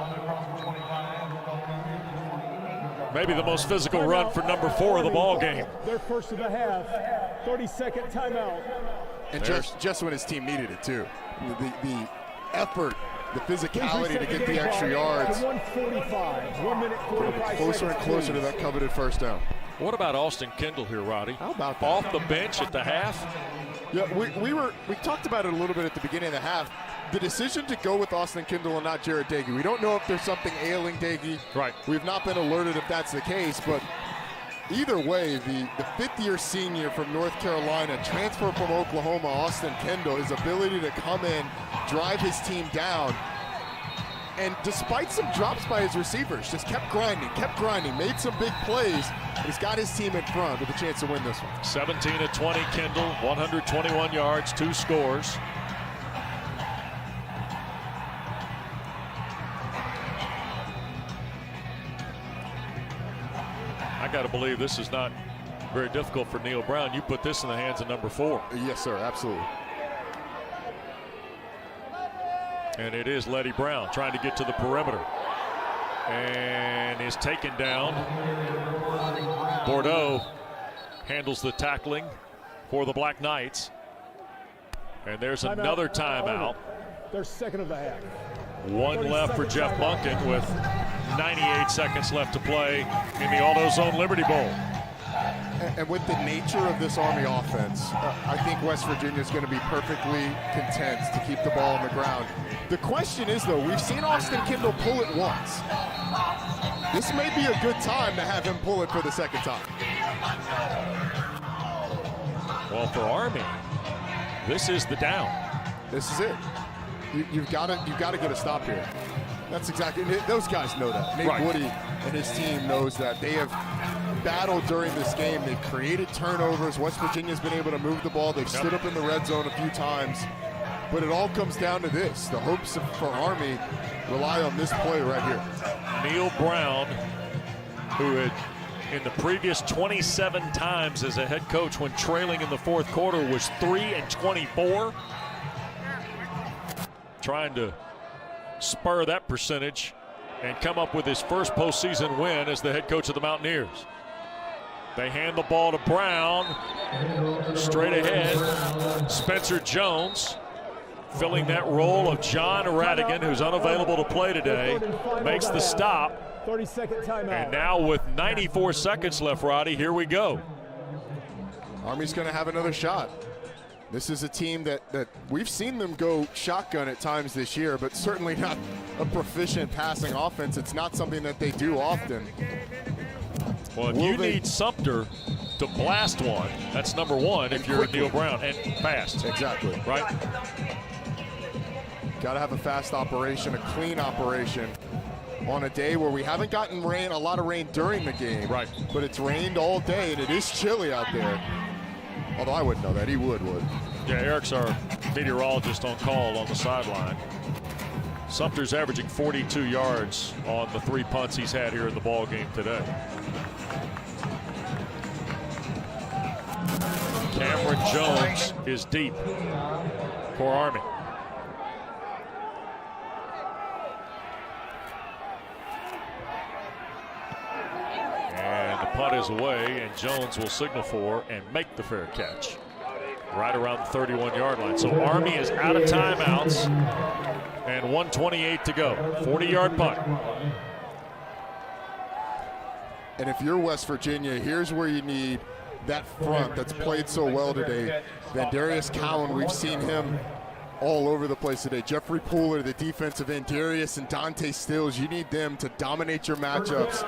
Maybe the most physical run for number 4 of the ball game. Their first of the half, 30-second timeout. And just when his team needed it too. The effort, the physicality to get the extra yards. 1:45, 1 minute 45 closer and closer to that coveted first down. What about Austin Kendall here, Roddy? How about that? Off the bench at the half? Yeah, we talked about it a little bit at the beginning of the half. The decision to go with Austin Kendall and not Jared Dagey. We don't know if there's something ailing Dagey. Right. We've not been alerted if that's the case, but either way, the 5th-year senior from North Carolina, transfer from Oklahoma, Austin Kendall, his ability to come in, drive his team down, and despite some drops by his receivers, just kept grinding, made some big plays, but he's got his team in front with a chance to win this one. 17 of 20, Kendall, 121 yards, 2 scores. I got to believe this is not very difficult for Neil Brown. You put this in the hands of number 4. Yes, sir, absolutely. And it is Letty Brown trying to get to the perimeter. And is taken down. Bordeaux handles the tackling for the Black Knights. And there's another timeout. Their second of the half. One left for Jeff Monken with 98 seconds left to play in the AutoZone Liberty Bowl. And with the nature of this Army offense, I think West Virginia is going to be perfectly content to keep the ball on the ground. The question is, though, we've seen Austin Kendall pull it once. This may be a good time to have him pull it for the second time. Well, for Army, this is the down. This is it. You've got to get a stop here. That's exactly, those guys know that. Nate Right. Woody and his team knows that. They have battled during this game. They've created turnovers. West Virginia's been able to move the ball. They've stood up in the red zone a few times. But it all comes down to this. The hopes for Army rely on this play right here. Neil Brown, who had in the previous 27 times as a head coach when trailing in the fourth quarter was 3-24. Trying to spur that percentage and come up with his first postseason win as the head coach of the Mountaineers. They hand the ball to Brown. Straight ahead, Spencer Jones filling that role of John Radigan, who's unavailable to play today, makes the stop. 30-second timeout. And now with 94 seconds left, Roddy, here we go. Army's going to have another shot. This is a team that we've seen them go shotgun at times this year, but certainly not a proficient passing offense. It's not something that they do often. Well, if you need Sumter to blast one, that's number one if you're Neil Brown, and fast. Exactly. Right? Got to have a fast operation, a clean operation on a day where we haven't gotten a lot of rain during the game. Right. But it's rained all day, and it is chilly out there. Although I wouldn't know that. He would. Yeah, Eric's our meteorologist on call on the sideline. Sumter's averaging 42 yards on the 3 punts he's had here in the ball game today. Cameron Jones is deep for Army. And the punt is away, and Jones will signal for and make the fair catch right around the 31-yard line. So Army is out of timeouts and 1:28 to go. 40-yard punt. And if you're West Virginia, here's where you need that front that's played so well today. Vandarius Cowan, we've seen him all over the place today. Jeffrey Pooler, the defensive end, Darius and Dante Stills, you need them to dominate your matchups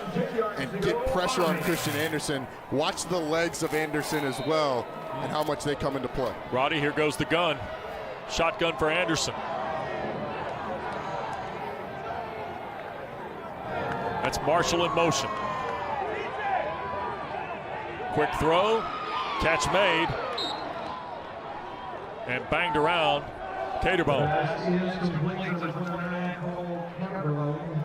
and get pressure on Christian Anderson. Watch the legs of Anderson as well and how much they come into play. Roddy, here goes the gun. Shotgun for Anderson. That's Marshall in motion. Quick throw, catch made, and banged around Caterbone.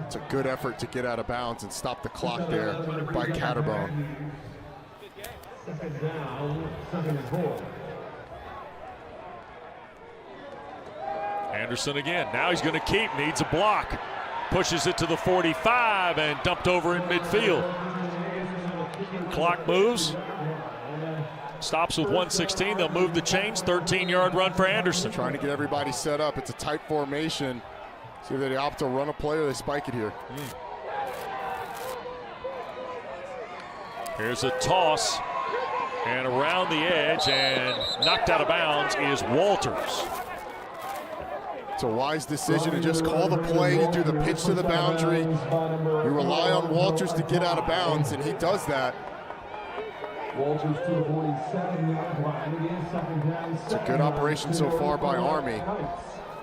It's a good effort to get out of bounds and stop the clock there by Caterbone. Anderson again. Now he's going to keep, needs a block. Pushes it to the 45 and dumped over in midfield. Clock moves. Stops with 1:16. They'll move the chains. 13-yard run for Anderson. Trying to get everybody set up. It's a tight formation. See if they opt to run a play or they spike it here. Here's a toss. And around the edge and knocked out of bounds is Walters. It's a wise decision to just call the play. You do the pitch to the boundary. You rely on Walters to get out of bounds, and he does that. Walters to the 47-yard line. Again, second down. It's a good operation so far by Army.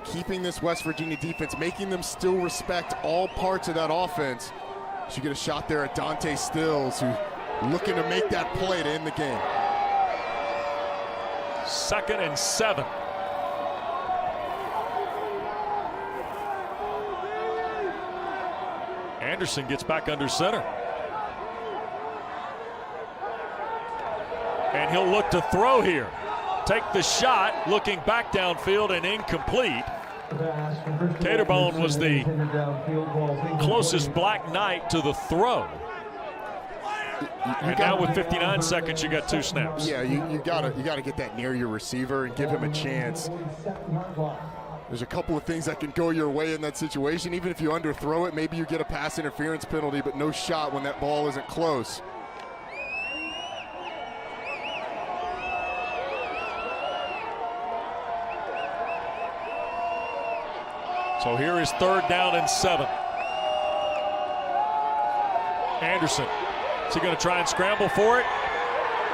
Keeping this West Virginia defense, making them still respect all parts of that offense. So you get a shot there at Dante Stills, who looking to make that play to end the game. 2nd and 7. Anderson gets back under center. And he'll look to throw here. Take the shot, looking back downfield and incomplete. Caterbone was the closest Black Knight to the throw. And now with 59 seconds, you got 2 snaps. Yeah, you gotta get that near your receiver and give him a chance. There's a couple of things that can go your way in that situation. Even if you underthrow it, maybe you get a pass interference penalty, but no shot when that ball isn't close. So here is 3rd down and 7. Anderson, is he going to try and scramble for it?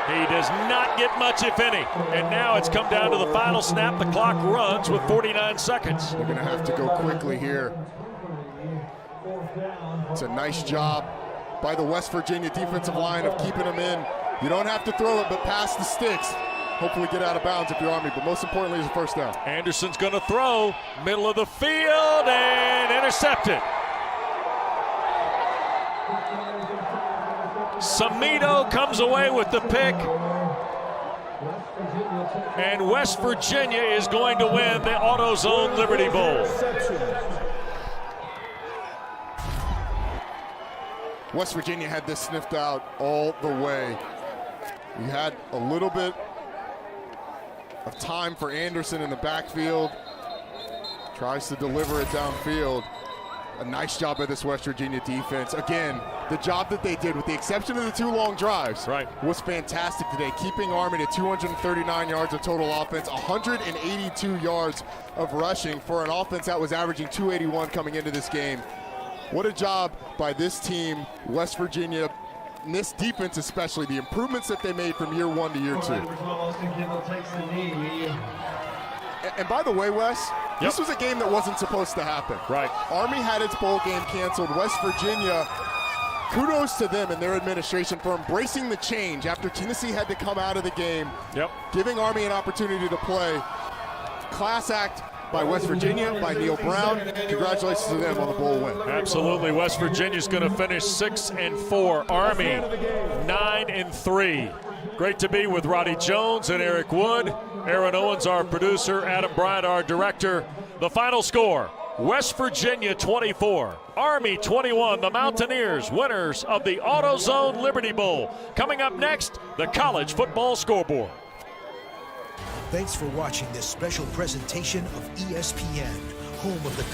He does not get much, if any. And now it's come down to the final snap. The clock runs with 49 seconds. They're going to have to go quickly here. It's a nice job by the West Virginia defensive line of keeping them in. You don't have to throw it, but pass the sticks. Hopefully get out of bounds if you're Army, but most importantly is a 1st down. Anderson's going to throw, middle of the field, and intercepted. Samito comes away with the pick, and West Virginia is going to win the AutoZone Liberty Bowl. West Virginia had this sniffed out all the way. You had a little bit of time for Anderson in the backfield. Tries to deliver it downfield. A nice job by this West Virginia defense. Again, the job that they did, with the exception of the 2 long drives, was fantastic today, keeping Army to 239 yards of total offense, 182 yards of rushing for an offense that was averaging 281 coming into this game. What a job by this team, West Virginia, and this defense especially, the improvements that they made from year 1 to year 2. And by the way, Wes, this was a game that wasn't supposed to happen. Army had its bowl game canceled. West Virginia, kudos to them and their administration for embracing the change after Tennessee had to come out of the game, giving Army an opportunity to play. Class act by West Virginia, by Neil Brown. Congratulations to them on the bowl win. Absolutely. West Virginia's going to finish 6-4. Army 9-3. Great to be with Roddy Jones and Eric Wood. Aaron Owens, our producer. Adam Bryant, our director. The final score, West Virginia 24, Army 21. The Mountaineers, winners of the AutoZone Liberty Bowl. Coming up next, the college football scoreboard. Thanks for watching this special presentation of ESPN, home of the